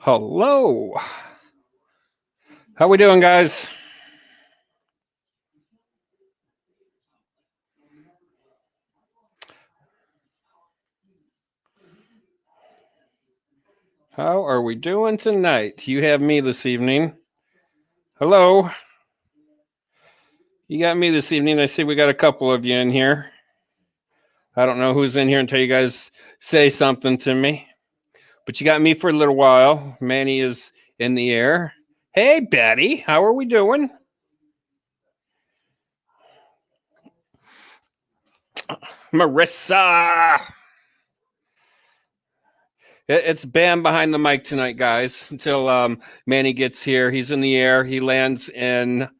Hello. How we doing, guys? How are we doing tonight? You have me this evening. Hello. You got me this evening. I see we got a couple of you in here. I don't know who's in here until you guys say something to me. But you got me for a little while. Manny is in the air. Hey, Betty. How are we doing? Marissa. It's Bam behind the mic tonight, guys, until Manny gets here. He's in the air. He lands in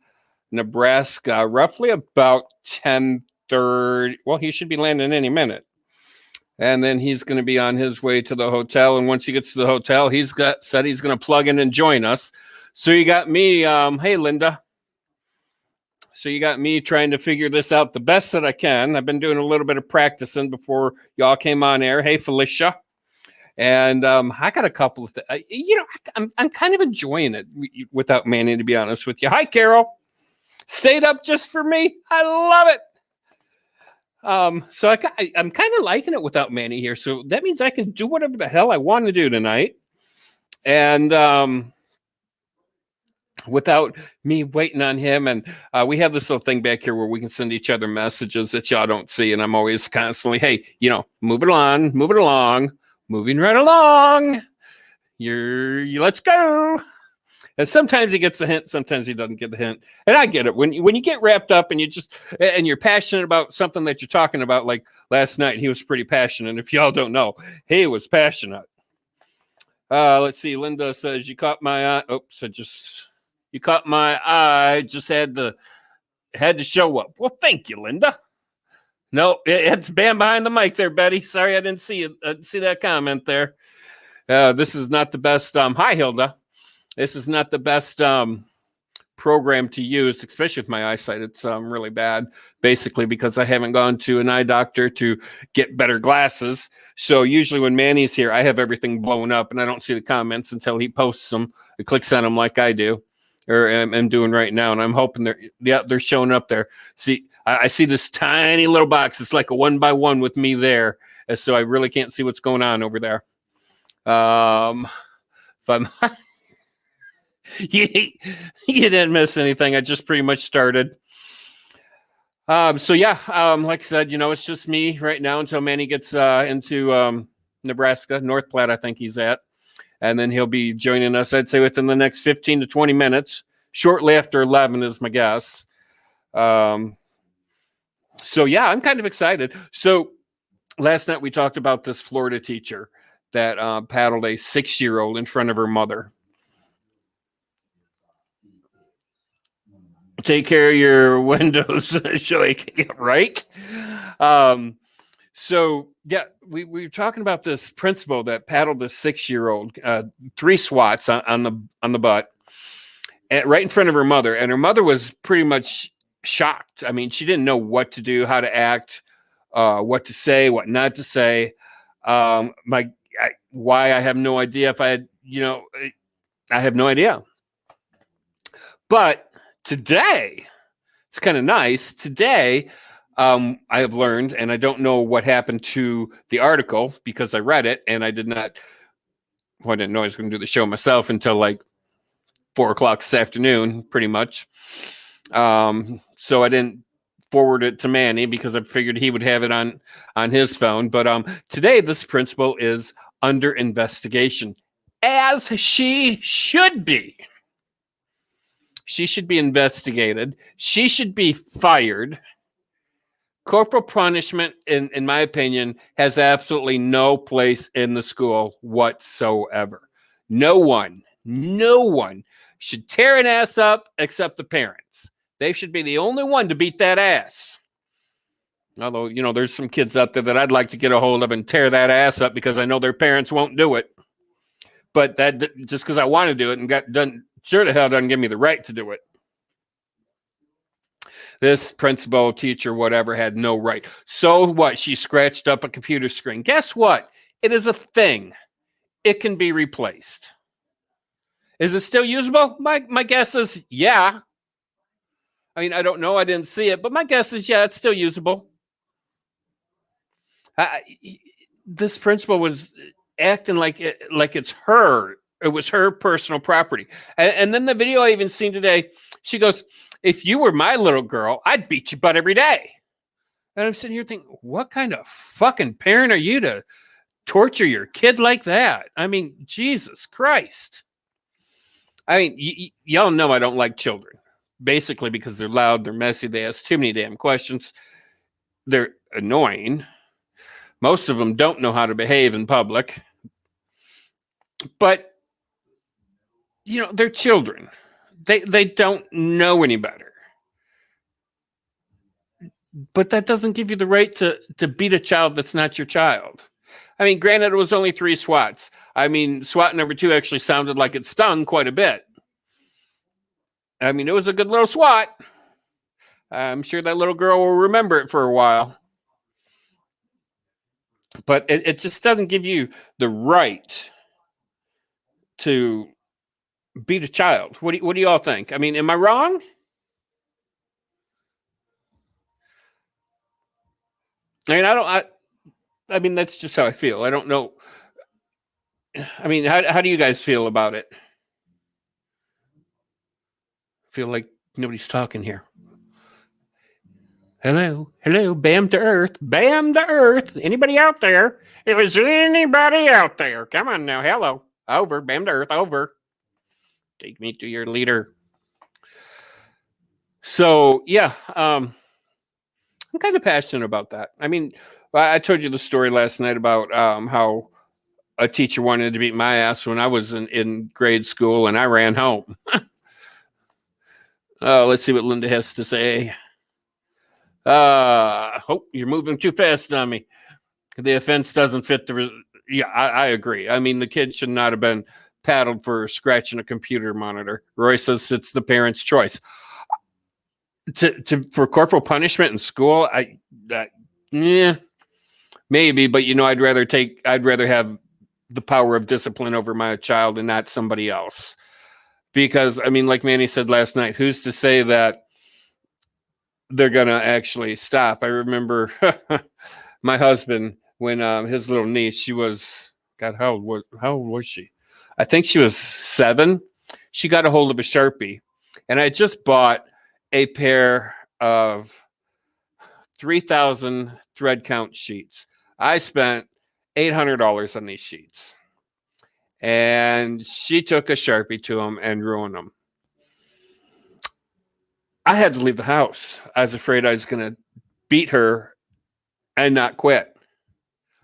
Nebraska, roughly about 10:30. Well, he should be landing any minute. And then he's going to be on his way to the hotel. And once he gets to the hotel, said he's going to plug in and join us. So you got me. Hey, Linda. So you got me trying to figure this out the best that I can. I've been doing a little bit of practicing before y'all came on air. Hey, Felicia. And I got a couple of things. I'm kind of enjoying it without Manny, to be honest with you. Hi, Carol. Stayed up just for me. I love it. So I'm kind of liking it without Manny here. So that means I can do whatever the hell I want to do tonight. And without me waiting on him. And we have this little thing back here where we can send each other messages that y'all don't see. And I'm always constantly, hey, move it along, moving right along. Let's go. And sometimes he gets the hint, sometimes he doesn't get the hint. And I get it. When you get wrapped up and you're passionate about something that you're talking about, like last night, he was pretty passionate. If y'all don't know, he was passionate. Let's see. Linda says, you caught my eye. Oops, you caught my eye. Just had to show up. Well, thank you, Linda. No, it's Bam behind the mic there, Betty. Sorry, I didn't see it. I didn't see that comment there. This is not the best. Hi, Hilda. This is not the best program to use, especially with my eyesight. It's really bad, basically, because I haven't gone to an eye doctor to get better glasses. So usually when Manny's here, I have everything blown up, and I don't see the comments until he posts them. It clicks on them like I do, or I'm doing right now, and I'm hoping they're showing up there. See, I see this tiny little box. It's like a 1x1 with me there, and so I really can't see what's going on over there. If I'm you didn't miss anything. I just pretty much started. So yeah, like I said, it's just me right now until Manny gets into Nebraska, North Platte, I think he's at. And then he'll be joining us, I'd say, within the next 15 to 20 minutes. Shortly after 11 is my guess. So yeah, I'm kind of excited. So last night we talked about this Florida teacher that paddled a 6-year-old in front of her mother. Take care of your windows, right? So yeah, we were talking about this principal that paddled the 6-year-old 3 swats on the butt, right in front of her mother, and her mother was pretty much shocked. I mean, she didn't know what to do, how to act, what to say, what not to say. Why I have no idea. If I had, I have no idea. But today, it's kind of nice. Today, I have learned, and I don't know what happened to the article because I read it and I didn't know I was going to do the show myself until like 4:00 this afternoon, pretty much. So I didn't forward it to Manny because I figured he would have it on his phone. But today, this principal is under investigation, as she should be. She should be investigated. She should be fired. Corporal punishment, in my opinion, has absolutely no place in the school whatsoever. No one should tear an ass up except the parents. They should be the only one to beat that ass. Although, there's some kids out there that I'd like to get a hold of and tear that ass up because I know their parents won't do it. But that just because I want to do it and got done, sure the hell doesn't give me the right to do it. This principal, teacher, whatever, had no right. So what? She scratched up a computer screen. Guess what? It is a thing. It can be replaced. Is it still usable? My guess is yeah. I mean, I don't know. I didn't see it, but my guess is yeah, it's still usable. I, this principal was acting like it's her. It was her personal property. And then the video I even seen today, she goes, "If you were my little girl, I'd beat your butt every day." And I'm sitting here thinking, what kind of fucking parent are you to torture your kid like that? I mean, Jesus Christ. I mean, y'all know I don't like children, basically because they're loud, they're messy, they ask too many damn questions, they're annoying. Most of them don't know how to behave in public. But, you know, they're children. They don't know any better. But that doesn't give you the right to beat a child that's not your child. I mean, granted, it was only 3 swats. I mean, SWAT number 2 actually sounded like it stung quite a bit. I mean, it was a good little SWAT. I'm sure that little girl will remember it for a while. But it just doesn't give you the right to beat a child. What do you all think? I mean, am I wrong? I mean, I mean, that's just how I feel. I don't know. I mean, how do you guys feel about it? I feel like nobody's talking here. Hello, bam to earth. Anybody out there? Is anybody out there? Come on now, hello, over, bam to earth, over. Take me to your leader. So yeah, I'm kind of passionate about that. I mean, I told you the story last night about how a teacher wanted to beat my ass when I was in grade school, and I ran home. Let's see what Linda has to say. Oh, you're moving too fast on me. The offense doesn't fit the. Yeah, I agree. I mean, the kid should not have been paddled for scratching a computer monitor. Roy says it's the parent's choice. For corporal punishment in school, yeah, maybe, but you know, I'd rather have the power of discipline over my child and not somebody else. Because I mean, like Manny said last night, who's to say that they're gonna actually stop? I remember my husband when his little niece, she was, God, how old was she? I think she was 7. She got a hold of a Sharpie, and I just bought a pair of 3,000 thread count sheets. I spent $800 on these sheets, and she took a Sharpie to them and ruined them. I had to leave the house. I was afraid I was going to beat her and not quit.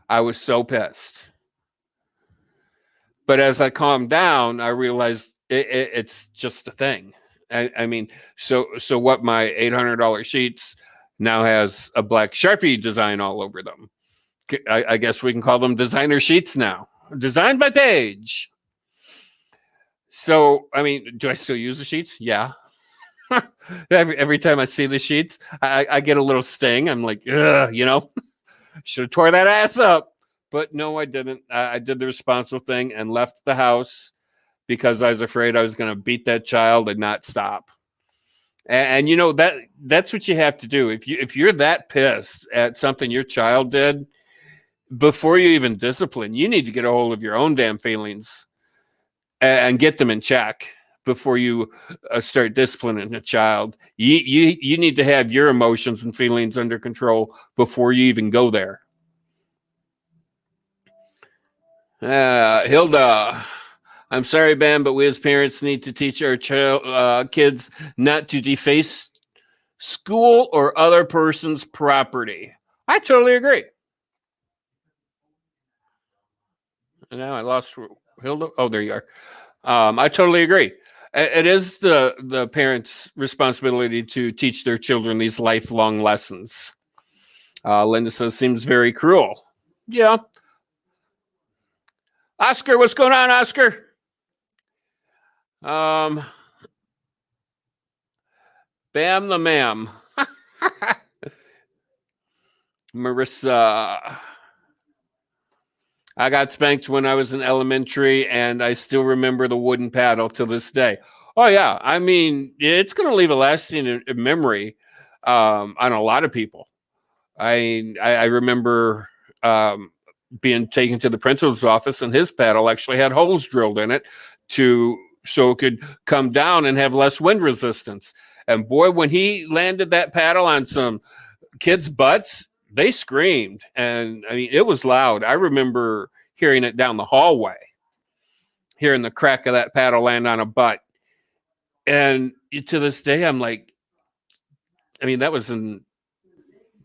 I was so pissed. But as I calmed down, I realized it's just a thing. I mean, so what? My $800 sheets now has a black Sharpie design all over them. I guess we can call them designer sheets now. Designed by Paige. So, I mean, do I still use the sheets? Yeah. every time I see the sheets, I get a little sting. I'm like, ugh, you know, should have tore that ass up. But no, I didn't. I did the responsible thing and left the house because I was afraid I was going to beat that child and not stop. And you know, that's what you have to do. If you're that pissed at something your child did, before you even discipline, you need to get a hold of your own damn feelings and get them in check before you start disciplining a child. You need to have your emotions and feelings under control before you even go there. Hilda, I'm sorry, Bam, but we as parents need to teach our kids not to deface school or other person's property. I totally agree. And now I lost Hilda. Oh, there you are. I totally agree. It is the parents' responsibility to teach their children these lifelong lessons. Linda says, seems very cruel. Yeah. Oscar, what's going on, Oscar? Bam the ma'am. Marissa. I got spanked when I was in elementary, and I still remember the wooden paddle to this day. Oh yeah, I mean, it's going to leave a lasting memory on a lot of people. I remember um, being taken to the principal's office, and his paddle actually had holes drilled in it to so it could come down and have less wind resistance. And boy, when he landed that paddle on some kids' butts, they screamed, and I mean, it was loud. I remember hearing it down the hallway, hearing the crack of that paddle land on a butt. And to this day, I'm like, I mean, that was in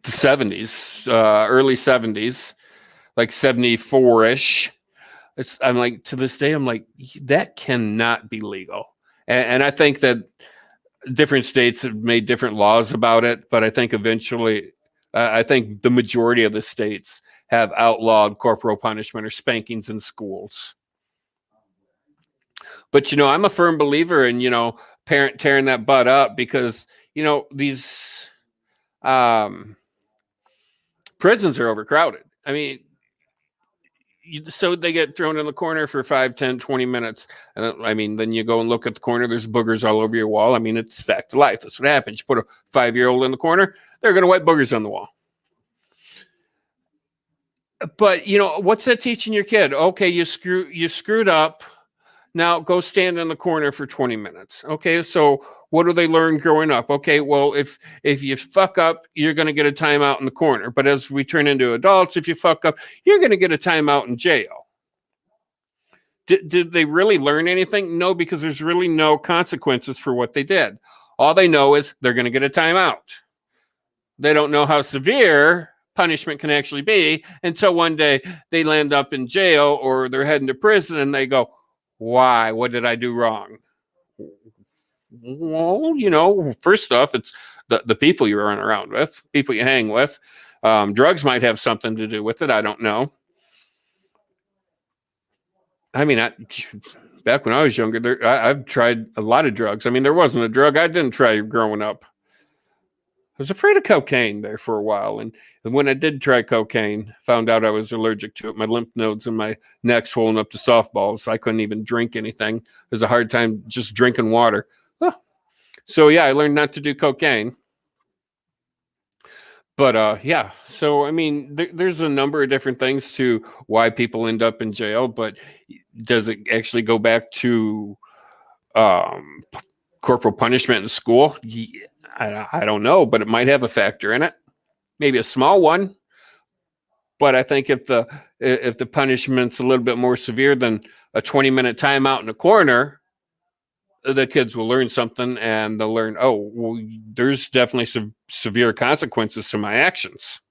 the 70s, early 70s, like 74 ish. I'm like, to this day, I'm like, that cannot be legal. And I think that different states have made different laws about it, but I think eventually, I think the majority of the states have outlawed corporal punishment or spankings in schools. But I'm a firm believer in parent tearing that butt up, because these prisons are overcrowded. I mean, so they get thrown in the corner for 5, 10, 20 minutes. And I mean, then you go and look at the corner, there's boogers all over your wall. I mean, it's fact of life. That's what happens. You put a 5-year-old in the corner, they're going to wipe boogers on the wall. But what's that teaching your kid? Okay, you screwed up. Now go stand in the corner for 20 minutes. Okay, so what do they learn growing up? Okay, well, if you fuck up, you're going to get a timeout in the corner. But as we turn into adults, if you fuck up, you're going to get a timeout in jail. Did they really learn anything? No, because there's really no consequences for what they did. All they know is they're going to get a timeout. They don't know how severe punishment can actually be until one day they land up in jail or they're heading to prison and they go, why? What did I do wrong? Well, first off, it's the people you run around with, people you hang with. Drugs might have something to do with it. I don't know. I mean, back when I was younger, I've tried a lot of drugs. I mean, there wasn't a drug I didn't try growing up. I was afraid of cocaine there for a while. And when I did try cocaine, found out I was allergic to it. My lymph nodes and my neck swollen up to softballs. So I couldn't even drink anything. It was a hard time just drinking water. Huh. So, yeah, I learned not to do cocaine. But, yeah, so, I mean, there's a number of different things to why people end up in jail. But does it actually go back to corporal punishment in school? Yeah. I don't know, but it might have a factor in it, maybe a small one. But I think if the punishment's a little bit more severe than a 20-minute timeout in a corner, the kids will learn something, and they'll learn, oh, well, there's definitely severe consequences to my actions.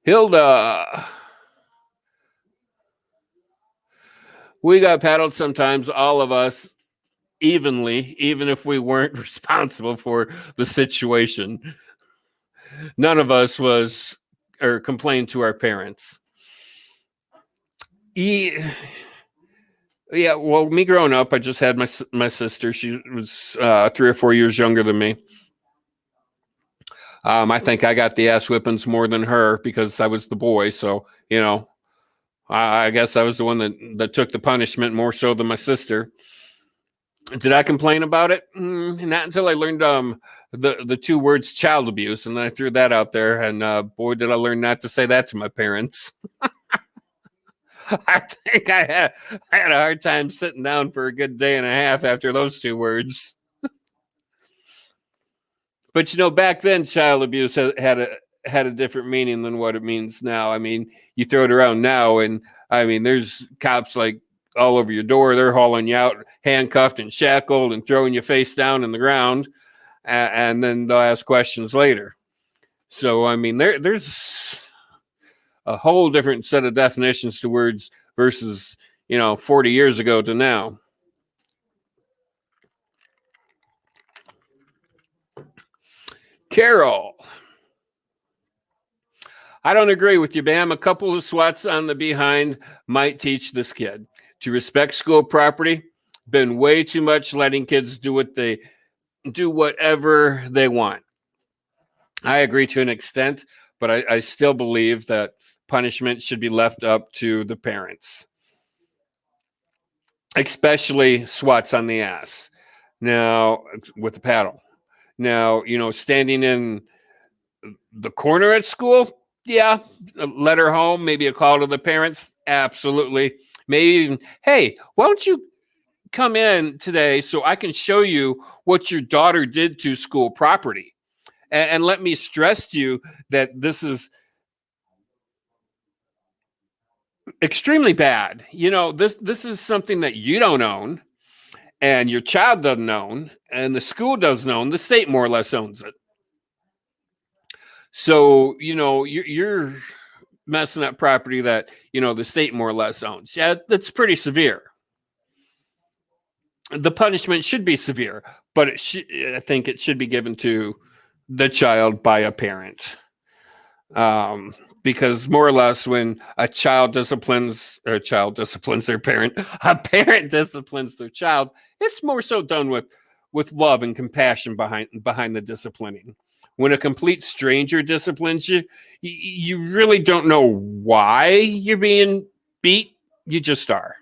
Hilda, we got paddled sometimes, all of us, evenly, even if we weren't responsible for the situation. None of us was or complained to our parents. Yeah, well, me growing up, I just had my sister. She was 3 or 4 years younger than me. I think I got the ass whippings more than her because I was the boy. So, I guess I was the one that took the punishment more so than my sister. Did I complain about it? Not until I learned the 2 words child abuse, and then I threw that out there, and boy, did I learn not to say that to my parents. I think I had a hard time sitting down for a good day and a half after those 2 words. But back then, child abuse had a different meaning than what it means now. I mean, you throw it around now, and I mean, there's cops like all over your door. They're hauling you out, handcuffed and shackled, and throwing you face down in the ground, and then they'll ask questions later. So, I mean, there's a whole different set of definitions to words versus 40 years ago to now. Carol, I don't agree with you, Bam. A couple of swats on the behind might teach this kid to respect school property. Been way too much letting kids do whatever they want. I agree to an extent, but I still believe that punishment should be left up to the parents, especially swats on the ass. Now, with the paddle. Now, standing in the corner at school, yeah, a letter home, maybe a call to the parents, absolutely. Maybe even, hey, why don't you come in today so I can show you what your daughter did to school property, and let me stress to you that this is extremely bad. This is something that you don't own, and your child doesn't own, and the school doesn't own. The state more or less owns it. So you're messing up property that the state more or less owns. Yeah, that's pretty severe. The punishment should be severe, but I think it should be given to the child by a parent. Because more or less when a child disciplines their parent, a parent disciplines their child, it's more so done with love and compassion behind the disciplining. When a complete stranger disciplines you, you really don't know why you're being beat. You just are.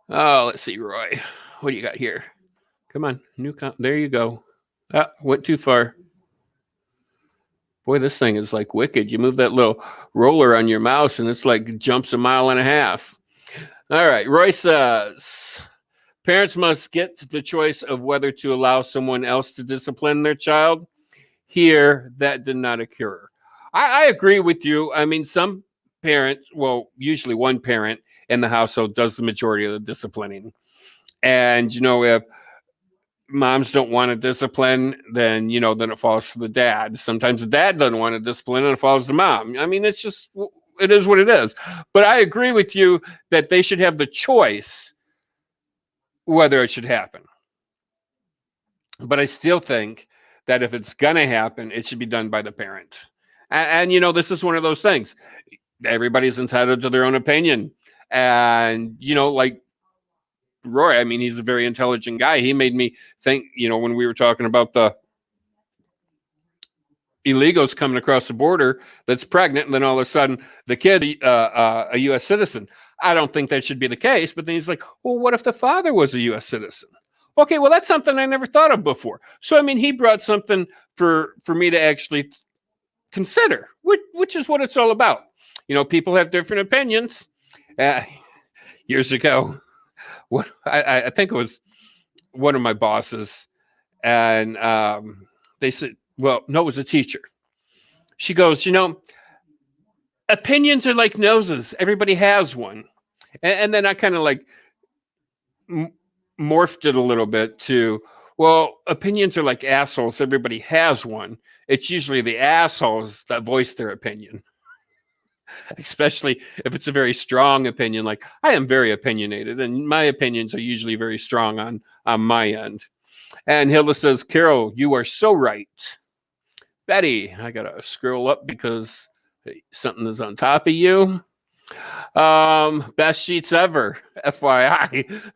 Oh, let's see, Roy. What do you got here? Come on, there you go. Went too far. Boy, this thing is like wicked. You move that little roller on your mouse and it's like jumps 1.5 miles. All right, Roy says, parents must get the choice of whether to allow someone else to discipline their child. Here, that did not occur. I agree with you. I mean, some parents, well, usually one parent in the household does the majority of the disciplining. And, if moms don't want to discipline, then it falls to the dad. Sometimes the dad doesn't want to discipline and it falls to mom. I mean, it is what it is. But I agree with you that they should have the choice whether it should happen. But I still think that if it's going to happen, it should be done by the parent. And this is one of those things. Everybody's entitled to their own opinion. And, like Roy, I mean, he's a very intelligent guy. He made me think, when we were talking about the illegals coming across the border that's pregnant, and then all of a sudden the kid, a U.S. citizen. I don't think that should be the case. But then he's like, well, what if the father was a U.S. citizen? Okay, well, that's something I never thought of before. So, I mean, he brought something for me to actually consider, which is what it's all about. People have different opinions. Years ago, I think it was one of my bosses, and they said, well, no, it was a teacher. She goes, opinions are like noses. Everybody has one. And then I kind of like morphed it a little bit to, well, opinions are like assholes. Everybody has one. It's usually the assholes that voice their opinion. Especially if it's a very strong opinion. Like, I am very opinionated, and my opinions are usually very strong on my end. And Hilda says, Carol, you are so right. Betty, I gotta scroll up because something is on top of you. Best sheets ever, FYI.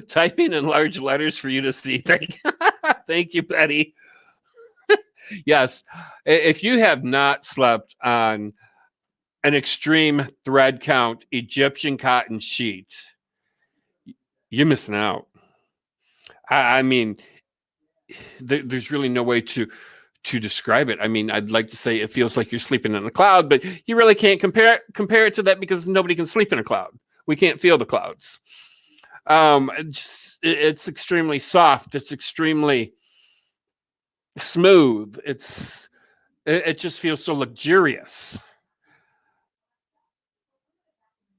Typing in large letters for you to see. Thank you, Betty. Yes, if you have not slept on an extreme thread count Egyptian cotton sheets, you're missing out. I mean, there's really no way to describe it. I mean, I'd like to say it feels like you're sleeping in a cloud, but you really can't compare it to that because nobody can sleep in a cloud. We can't feel the clouds. It's extremely soft. It's extremely smooth. It just feels so luxurious.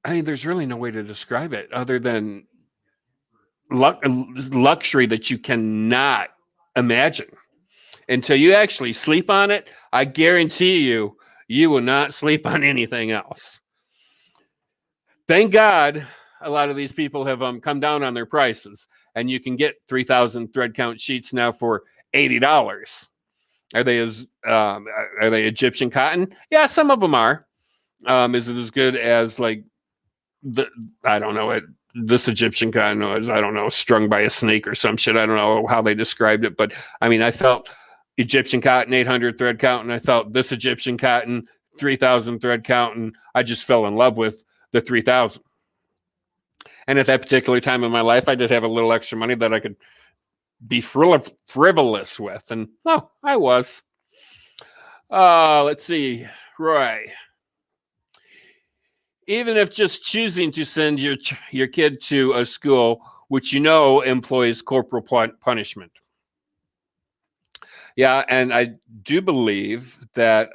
I mean, there's really no way to describe it other than luxury that you cannot imagine. Until you actually sleep on it, I guarantee you will not sleep on anything else. Thank God a lot of these people have come down on their prices, and you can get 3,000 thread count sheets now for $80. Are they Egyptian cotton? Yeah, some of them are. Is it as good as like I don't know it? This Egyptian cotton was, I don't know, strung by a snake or some shit. I don't know how they described it, but I mean, I felt Egyptian cotton, 800 thread count, and I thought this Egyptian cotton, 3,000 thread count, and I just fell in love with the 3,000. And at that particular time in my life, I did have a little extra money that I could be frivolous with, and I was. Let's see, Roy. Even if just choosing to send your kid to a school which employs corporal punishment. Yeah, and I do believe that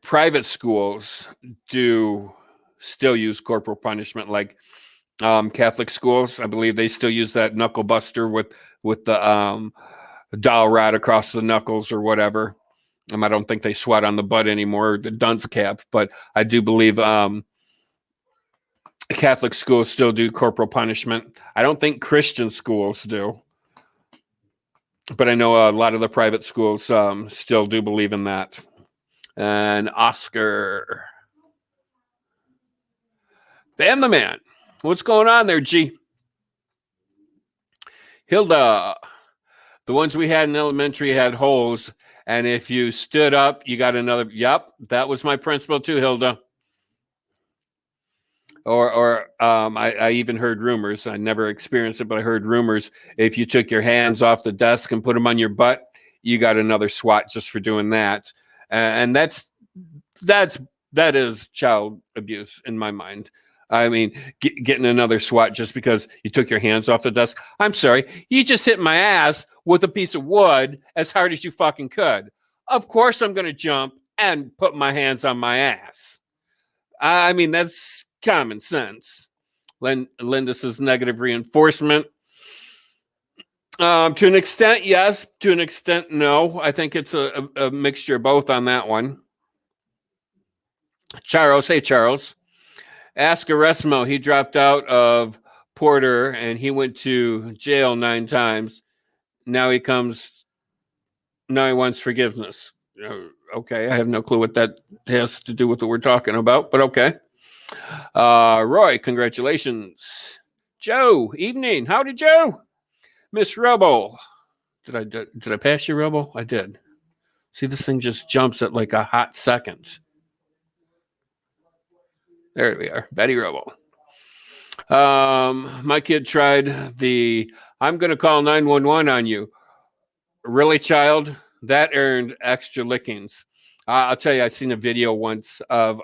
private schools do still use corporal punishment, like Catholic schools. I believe they still use that knuckle buster with the dowel rod across the knuckles or whatever. I don't think they swat on the butt anymore, the dunce cap, but I do believe Catholic schools still do corporal punishment. I don't think Christian schools do, but I know a lot of the private schools still do believe in that. And Oscar, Bam the Man, what's going on there, G? Hilda, the ones we had in elementary had holes, and if you stood up, you got another. Yep, that was my principal too, Hilda. Or I even heard rumors. I never experienced it, but I heard rumors. If you took your hands off the desk and put them on your butt, you got another SWAT just for doing that. And that is child abuse in my mind. I mean, getting another SWAT just because you took your hands off the desk. I'm sorry, you just hit my ass with a piece of wood as hard as you fucking could. Of course I'm going to jump and put my hands on my ass. I mean, that's common sense. Linda says negative reinforcement. To an extent, yes. To an extent, no. I think it's a mixture of both on that one. Charles, hey, Charles. Ask Erasmo. He dropped out of Porter and he went to jail 9 times. Now he wants forgiveness. Okay, I have no clue what that has to do with what we're talking about, but okay. Roy, congratulations. Joe, evening. Howdy, Joe. Miss Rebel. Did I pass you, Rebel? I did. See, this thing just jumps at like a hot second. There we are. Betty Rebel. My kid tried I'm going to call 911 on you. Really, child? That earned extra lickings. I'll tell you, I seen a video once of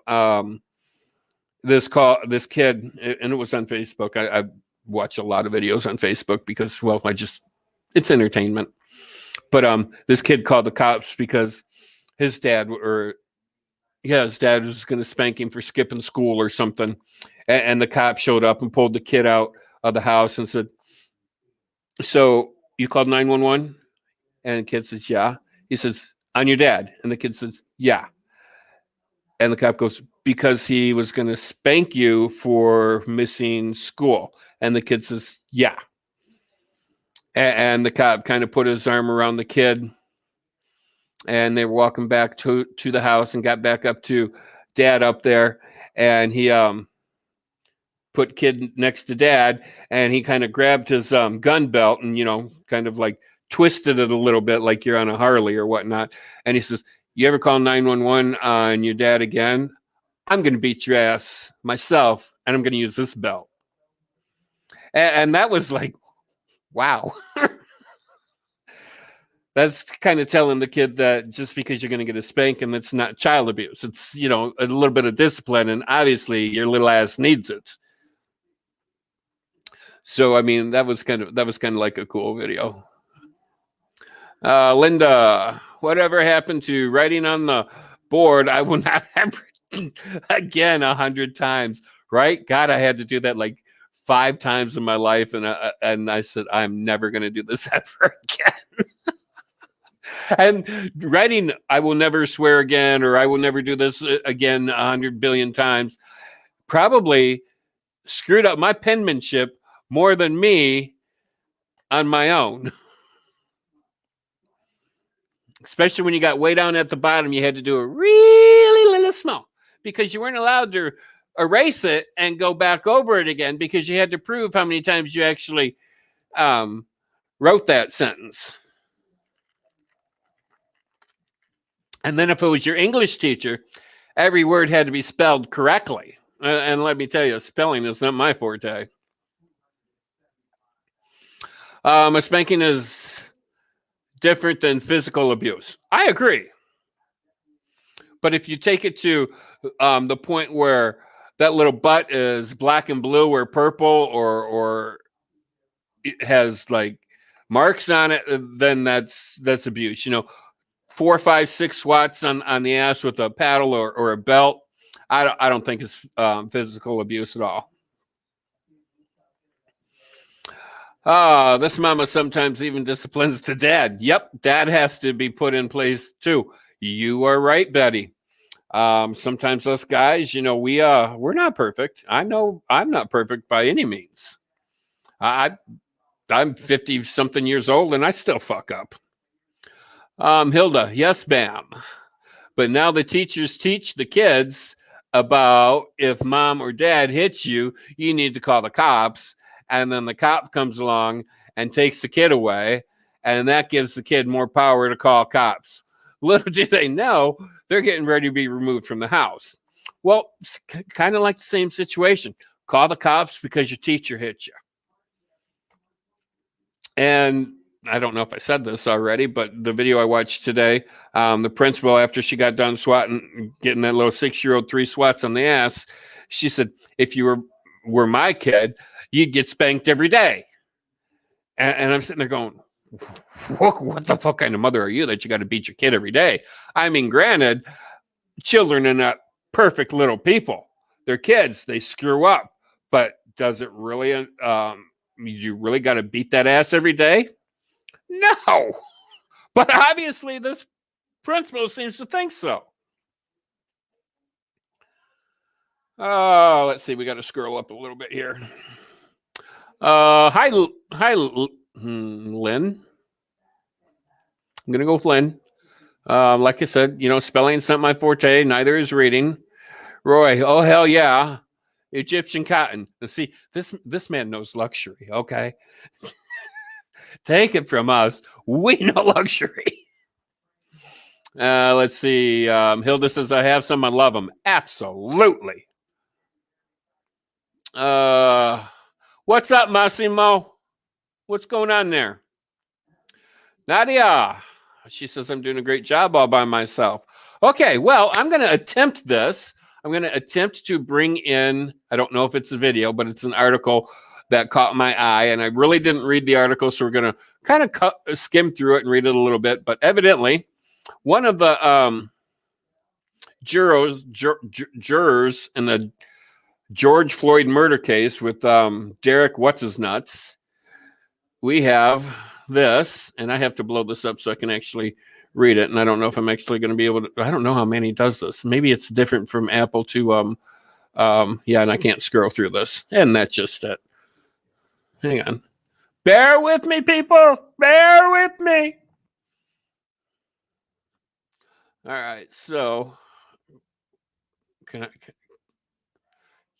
this kid, and it was on Facebook. I watch a lot of videos on Facebook because, well, it's entertainment. But this kid called the cops because his dad was going to spank him for skipping school or something. And the cop showed up and pulled the kid out of the house and said, "So you called 911?" And the kid says, "Yeah." He says, "On your dad?" And the kid says, "Yeah." And the cop goes, "Because he was going to spank you for missing school." And the kid says, "Yeah." And the cop kind of put his arm around the kid. And they were walking back to the house and got back up to dad up there. And he put kid next to dad. And he kind of grabbed his gun belt and, kind of like twisted it a little bit like you're on a Harley or whatnot. And he says, "You ever call 911 on your dad again? I'm going to beat your ass myself, and I'm going to use this belt." And that was like, wow. That's kind of telling the kid that just because you're going to get a spanking, that's not child abuse. It's, a little bit of discipline, and obviously your little ass needs it. So, I mean, that was kind of like a cool video. Linda, whatever happened to writing on the board? I will not have written again 100 times, right? God, I had to do that like 5 times in my life. And I said, I'm never going to do this ever again. And writing, I will never swear again, or I will never do this again 100 billion times, probably screwed up my penmanship more than me on my own. Especially when you got way down at the bottom, you had to do it really little small because you weren't allowed to erase it and go back over it again because you had to prove how many times you actually wrote that sentence. And then if it was your English teacher, every word had to be spelled correctly. And let me tell you, spelling is not my forte. A spanking is different than physical abuse. I agree. But if you take it to the point where that little butt is black and blue or purple, or it has like marks on it, then that's abuse. 4, 5, 6 swats on the ass with a paddle or a belt, I don't think it's physical abuse at all. This mama sometimes even disciplines the dad. Yep, dad has to be put in place too. You are right, Betty. Sometimes us guys, we're not perfect. I know I'm not perfect by any means. I'm 50 something years old and I still fuck up. Hilda, yes, ma'am. But now the teachers teach the kids about if mom or dad hits you, you need to call the cops. And then the cop comes along and takes the kid away. And that gives the kid more power to call cops. Little do they know, they're getting ready to be removed from the house. Well, it's kind of like the same situation. Call the cops because your teacher hit you. And I don't know if I said this already, but the video I watched today, the principal, after she got done swatting, getting that little 6-year-old 3 swats on the ass, she said, if you were my kid, you'd get spanked every day. And I'm sitting there going, what the fuck kind of mother are you that you got to beat your kid every day? I mean, granted, children are not perfect little people. They're kids. They screw up. But does it really, you really got to beat that ass every day? No. But obviously this principal seems to think so. Let's see. We got to scroll up a little bit here. Hi, Lynn. I'm going to go with Lynn. Like I said, spelling's not my forte. Neither is reading. Roy, oh, hell yeah. Egyptian cotton. Now, see, this man knows luxury, okay? Take it from us. We know luxury. Let's see. Hilda says, I have some. I love them. Absolutely. What's up, Massimo? What's going on there? Nadia. She says, I'm doing a great job all by myself. Okay, well, I'm going to attempt this. I'm going to attempt to bring in, I don't know if it's a video, but it's an article that caught my eye. And I really didn't read the article, so we're going to kind of skim through it and read it a little bit. But evidently, one of the jurors in the George Floyd murder case with Derek What's-His-Nuts, we have this, and I have to blow this up so I can actually read it. And I don't know if I'm actually going to be able to, I don't know how Manny does this. Maybe it's different from Apple to, yeah, and I can't scroll through this. And that's just it. Hang on. Bear with me, people. Bear with me. All right. So,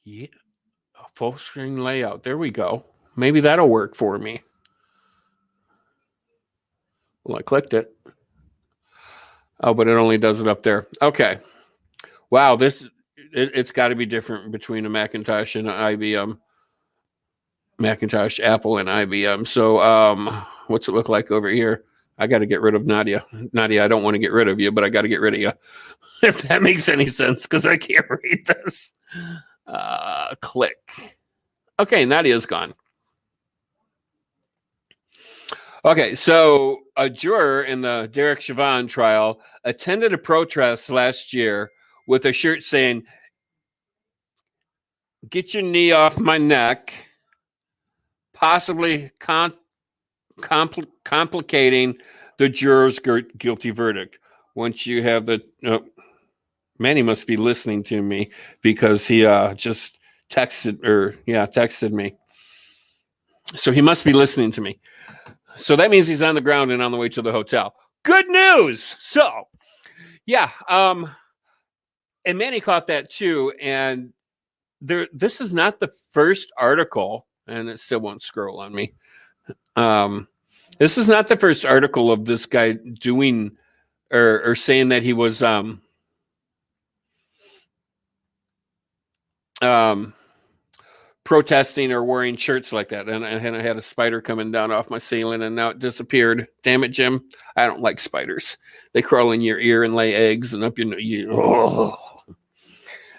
yeah, full screen layout. There we go. Maybe that'll work for me. Well, I clicked it. Oh, but it only does it up there. Okay. Wow, it's got to be different between a Macintosh and an IBM. Macintosh, Apple, and IBM. So, what's it look like over here? I got to get rid of Nadia. Nadia, I don't want to get rid of you, but I got to get rid of you. If that makes any sense, because I can't read this. Click. Okay, Nadia's gone. Okay, so a juror in the Derek Chauvin trial attended a protest last year with a shirt saying, "Get your knee off my neck," possibly complicating the juror's guilty verdict. Once you have the... Manny must be listening to me because he just texted me. So he must be listening to me. So that means he's on the ground and on the way to the hotel. Good news. So, yeah. And Manny caught that too. And this is not the first article, and it still won't scroll on me. This is not the first article of this guy doing or saying that he was um, protesting or wearing shirts like that. And I had a spider coming down off my ceiling and now it disappeared. Damn it, Jim. I don't like spiders. They crawl in your ear and lay eggs and up your nose.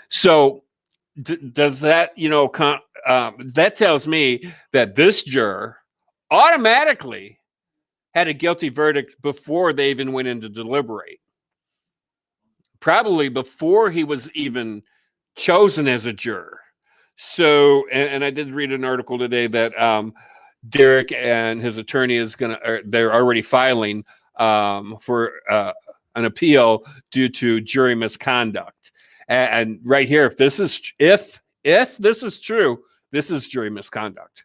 So does that, that tells me that this juror automatically had a guilty verdict before they even went in to deliberate. Probably before he was even chosen as a juror. So, and I did read an article today that Derek and his attorney they're already filing for an appeal due to jury misconduct. And right here, if this is true, this is jury misconduct.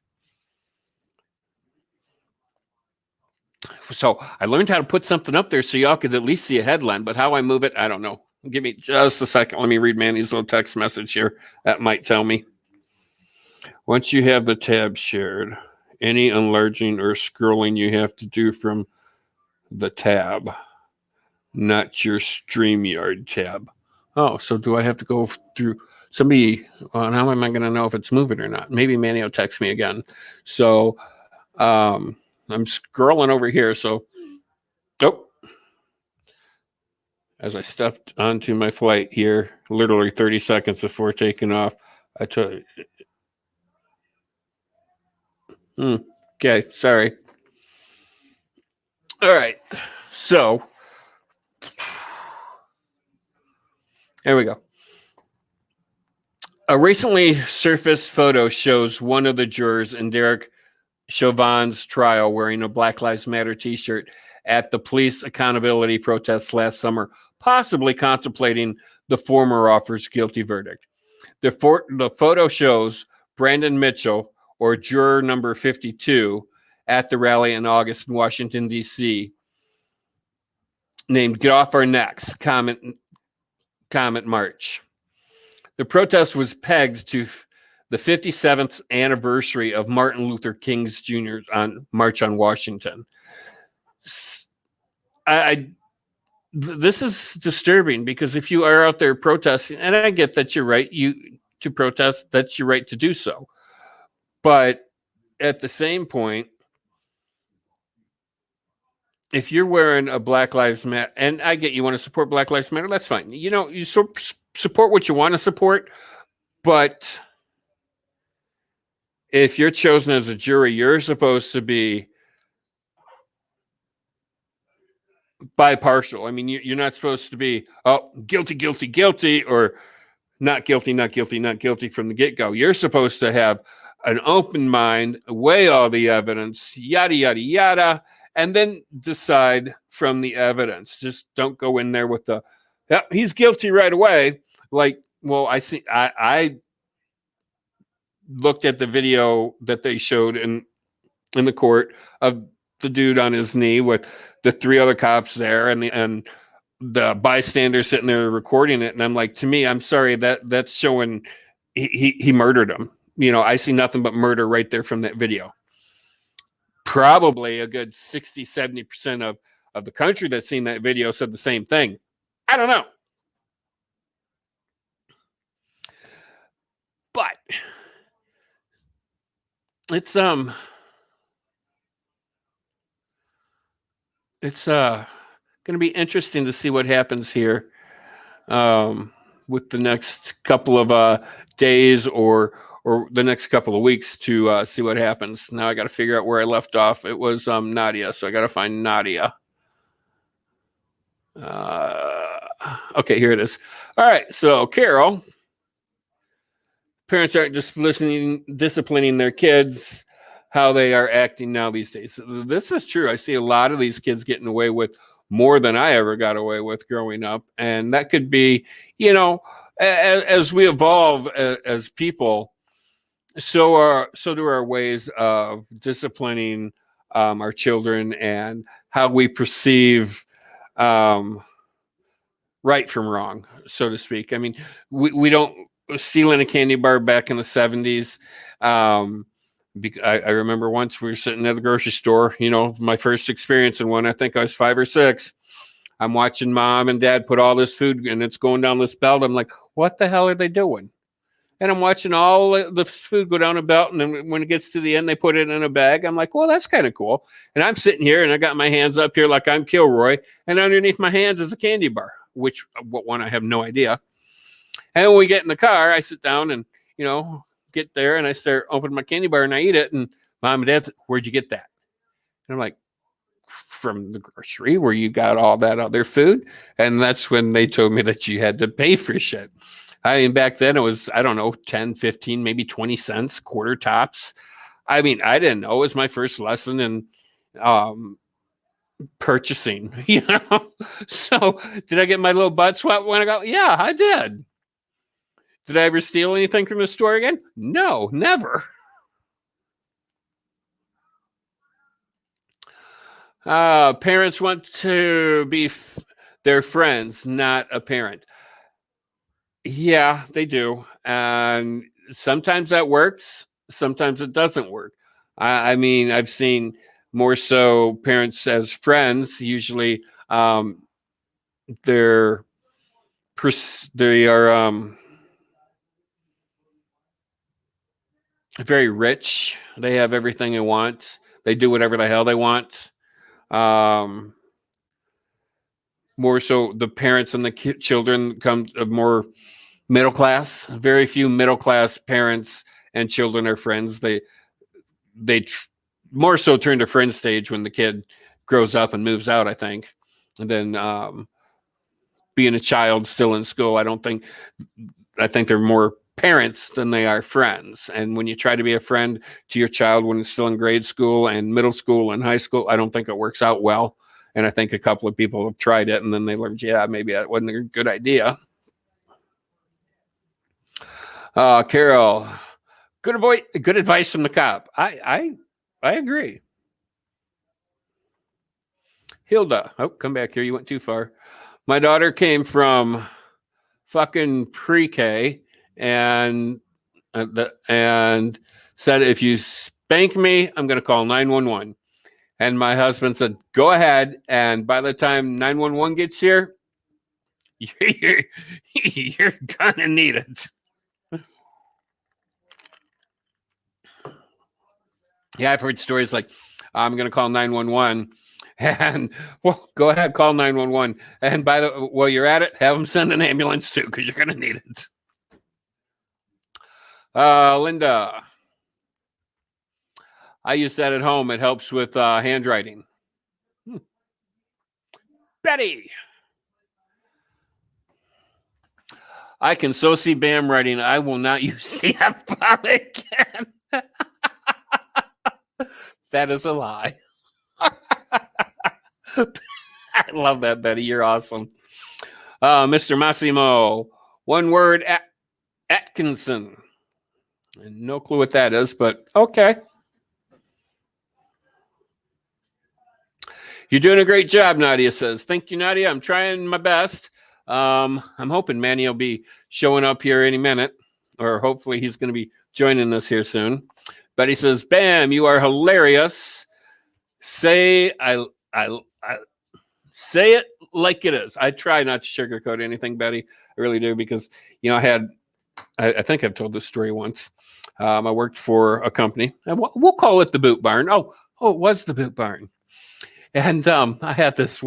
So I learned how to put something up there so y'all could at least see a headline, but how I move it, I don't know. Give me just a second. Let me read Manny's little text message here. That might tell me. Once you have the tab shared, any enlarging or scrolling you have to do from the tab, not your StreamYard tab. Oh, so do I have to go through somebody? Well, how am I going to know if it's moving or not? Maybe Manny will text me again. So I'm scrolling over here. So, as I stepped onto my flight here, literally 30 seconds before taking off, I took. Okay, sorry. All right, so there we go. A recently surfaced photo shows one of the jurors in Derek Chauvin's trial wearing a Black Lives Matter t-shirt at the police accountability protests last summer, possibly contemplating the former officer's guilty verdict. The photo shows Brandon Mitchell, or juror number 52, at the rally in August in Washington, D.C., named Get Off Our Necks comment march. The protest was pegged to the 57th anniversary of Martin Luther King's Jr. March on Washington. This is disturbing because if you are out there protesting, and I get that you're right, to protest, that's your right to do so. But at the same point, if you're wearing a Black Lives Matter, and I get you want to support Black Lives Matter, that's fine. You support what you want to support, but if you're chosen as a jury, you're supposed to be bipartial. I mean, you're not supposed to be, guilty, guilty, guilty, or not guilty, not guilty, not guilty from the get-go. You're supposed to have an open mind, weigh all the evidence, yada, yada, yada, and then decide from the evidence. Just don't go in there with the, he's guilty right away. Like, well, I looked at the video that they showed in the court of the dude on his knee with the three other cops there and the bystander sitting there recording it. And I'm like, to me, I'm sorry, that's showing he murdered him. I see nothing but murder right there from that video. Probably a good 60, 70% of the country that's seen that video said the same thing. I don't know. But it's going to be interesting to see what happens here with the next couple of days or the next couple of weeks to see what happens. Now I got to figure out where I left off. It was Nadia, so I got to find Nadia. Okay, here it is. All right, so Carol, parents aren't disciplining their kids how they are acting now these days. This is true. I see a lot of these kids getting away with more than I ever got away with growing up. And that could be, as we evolve as people, so do our ways of disciplining our children and how we perceive right from wrong, so to speak. I mean, we don't stealing a candy bar back in the 70s. I remember once we were sitting at the grocery store, my first experience in one. I think I was 5 or 6. I'm watching mom and dad put all this food and it's going down this belt. I'm like, what the hell are they doing? And I'm watching all the food go down a belt. And then when it gets to the end, they put it in a bag. I'm like, well, that's kind of cool. And I'm sitting here and I got my hands up here like I'm Kilroy. And underneath my hands is a candy bar, what one I have no idea. And when we get in the car, I sit down and, get there and I start opening my candy bar and I eat it. And mom and dad said, where'd you get that? And I'm like, from the grocery where you got all that other food. And that's when they told me that you had to pay for shit. I mean, back then it was, I don't know, 10, 15, maybe 20 cents, quarter tops. I mean, I didn't know. It was my first lesson in purchasing, So did I get my little butt swept when I got? Yeah, I did. Did I ever steal anything from the store again? No, never. Parents want to be their friends, not a parent. Yeah, they do. And sometimes that works. Sometimes it doesn't work. I mean, I've seen more so parents as friends. Usually, they are very rich. They have everything they want. They do whatever the hell they want. More so, the parents and the children come of more middle class. Very few middle class parents and children are friends. They more so turn to friend stage when the kid grows up and moves out, I think. And then being a child still in school, I think they're more parents than they are friends. And when you try to be a friend to your child when it's still in grade school and middle school and high school, I don't think it works out well. And I think a couple of people have tried it and then they learned, yeah, maybe that wasn't a good idea. Carol, good advice from the cop. I agree. Hilda, come back here. You went too far. My daughter came from fucking pre-K and said, if you spank me, I'm going to call 911. And my husband said, go ahead. And by the time 911 gets here, you're going to need it. Yeah, I've heard stories like, I'm going to call 911. And, well, go ahead, call 911. And while you're at it, have them send an ambulance too, because you're going to need it. Linda, I use that at home. It helps with handwriting. Betty, I can so see Bam writing, I will not use the F-bomb again. That is a lie. I love that, Betty. You're awesome. Mr. Massimo, one word, Atkinson. And no clue what that is, but okay. You're doing a great job, Nadia says. Thank you, Nadia. I'm trying my best. I'm hoping Manny will be showing up here any minute, or hopefully he's going to be joining us here soon. Betty says, Bam, you are hilarious. Say say it like it is. I try not to sugarcoat anything, Betty. I really do, because I think I've told this story once. I worked for a company, and we'll call it the Boot Barn. Oh, it was the Boot Barn. And I had this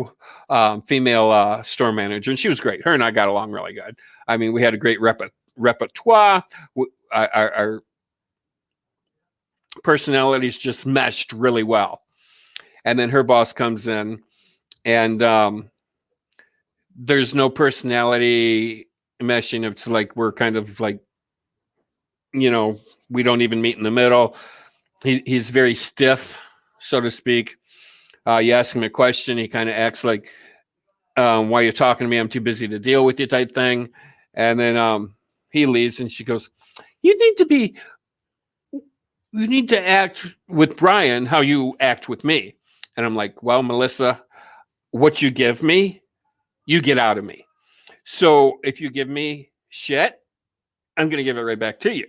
female store manager, and she was great. Her and I got along really good. I mean, we had a great repertoire. Our personalities just meshed really well. And then her boss comes in, and there's no personality meshing. It's like we're kind of like, we don't even meet in the middle. He's very stiff, so to speak. You ask him a question, he kind of acts like, why you're talking to me, I'm too busy to deal with you type thing. And then he leaves, and she goes, you need to act with Brian how you act with me. And I'm like, well, Melissa, what you give me, you get out of me. So if you give me shit, I'm going to give it right back to you.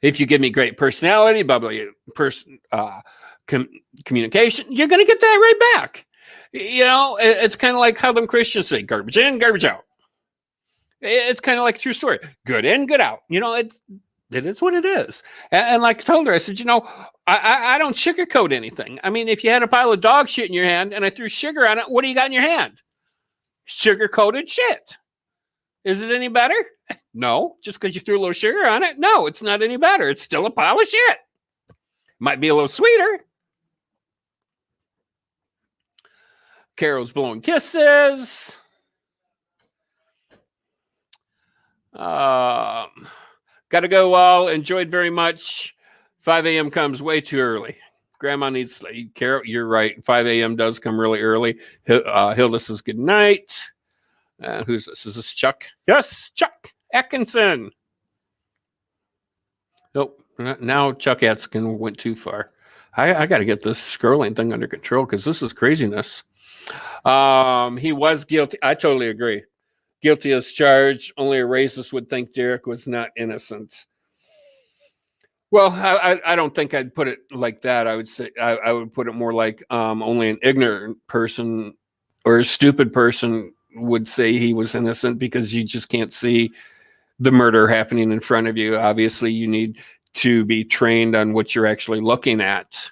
If you give me great personality, bubbly communication, you're going to get that right back. You know, it's kind of like how them Christians say, garbage in, garbage out. It's kind of like a true story. Good in, good out. You know, it is what it is. And like I told her, I said, you know, I don't sugarcoat anything. I mean, if you had a pile of dog shit in your hand and I threw sugar on it, what do you got in your hand? Sugar-coated shit. Is it any better? No. Just because you threw a little sugar on it? No, it's not any better. It's still a pile of shit. Might be a little sweeter. Carol's blowing kisses. Gotta go all. Enjoyed very much. 5 a.m. comes way too early. Grandma needs sleep. Carol, you're right. 5 a.m. does come really early. Hilda says good night. Who's this? Is this Chuck? Yes, Chuck Atkinson. Nope. Now Chuck Atkinson went too far. I got to get this scrolling thing under control because this is craziness. He was guilty. I totally agree. Guilty as charged. Only a racist would think Derek was not innocent. Well, I don't think I'd put it like that. I would say I would put it more like only an ignorant person or a stupid person would say he was innocent because you just can't see the murder happening in front of you. Obviously, you need to be trained on what you're actually looking at.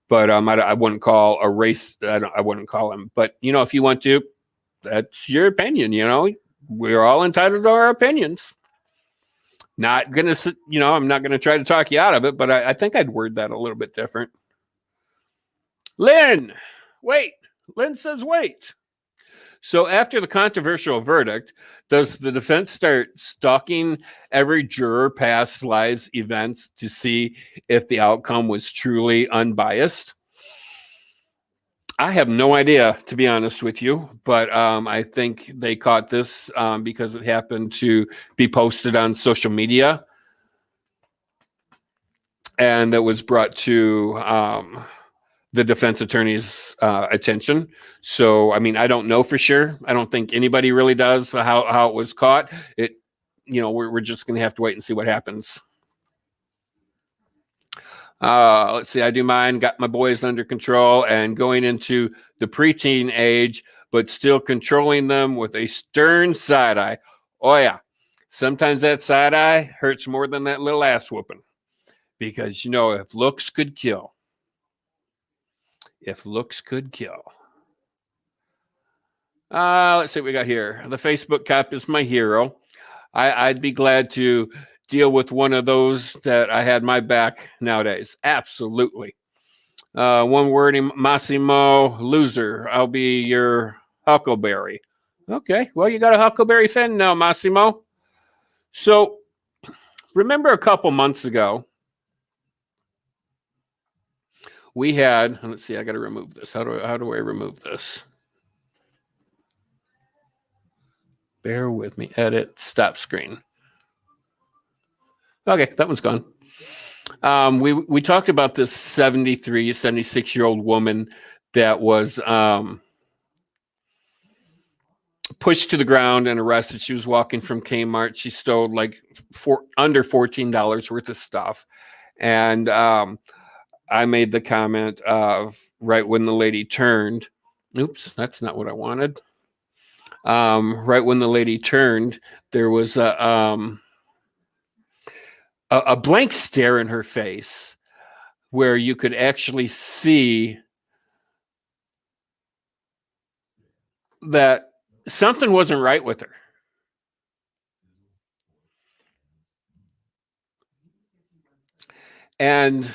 But I wouldn't call a race. I wouldn't call him. But you know, if you want to, that's your opinion. You know, we're all entitled to our opinions. Not gonna, you know, I'm not gonna try to talk you out of it, but I think I'd word that a little bit different. Lynn, wait. Lynn says wait. So after the controversial verdict, does the defense start stalking every juror past lives events to see if the outcome was truly unbiased? I have no idea, to be honest with you, but I think they caught this because it happened to be posted on social media, and that was brought to the defense attorney's attention. So, I mean, I don't know for sure. I don't think anybody really does how it was caught. It, you know, we're just going to have to wait and see what happens. Let's see. I do mine. Got my boys under control and going into the preteen age, but still controlling them with a stern side eye. Oh yeah. Sometimes that side eye hurts more than that little ass whooping because, you know, if looks could kill. If looks could kill. Let's see what we got here. The Facebook cop is my hero. I'd be glad to deal with one of those that I had my back nowadays. Absolutely. One word, Massimo, loser. I'll be your Huckleberry. Okay. Well, you got a Huckleberry fan now, Massimo. So remember a couple months ago, we had, let's see, I got to remove this. How do I remove this? Bear with me. Edit, stop screen. Okay, that one's gone. We talked about this 73, 76-year-old woman that was pushed to the ground and arrested. She was walking from Kmart. She stole like under $14 worth of stuff. And I made the comment of right when the lady turned. Oops, that's not what I wanted. Right when the lady turned, there was a blank stare in her face where you could actually see that something wasn't right with her. And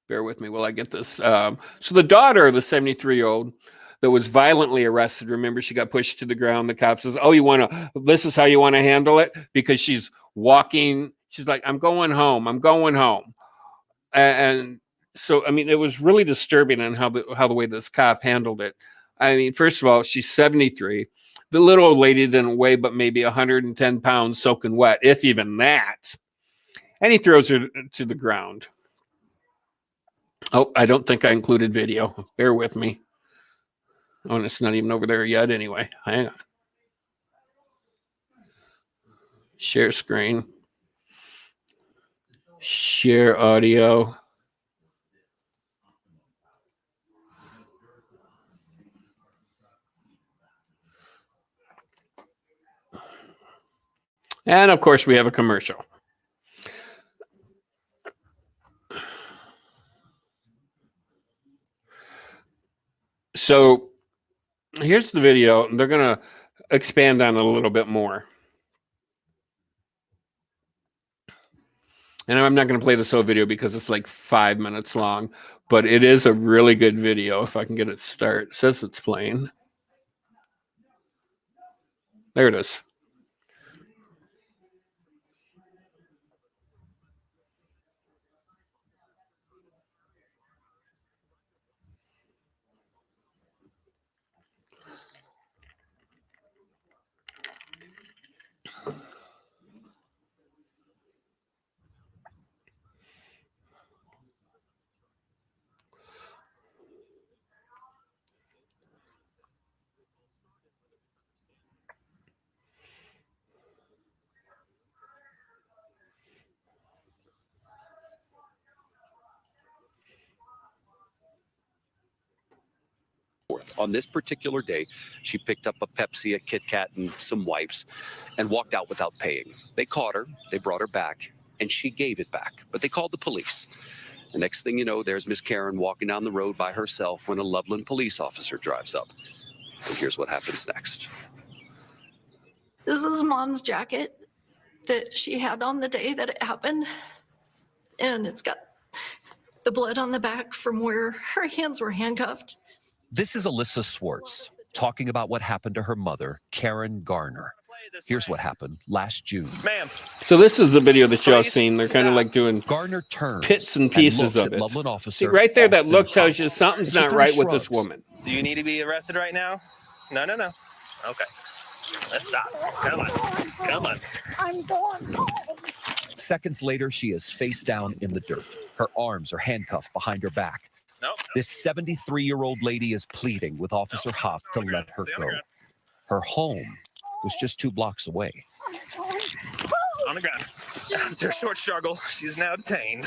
bear with me while I get this. So the daughter of the 73-year-old that was violently arrested, remember, she got pushed to the ground. The cop says, oh, this is how you want to handle it? Because she's walking. She's like, I'm going home. I'm going home. And so, I mean, it was really disturbing on how the way this cop handled it. I mean, first of all, she's 73. The little old lady didn't weigh but maybe 110 pounds soaking wet, if even that. And he throws her to the ground. Oh, I don't think I included video. Bear with me. Oh, and it's not even over there yet anyway. Hang on. Share screen. Share audio. And of course, we have a commercial. So here's the video. They're going to expand on it a little bit more. And I'm not going to play this whole video because it's like 5 minutes long, but it is a really good video. If I can get it to start. It says it's playing. There it is. On this particular day, she picked up a Pepsi, a Kit Kat, and some wipes and walked out without paying. They caught her, they brought her back, and she gave it back. But they called the police. The next thing you know, there's Miss Karen walking down the road by herself when a Loveland police officer drives up. And here's what happens next. This is Mom's jacket that she had on the day that it happened. And it's got the blood on the back from where her hands were handcuffed. This is Alyssa Swartz talking about what happened to her mother, Karen Garner. Here's what happened last June. Ma'am. So this is the video that y'all seen. They're kind of like doing Garner turns bits and pieces of it. Loveland officer See, right there, that Austin look tells Huff. you something's And she not kinda right with this shrugs. woman. Do you need to be arrested right now? No. Okay. Let's stop. Come on. Come on. I'm going home. Seconds later, she is face down in the dirt. Her arms are handcuffed behind her back. Nope. This 73-year-old lady is pleading with Officer Hoff to let her go. Her home was just 2 blocks away. On the ground. After a short struggle, she's now detained.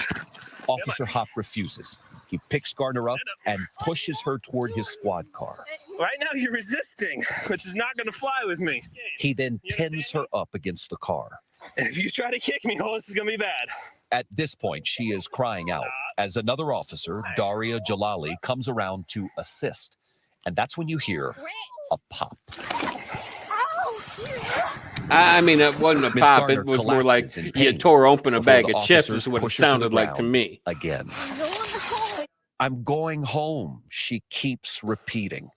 Officer Hoff refuses. He picks Garner up and pushes her toward his squad car. Right now you're resisting, which is not going to fly with me. He then pins her up against the car. And if you try to kick me, oh, this is going to be bad. At this point, she is crying out as another officer, Daria Jalali, comes around to assist. And that's when you hear a pop. I mean, it wasn't a Miss pop. Garner it was more like collapses in he had pain tore open a before bag the of chips officers is what it push her to the sounded like to ground me. again. I'm going home, she keeps repeating.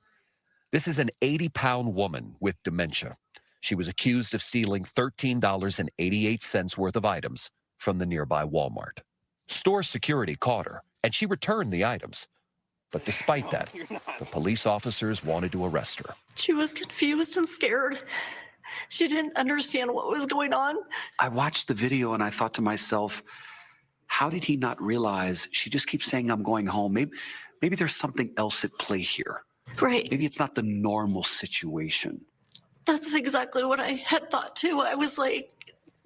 This is an 80-pound woman with dementia. She was accused of stealing $13.88 worth of items from the nearby Walmart. Store security caught her, and she returned the items. But despite that, the police officers wanted to arrest her. She was confused and scared. She didn't understand what was going on. I watched the video and I thought to myself, how did he not realize she just keeps saying, I'm going home? Maybe there's something else at play here. Right. Maybe it's not the normal situation. That's exactly what I had thought too. I was like,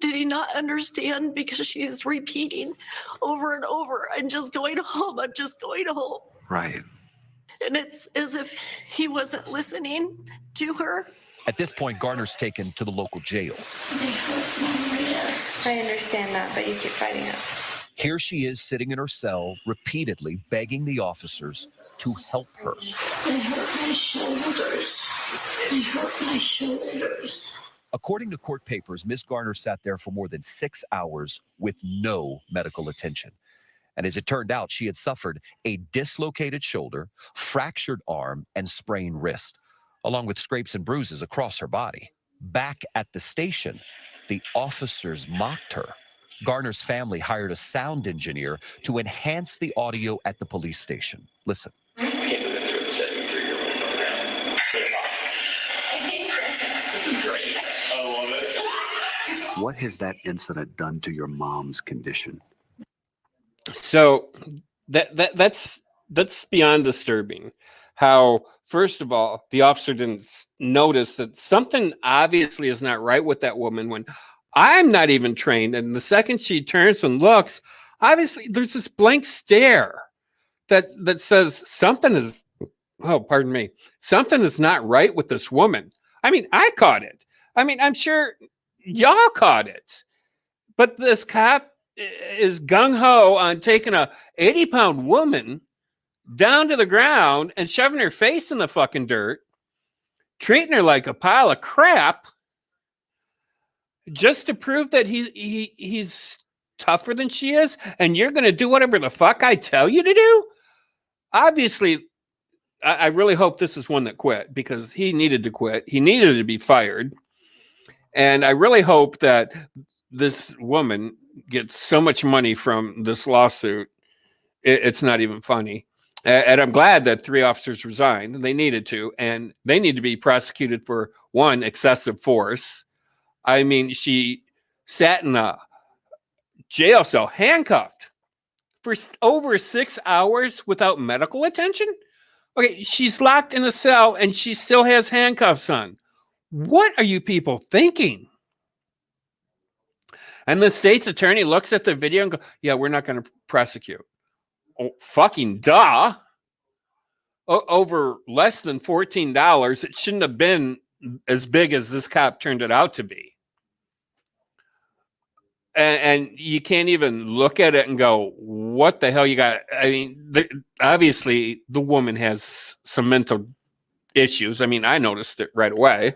did he not understand? Because she's repeating over and over, I'm just going home. I'm just going home. Right. And it's as if he wasn't listening to her. At this point, Garner's taken to the local jail. Yes, I understand that, but you keep fighting us. Here she is sitting in her cell, repeatedly begging the officers to help her. They hurt my shoulders. They hurt my shoulders. According to court papers, Miss Garner sat there for more than 6 hours with no medical attention. And as it turned out, she had suffered a dislocated shoulder, fractured arm, and sprained wrist, along with scrapes and bruises across her body. Back at the station, the officers mocked her. Garner's family hired a sound engineer to enhance the audio at the police station. Listen. What has that incident done to your mom's condition? So that's beyond disturbing. How, first of all, the officer didn't notice that something obviously is not right with that woman when I'm not even trained. And the second she turns and looks, Obviously, there's this blank stare that says something is, oh, pardon me, something is not right with this woman. I mean, I caught it. I mean, I'm sure y'all caught it. But this cop is gung ho on taking a 80-pound woman down to the ground and shoving her face in the fucking dirt, treating her like a pile of crap, just to prove that he's tougher than she is, and you're going to do whatever the fuck I tell you to do? Obviously, I really hope this is one that quit, because he needed to quit. He needed to be fired. And I really hope that this woman gets so much money from this lawsuit, it's not even funny. And I'm glad that 3 officers resigned. They needed to, and they need to be prosecuted for, one, excessive force. I mean, she sat in a jail cell handcuffed for over 6 hours without medical attention. Okay, she's locked in a cell and she still has handcuffs on. What are you people thinking? And the state's attorney looks at the video and goes, yeah, we're not going to prosecute. Oh, fucking duh. Over less than $14. It shouldn't have been as big as this cop turned it out to be. And you can't even look at it and go, what the hell you got? I mean, obviously the woman has some mental issues. I mean, I noticed it right away.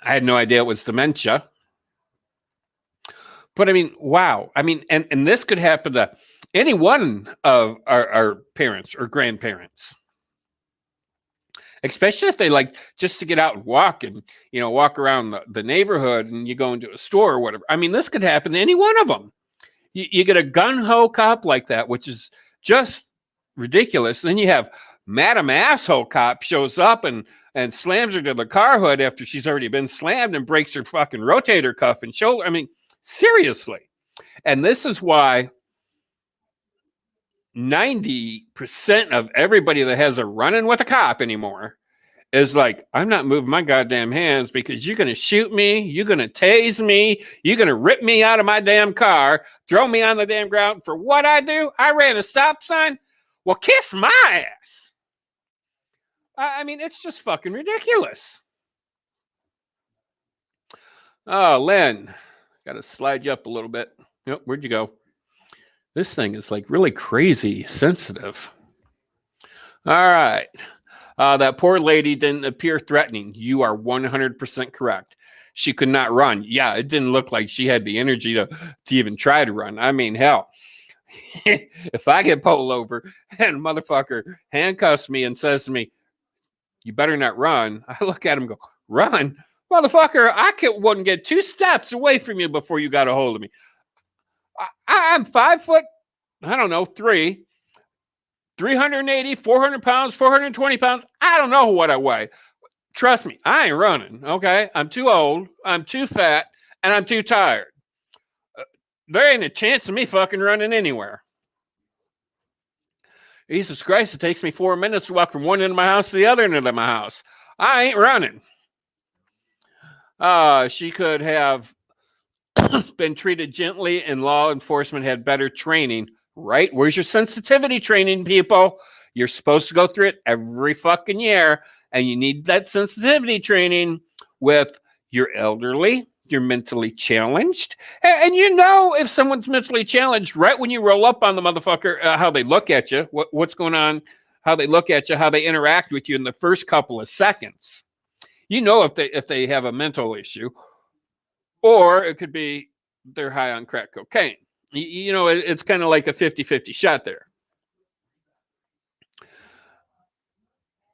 I had no idea it was dementia. But I mean, wow. I mean, and this could happen to any one of our parents or grandparents. Especially if they like just to get out and walk and, walk around the neighborhood, and you go into a store or whatever. I mean, this could happen to any one of them. You get a gun-ho cop like that, which is just ridiculous. Then you have Madam Asshole cop shows up and slams her to the car hood after she's already been slammed and breaks her fucking rotator cuff and shoulder. I mean, seriously. And this is why 90% of everybody that has a run-in with a cop anymore is like, I'm not moving my goddamn hands, because you're going to shoot me, you're going to tase me, you're going to rip me out of my damn car, throw me on the damn ground for what I do. I ran a stop sign. Well, kiss my ass. I mean, it's just fucking ridiculous. Oh, Len, got to slide you up a little bit. Yep, where'd you go? This thing is like really crazy sensitive. All right. That poor lady didn't appear threatening. You are 100% correct. She could not run. Yeah, it didn't look like she had the energy to even try to run. I mean, hell, if I get pulled over and a motherfucker handcuffs me and says to me, you better not run, I look at him and go, run? Motherfucker, wouldn't get 2 steps away from you before you got a hold of me. I'm 5 foot, I don't know, 3, 380, 400 pounds, 420 pounds. I don't know what I weigh. Trust me, I ain't running, okay? I'm too old, I'm too fat, and I'm too tired. There ain't a chance of me fucking running anywhere. Jesus Christ, it takes me 4 minutes to walk from one end of my house to the other end of my house. I ain't running. She could have been treated gently, and law enforcement had better training, right? Where's your sensitivity training, people? You're supposed to go through it every fucking year, and you need that sensitivity training with your elderly, you're mentally challenged. And if someone's mentally challenged right when you roll up on the motherfucker, how they look at you, what's going on, how they look at you, how they interact with you in the first couple of seconds. If they have a mental issue. Or it could be they're high on crack cocaine. It's kind of like a 50-50 shot there.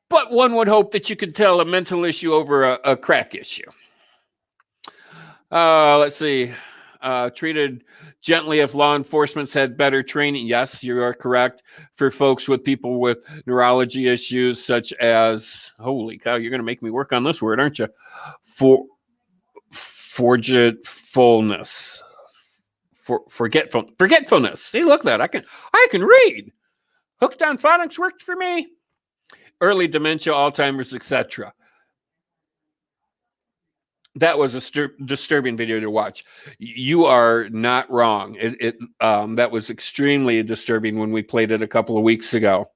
But one would hope that you could tell a mental issue over a crack issue. Let's see. Treated gently if law enforcement's had better training. Yes, you are correct. For folks with people with neurology issues such as, holy cow, you're going to make me work on this word, aren't you? Forgetfulness. Forgetfulness. See, look at that. I can read. Hooked on phonics worked for me. Early dementia, Alzheimer's, etc. that was a disturbing video to watch. You are not wrong. That was extremely disturbing when we played it a couple of weeks ago.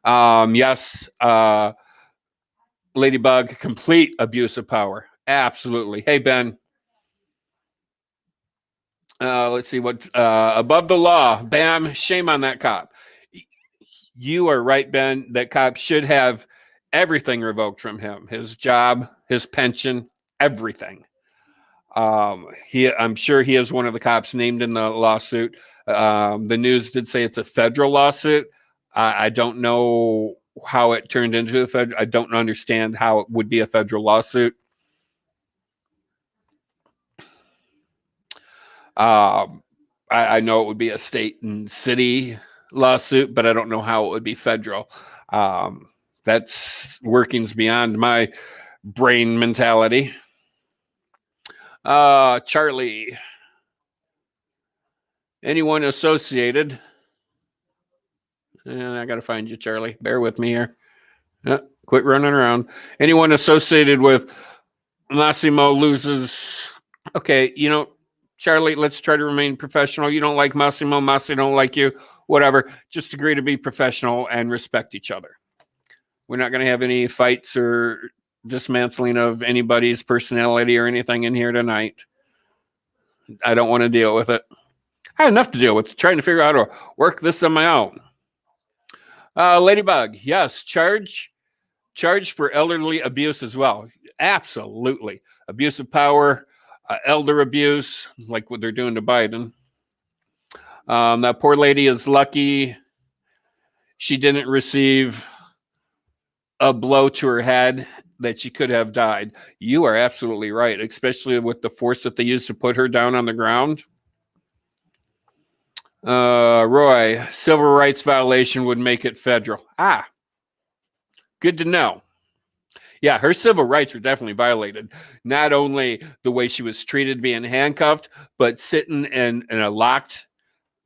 Yes, Ladybug, complete abuse of power. Absolutely. Hey, Ben. Let's see what above the law. Bam, shame on that cop. You are right, Ben. That cop should have everything revoked from him. His job, his pension, everything. I'm sure he is one of the cops named in the lawsuit. The news did say it's a federal lawsuit. I don't know how it turned into a federal. I don't understand how it would be a federal lawsuit. I know it would be a state and city lawsuit, but I don't know how it would be federal. That's workings beyond my brain mentality. Charlie, anyone associated? And I got to find you, Charlie. Bear with me here. Quit running around. Anyone associated with Massimo loses? Okay, Charlie, let's try to remain professional. You don't like Massimo. Massimo don't like you. Whatever. Just agree to be professional and respect each other. We're not going to have any fights or dismantling of anybody's personality or anything in here tonight. I don't want to deal with it. I have enough to deal with, trying to figure out how to work this on my own. Ladybug, yes, charge for elderly abuse as well. Absolutely. Abuse of power, elder abuse, like what they're doing to Biden. That poor lady is lucky she didn't receive a blow to her head that she could have died. You are absolutely right, especially with the force that they used to put her down on the ground. Roy, civil rights violation would make it federal. Good to know. Yeah, her civil rights were definitely violated. Not only the way she was treated being handcuffed, but sitting in a locked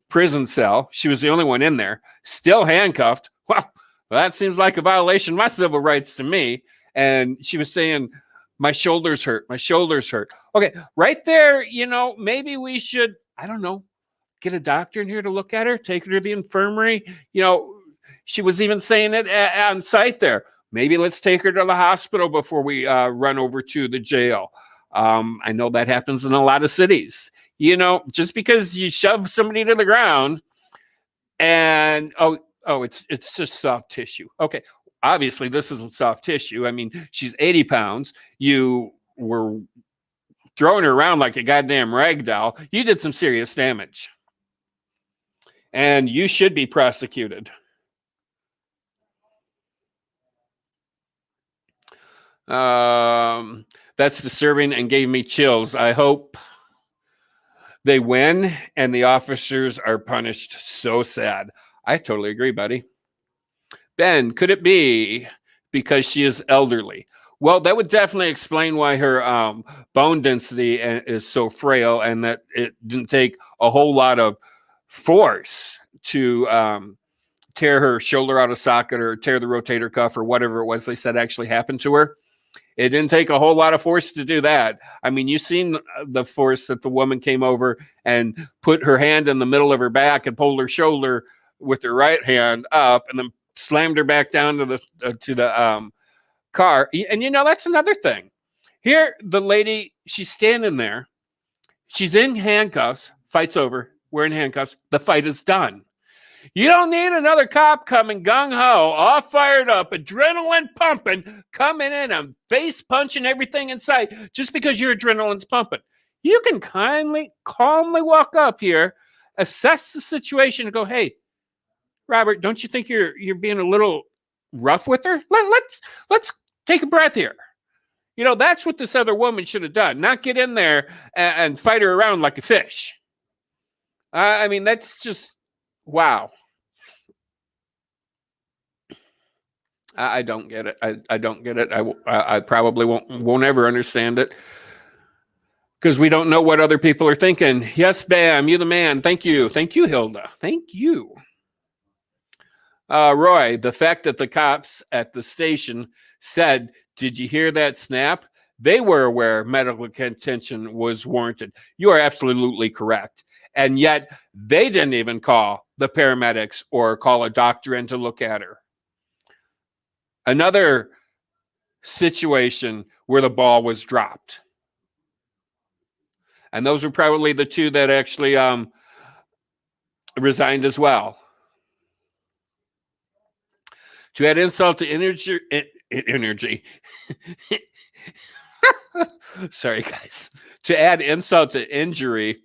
prison cell. She was the only one in there, still handcuffed. Well, that seems like a violation of my civil rights to me. And she was saying, my shoulders hurt. My shoulders hurt. Okay, right there, maybe we should, I don't know, get a doctor in here to look at her, take her to the infirmary. She was even saying it on site there. Maybe let's take her to the hospital before we run over to the jail. I know that happens in a lot of cities. Just because you shove somebody to the ground and, it's just soft tissue. Okay, obviously this isn't soft tissue. I mean, she's 80 pounds. You were throwing her around like a goddamn rag doll. You did some serious damage. And you should be prosecuted. That's disturbing and gave me chills. I hope they win and the officers are punished. So sad. I totally agree, buddy. Ben, could it be because she is elderly? Well, that would definitely explain why her bone density is so frail, and that it didn't take a whole lot of force to tear her shoulder out of socket or tear the rotator cuff or whatever it was they said actually happened to her. It didn't take a whole lot of force to do that. I mean, you've seen the force that the woman came over and put her hand in the middle of her back and pulled her shoulder with her right hand up and then slammed her back down to the car. And that's another thing. Here, the lady, she's standing there. She's in handcuffs. Fight's over. We're in handcuffs. The fight is done. You don't need another cop coming gung-ho, all fired up, adrenaline pumping, coming in and face punching everything in sight just because your adrenaline's pumping. You can calmly walk up here, assess the situation, and go, hey, Robert, don't you think you're being a little rough with her? Let's take a breath here. That's what this other woman should have done, not get in there and fight her around like a fish. I mean, that's just, wow. I don't get it. I don't get it. I probably won't ever understand it because we don't know what other people are thinking. Yes, Bam, you the man. Thank you. Thank you, Hilda. Thank you. Roy, the fact that the cops at the station said, did you hear that snap? they were aware medical attention was warranted. You are absolutely correct. And yet they didn't even call the paramedics or call a doctor in to look at her. Another situation where the ball was dropped. And those were probably the two that actually resigned as well. To add insult to energy. Sorry, guys. To add insult to injury,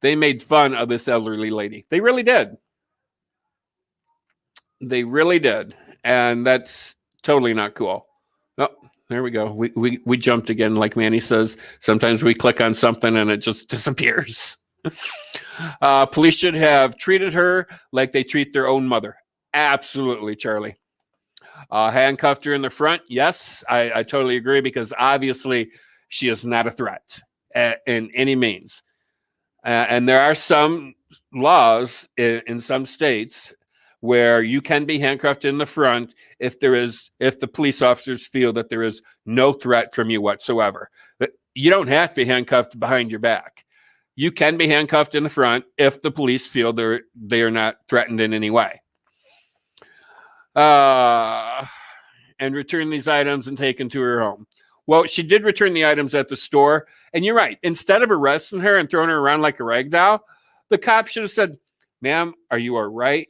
they made fun of this elderly lady. They really did. They really did. And that's totally not cool. Oh, there we go. We jumped again, like Manny says. Sometimes we click on something and it just disappears. Police should have treated her like they treat their own mother. Absolutely, Charlie. Handcuffed her in the front. Yes, I totally agree, because obviously she is not a threat in any means. And there are some laws in some states where you can be handcuffed in the front if the police officers feel that there is no threat from you whatsoever. But you don't have to be handcuffed behind your back. You can be handcuffed in the front if the police feel they are not threatened in any way. And return these items and take them to her home. Well, she did return the items at the store. And you're right. Instead of arresting her and throwing her around like a rag doll, the cop should have said, "Ma'am, are you all right?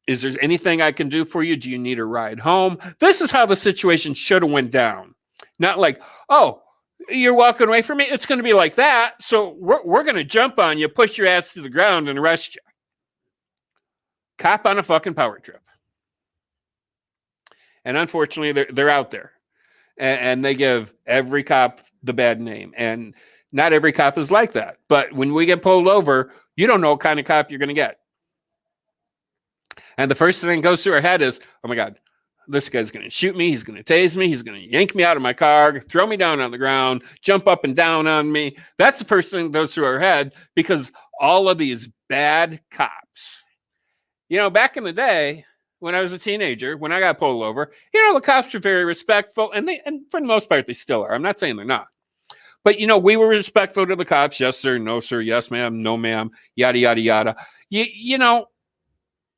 Is there anything I can do for you? Do you need a ride home?" This is how the situation should have went down. Not like, "Oh, you're walking away from me. It's going to be like that. So we're going to jump on you, push your ass to the ground, and arrest you." Cop on a fucking power trip. And unfortunately, they're out there. And they give every cop the bad name. And not every cop is like that. But when we get pulled over, you don't know what kind of cop you're going to get. And the first thing that goes through our head is, oh my God, this guy's going to shoot me. He's going to tase me. He's going to yank me out of my car, throw me down on the ground, jump up and down on me. That's the first thing that goes through our head, because all of these bad cops. You know, back in the day, when I was a teenager, when I got pulled over, the cops were very respectful, and for the most part, they still are. I'm not saying they're not. But, we were respectful to the cops. Yes, sir. No, sir. Yes, ma'am. No, ma'am. Yada, yada, yada.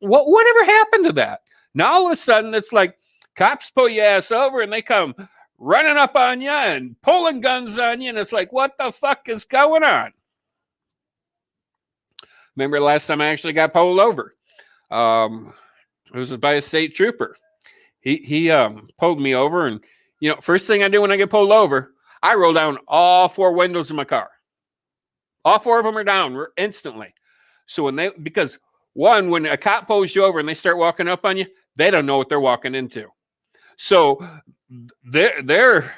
Whatever happened to that? Now, all of a sudden, it's like cops pull your ass over, and they come running up on you and pulling guns on you, and it's like, what the fuck is going on? Remember the last time I actually got pulled over? It was by a state trooper. He pulled me over, and first thing I do when I get pulled over, I roll down all four windows of my car. All four of them are down instantly. So because when a cop pulls you over and they start walking up on you, they don't know what they're walking into. So they're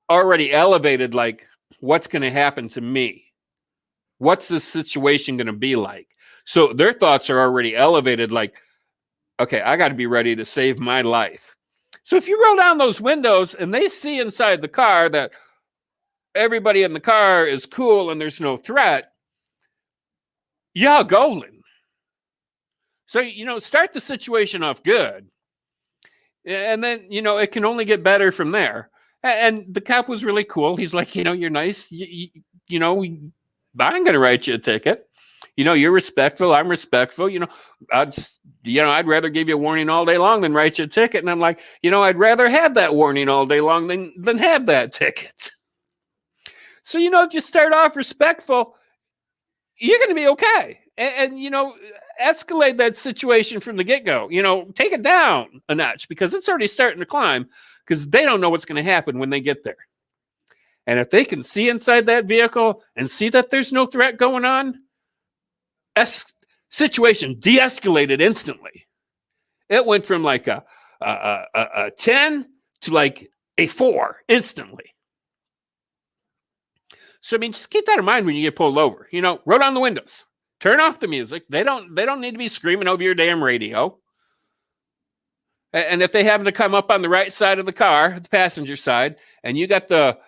already elevated, like, what's going to happen to me? What's this situation going to be like? So their thoughts are already elevated, like, okay, I got to be ready to save my life. So if you roll down those windows and they see inside the car that everybody in the car is cool and there's no threat, yeah, golden. So, start the situation off good. And then, it can only get better from there. And the cop was really cool. He's like, you're nice. I'm going to write you a ticket. You're respectful. I'm respectful. I'd rather give you a warning all day long than write you a ticket. And I'm like, I'd rather have that warning all day long than have that ticket. So, if you start off respectful, you're going to be okay. And escalate that situation from the get-go. Take it down a notch, because it's already starting to climb, because they don't know what's going to happen when they get there. And if they can see inside that vehicle and see that there's no threat going on, situation de-escalated instantly. It went from like a 10 to like a 4 instantly. So, just keep that in mind when you get pulled over. Roll down the windows. Turn off the music. They don't need to be screaming over your damn radio. And if they happen to come up on the right side of the car, the passenger side, and you got the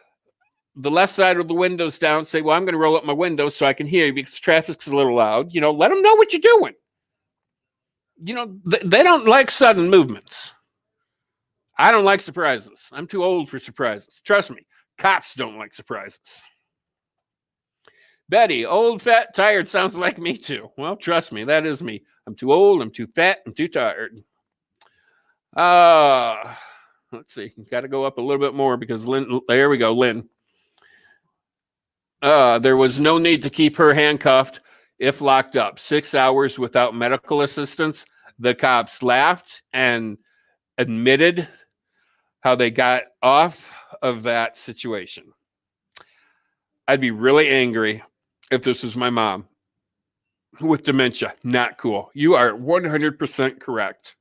left side of the windows down, say, well, I'm going to roll up my windows so I can hear you because traffic's a little loud. Let them know what you're doing. They don't like sudden movements. I don't like surprises. I'm too old for surprises. Trust me, cops don't like surprises. Betty, old, fat, tired sounds like me too. Well, trust me, that is me. I'm too old, I'm too fat, I'm too tired. Let's see. Got to go up a little bit more because Lynn, there we go, Lynn. There was no need to keep her handcuffed if locked up. 6 hours without medical assistance. The cops laughed and admitted how they got off of that situation. I'd be really angry if this was my mom with dementia. Not cool. You are 100% correct.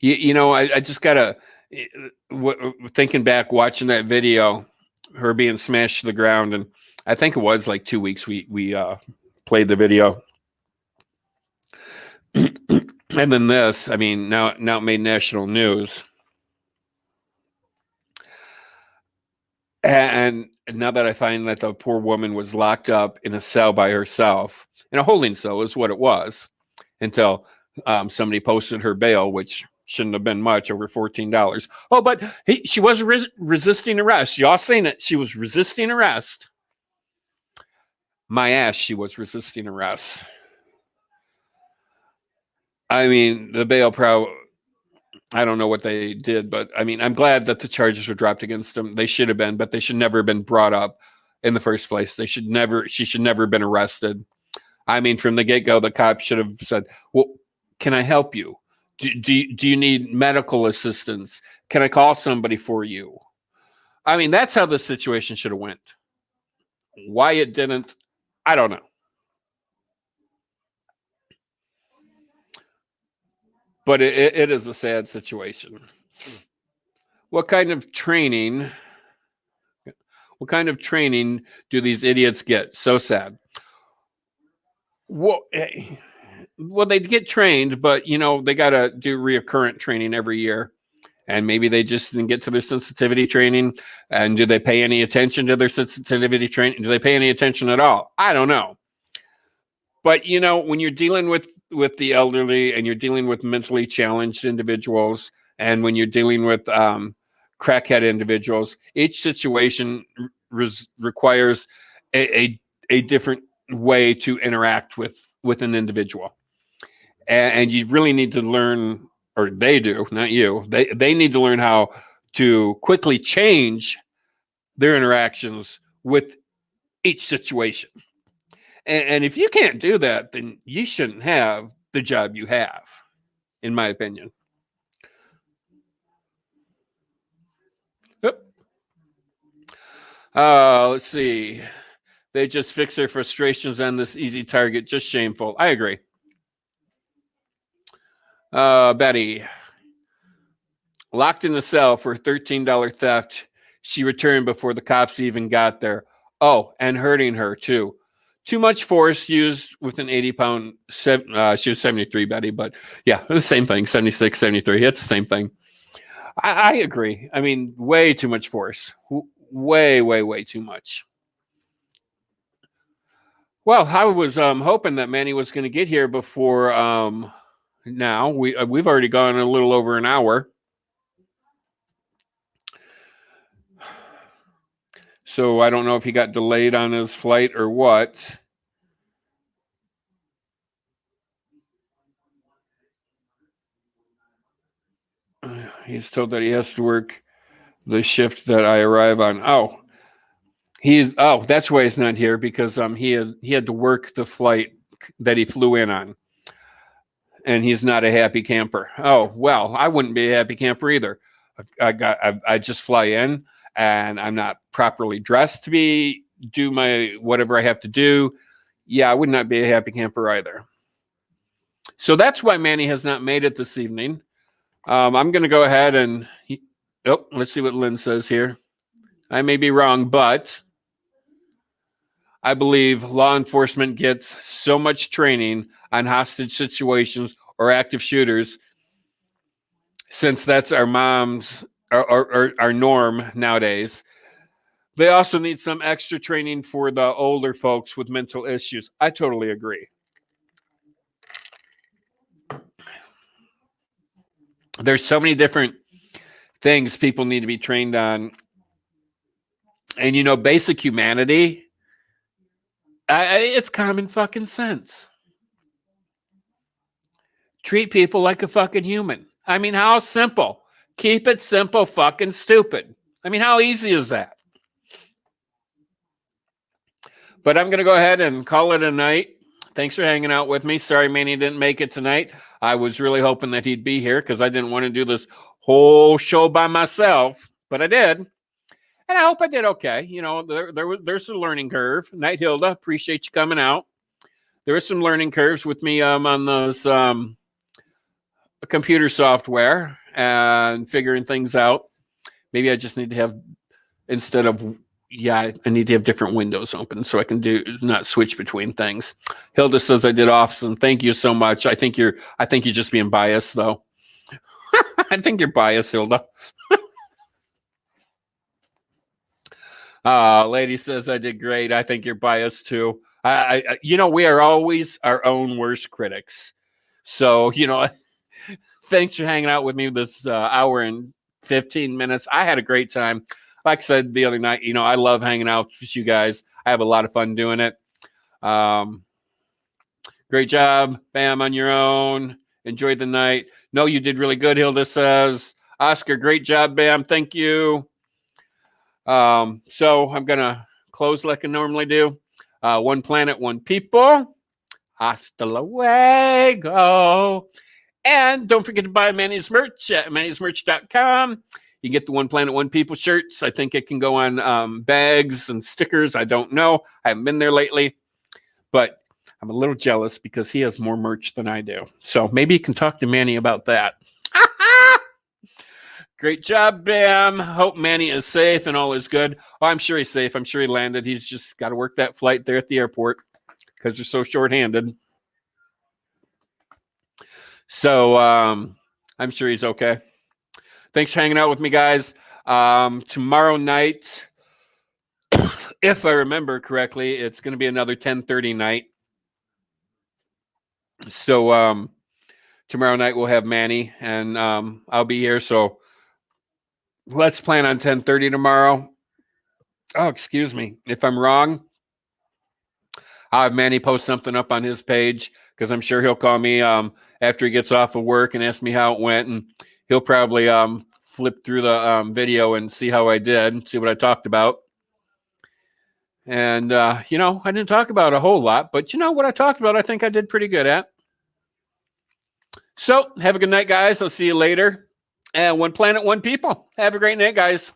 You know, I just gotta, thinking back, watching that video, her being smashed to the ground, and I think it was like 2 weeks we played the video. And then this, I mean, now it made national news. And now that I find that the poor woman was locked up in a cell by herself, in a holding cell is what it was, until somebody posted her bail, which shouldn't have been much, over $14. Oh, but she was resisting arrest. Y'all seen it. She was resisting arrest. My ass, she was resisting arrest. I mean, the bail I don't know what they did, but I mean, I'm glad that the charges were dropped against them. They should have been, but they should never have been brought up in the first place. She should never have been arrested. I mean, from the get-go, the cops should have said, well, can I help you? Do you need medical assistance? Can I call somebody for you? I mean, that's how the situation should have went. Why it didn't, I don't know. But it is a sad situation. What kind of training do these idiots get? So sad. Well, they get trained, but you know, they got to do reoccurrent training every year. And maybe they just didn't get to their sensitivity training. And do they pay any attention to their sensitivity training? Do they pay any attention at all? I don't know. But you know, when you're dealing with the elderly and you're dealing with mentally challenged individuals, and when you're dealing with crackhead individuals, each situation requires a different way to interact with an individual. And you really need to learn, or they do, not you, they need to learn how to quickly change their interactions with each situation. And if you can't do that, then you shouldn't have the job you have, in my opinion. Yep. Let's see. They just fix their frustrations on this easy target. Just shameful. I agree. Betty. Locked in the cell for $13 theft. She returned before the cops even got there. Oh, and hurting her, too. Too much force used with an 80-pound, she was 73, Betty, but yeah, the same thing, 76, 73. It's the same thing. I agree. I mean, way too much force. Way, way, way too much. Well, I was hoping that Manny was going to get here before now. We've already gone a little over an hour. So I don't know if he got delayed on his flight or what. He's told that he has to work the shift that I arrive on. That's why he's not here, because he had to work the flight that he flew in on. And he's not a happy camper. Oh, well, I wouldn't be a happy camper either. I just fly in and I'm not properly dressed to do my whatever I have to do. Yeah, I would not be a happy camper either. So that's why Manny has not made it this evening. I'm going to go ahead and let's see what Lynn says here. I may be wrong, but I believe law enforcement gets so much training on hostage situations or active shooters, since that's our norm nowadays. They also need some extra training for the older folks with mental issues. I totally agree. There's so many different things people need to be trained on. And, you know, basic humanity, it's common fucking sense. Treat people like a fucking human. I mean, how simple? Keep it simple, fucking stupid. I mean, how easy is that? But I'm going to go ahead and call it a night. Thanks for hanging out with me. Sorry Manny didn't make it tonight. I was really hoping that he'd be here because I didn't want to do this whole show by myself, but I did. And I hope I did okay. You know, there's a learning curve. Night Hilda, appreciate you coming out. There was some learning curves with me on those computer software and figuring things out. Maybe I just need to have, instead of, I need to have different windows open so I can not switch between things. Hilda says I did awesome. Thank you so much. I think you're just being biased though. I think you're biased, Hilda. Lady says I did great. I think you're biased too. You know, we are always our own worst critics. So, you know, thanks for hanging out with me this hour and 15 minutes. I had a great time. Like I said the other night, you know, I love hanging out with you guys. I have a lot of fun doing it. Great job, Bam, on your own. Enjoyed the night. No, you did really good, Hilda says. Oscar, great job, Bam. Thank you. So I'm going to close like I normally do. One planet, one people. Hasta luego. And don't forget to buy Manny's merch at mannysmerch.com. You can get the One Planet, One People shirts. I think it can go on bags and stickers. I don't know. I haven't been there lately. But I'm a little jealous because he has more merch than I do. So maybe you can talk to Manny about that. Great job, Bam. Hope Manny is safe and all is good. Oh, I'm sure he's safe. I'm sure he landed. He's just got to work that flight there at the airport because they're so short-handed. So I'm sure he's okay. Thanks for hanging out with me, guys. Tomorrow night, if I remember correctly, it's going to be another 10:30 night. So tomorrow night we'll have Manny, and I'll be here. So let's plan on 10:30 tomorrow. Oh, excuse me. If I'm wrong, I'll have Manny post something up on his page because I'm sure he'll call me after he gets off of work and ask me how it went, and he'll probably flip through the video and see how I did, see what I talked about. And, you know, I didn't talk about a whole lot, but you know what I talked about, I think I did pretty good at. So have a good night, guys. I'll see you later. And One Planet, One People. Have a great night, guys.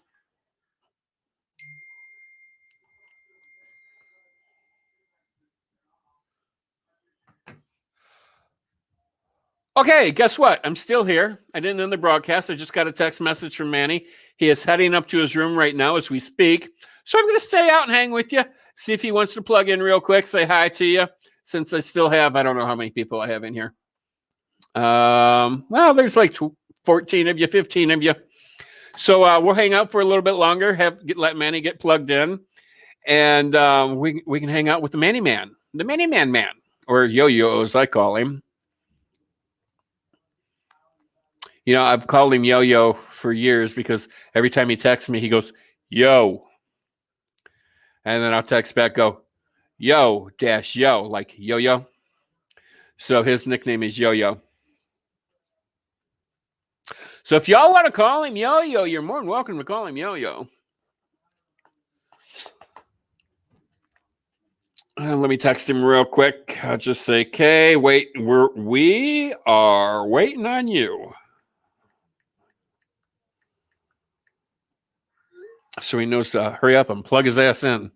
Okay, guess what? I'm still here. I didn't end the broadcast. I just got a text message from Manny. He is heading up to his room right now as we speak. So I'm going to stay out and hang with you. See if he wants to plug in real quick. Say hi to you. Since I still have, I don't know how many people I have in here. Well, there's like 14 of you, 15 of you. So we'll hang out for a little bit longer. Let Manny get plugged in. And we can hang out with the Manny Man. The Manny Man, or Yo-Yo as I call him. You know, I've called him Yo-Yo for years because every time he texts me, he goes, yo. And then I'll text back, go, yo, -yo, like Yo-Yo. So his nickname is Yo-Yo. So if y'all want to call him Yo-Yo, you're more than welcome to call him Yo-Yo. Let me text him real quick. I'll just say, "Okay, wait, we are waiting on you." So he knows to hurry up and plug his ass in.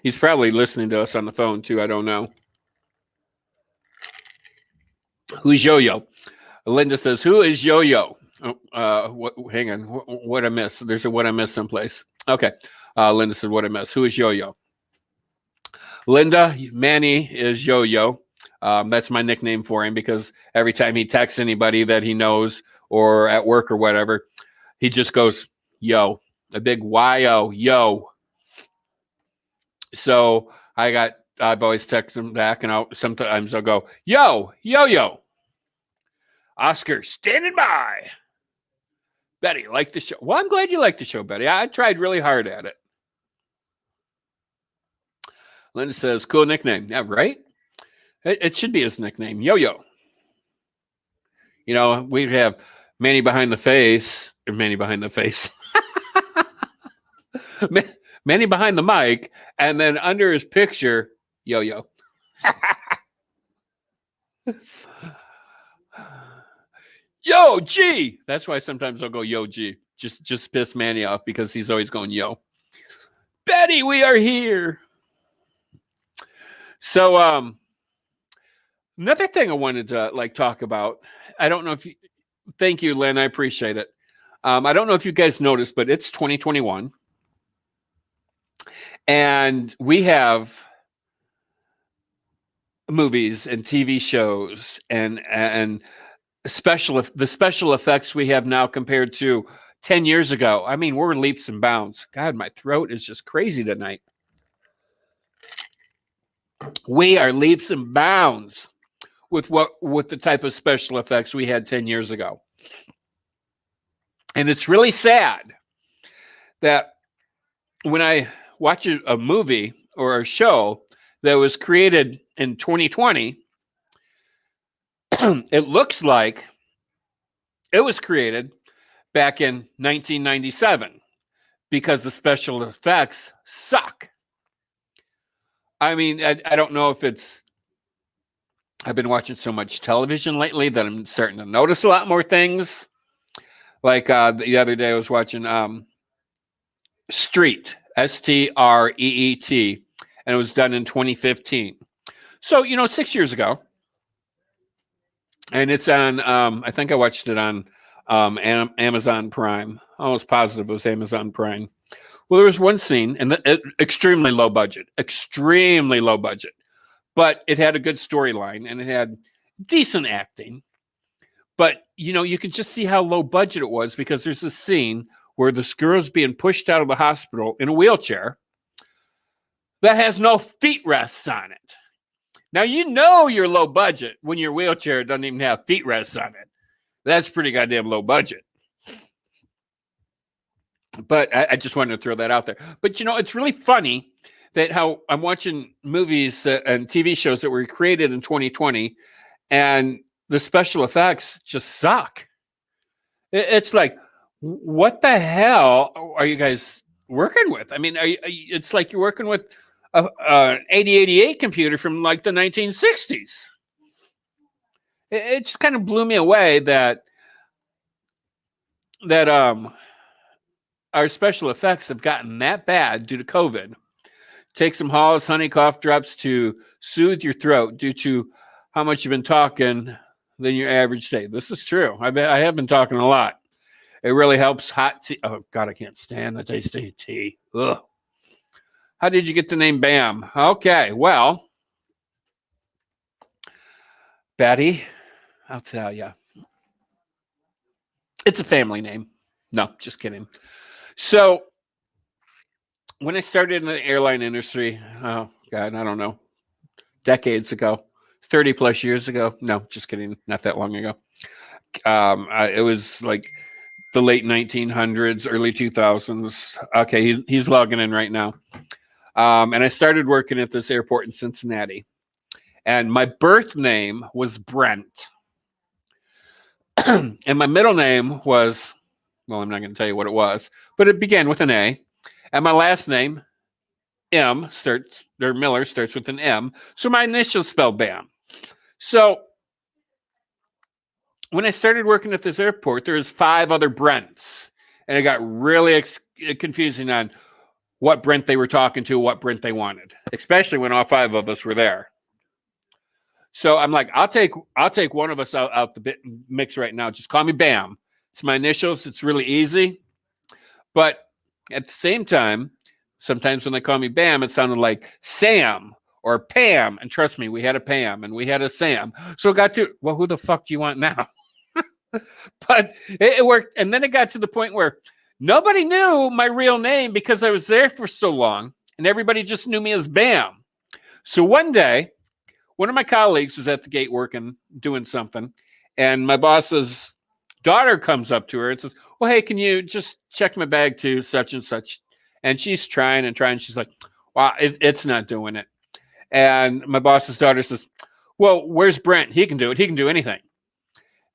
He's probably listening to us on the phone too. I don't know. Who's Yo-Yo? Linda says, "Who is Yo-Yo?" Oh, hang on. What I missed? There's a what I missed someplace. Okay. Linda said, "What I missed? Who is Yo-Yo?" Linda, Manny is Yo-Yo. That's my nickname for him because every time he texts anybody that he knows or at work or whatever, he just goes, yo, a big Y-O, yo. So I've always texted him back, and sometimes I'll go, yo, Yo-Yo. Oscar, standing by. Betty, like the show. Well, I'm glad you like the show, Betty. I tried really hard at it. Linda says, cool nickname. Yeah, right? It should be his nickname, Yo-Yo. You know, we'd have Manny behind the face, or Manny behind the face. Manny behind the mic, and then under his picture, Yo-Yo. Yo, G. That's why sometimes I'll go Yo, G. Just piss Manny off because he's always going Yo. Betty, we are here. So, another thing I wanted to talk about. I don't know if you. Thank you, Lynn. I appreciate it. I don't know if you guys noticed, but it's 2021, and we have movies and TV shows and the special effects we have now compared to 10 years ago. I mean, we're leaps and bounds. God, my throat is just crazy tonight. We are leaps and bounds with the type of special effects we had 10 years ago. And it's really sad that when I watch a movie or a show that was created in 2020, it looks like it was created back in 1997 because the special effects suck. I mean, I don't know if it's, I've been watching so much television lately that I'm starting to notice a lot more things. Like the other day I was watching Street, Street, and it was done in 2015. So, 6 years ago. And it's on, I think I watched it on Amazon Prime. I was positive it was Amazon Prime. Well, there was one scene, and extremely low budget, but it had a good storyline, and it had decent acting. But, you could just see how low budget it was because there's a scene where this girl's being pushed out of the hospital in a wheelchair that has no feet rests on it. Now, you're low budget when your wheelchair doesn't even have feet rests on it. That's pretty goddamn low budget. But I just wanted to throw that out there. But, it's really funny that how I'm watching movies and TV shows that were created in 2020 and the special effects just suck. It's like, what the hell are you guys working with? I mean, it's like you're working with an 8088 computer from like the 1960s. It just kind of blew me away that our special effects have gotten that bad due to COVID. Take some Hall's honey cough drops to soothe your throat due to how much you've been talking than your average day. This is true. I have been talking a lot. It really helps. Hot tea. Oh, God, I can't stand the taste of tea. Ugh. How did you get the name Bam? Okay, well, Betty, I'll tell you. It's a family name. No, just kidding. So, when I started in the airline industry, oh, God, I don't know, decades ago, 30 plus years ago. No, just kidding. Not that long ago. It was like the late 1900s, early 2000s. Okay, he's logging in right now. And I started working at this airport in Cincinnati. And my birth name was Brent. And my middle name was, well, I'm not going to tell you what it was, but it began with an A. And my last name, Miller, starts with an M. So my initials spell Bam. So when I started working at this airport, there was 5 other Brents. And it got really confusing on what Brent they were talking to, what Brent they wanted, especially when all 5 of us were there. So I'm like, I'll take one of us out the mix right now. Just call me Bam. It's my initials. It's really easy. But at the same time, sometimes when they call me Bam, it sounded like Sam or Pam. And trust me, we had a Pam and we had a Sam. So it got to, well, who the fuck do you want now? But it worked. And then it got to the point where nobody knew my real name because I was there for so long. And everybody just knew me as Bam. So one day, one of my colleagues was at the gate working, doing something. And my boss's daughter comes up to her and says, well, hey, can you just check my bag to such and such? And she's trying and trying. She's like, wow, it's not doing it. And my boss's daughter says, well, where's Brent? He can do it. He can do anything.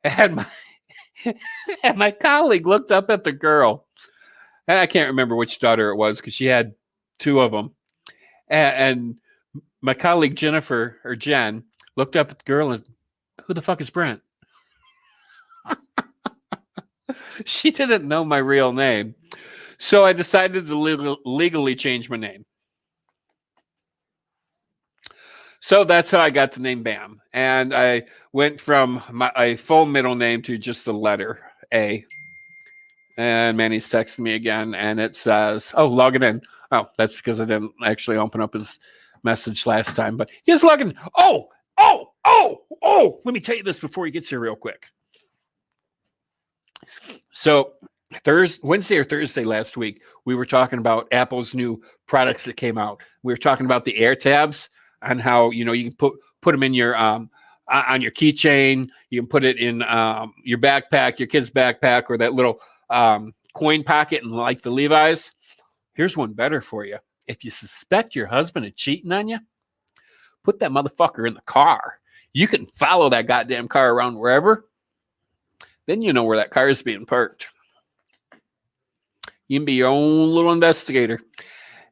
And and my colleague looked up at the girl, and I can't remember which daughter it was because she had two of them. And my colleague Jennifer or Jen looked up at the girl and, who the fuck is Brent? She didn't know my real name. So I decided to legally change my name. So that's how I got the name Bam. And I went from my full middle name to just the letter A. And Manny's texting me again, and it says, oh, log it in. Oh, that's because I didn't actually open up his message last time, but he's logging. Oh, let me tell you this before he gets here real quick. So Wednesday or Thursday last week, we were talking about Apple's new products that came out. We were talking about the Air tabs and how, you can put them in your on your keychain. You can put it in your backpack, your kid's backpack, or that little coin pocket and like the Levi's. Here's one better for you. If you suspect your husband is cheating on you, put that motherfucker in the car. You can follow that goddamn car around wherever. Then you know where that car is being parked. You can be your own little investigator.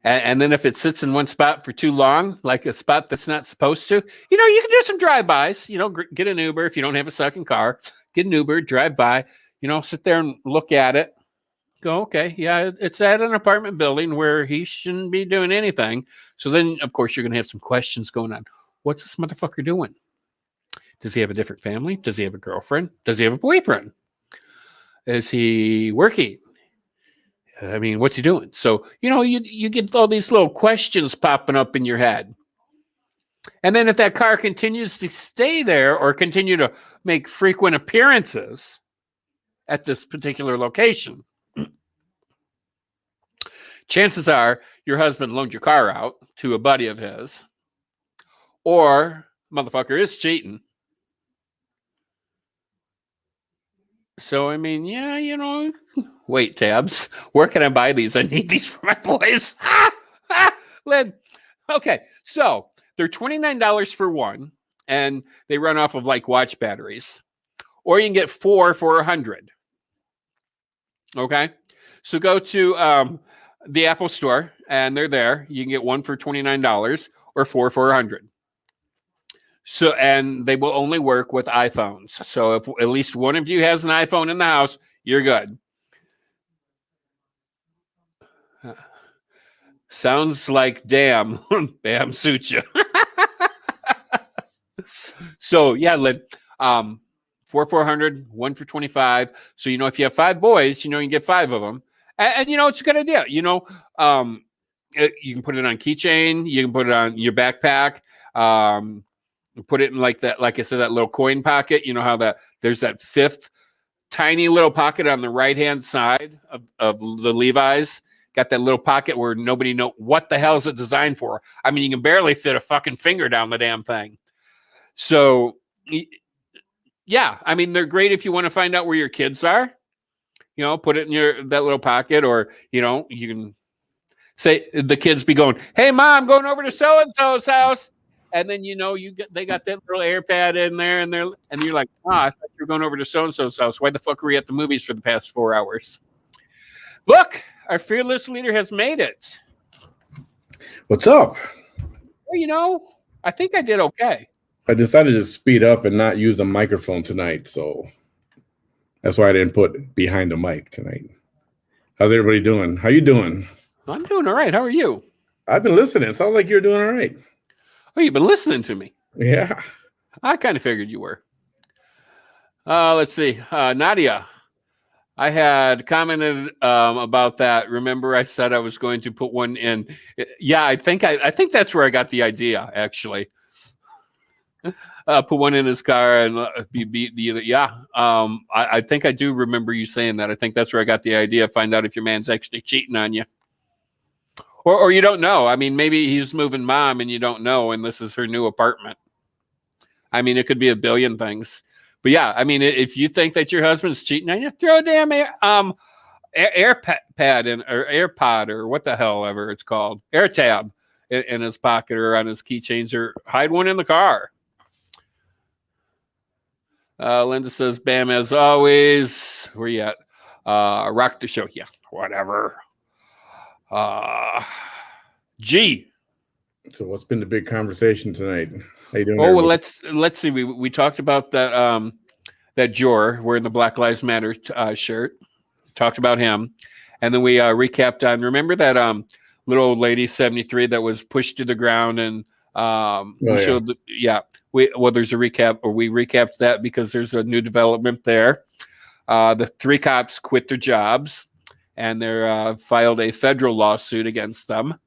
And then if it sits in one spot for too long, like a spot that's not supposed to, you can do some drive-bys. Get an Uber if you don't have a second car. Get an Uber, drive by, sit there and look at it. Go, okay, yeah, it's at an apartment building where he shouldn't be doing anything. So then, of course, you're going to have some questions going on. What's this motherfucker doing? Does he have a different family? Does he have a girlfriend? Does he have a boyfriend? Is he working? I mean, what's he doing? So, you get all these little questions popping up in your head. And then if that car continues to stay there or continue to make frequent appearances at this particular location, chances are your husband loaned your car out to a buddy of his, or motherfucker is cheating. So, I mean, yeah, wait, tabs. Where can I buy these? I need these for my boys. Lynn. Okay, so they're $29 for one, and they run off of like watch batteries. Or you can get 4 for $100. Okay, so go to the Apple Store, and they're there. You can get one for $29 or 4 for $100. So, and they will only work with iPhones. So if at least one of you has an iPhone in the house, you're good. Sounds like damn. Bam, suit you. So yeah, Lynn, 4 for $100, 1 for $25. So, if you have 5 boys, you can get 5 of them. And it's a good idea. You can put it on keychain. You can put it on your backpack. Put it in like that, like I said, that little coin pocket. You know how there's that 5th tiny little pocket on the right-hand side of the Levi's. Got that little pocket where nobody know what the hell is it designed for. I mean, you can barely fit a fucking finger down the damn thing. So, yeah, I mean, they're great if you want to find out where your kids are. Put it in that little pocket, or you can say the kids be going, "Hey, mom, going over to so and so's house," and then they got that little AirPad in there, and you're like, I thought you were going over to so and so's house. Why the fuck were we at the movies for the past 4 hours? Look, our fearless leader has made it. What's up? Well, I think I did okay. I decided to speed up and not use the microphone tonight, so that's why I didn't put behind the mic tonight. How's everybody doing? How you doing? I'm doing all right. How are you? I've been listening. Sounds like you're doing all right. Oh, you've been listening to me. Yeah. I kind of figured you were. Let's see. Nadia, I had commented about that. Remember, I said I was going to put one in. Yeah, I think that's where I got the idea, actually. Put one in his car and I think I do remember you saying that. I think that's where I got the idea. Find out if your man's actually cheating on you. Or you don't know. I mean, maybe he's moving mom and you don't know, and this is her new apartment. I mean, it could be a billion things. But yeah, I mean, if you think that your husband's cheating on you, throw a damn AirPad in, or AirPod, or what the hell ever it's called, AirTab in his pocket or on his keychains, or hide one in the car. Linda says, Bam, as always. Where you at? Rock the show. Yeah, whatever. G. So what's been the big conversation tonight? How you doing? Oh, well, everybody? let's see. We talked about that that Jor wearing the Black Lives Matter shirt. Talked about him, and then we recapped on. Remember that little old lady, 73, that was pushed to the ground, and showed. There's a recap, or we recapped that because there's a new development there. The 3 cops quit their jobs, and they're filed a federal lawsuit against them.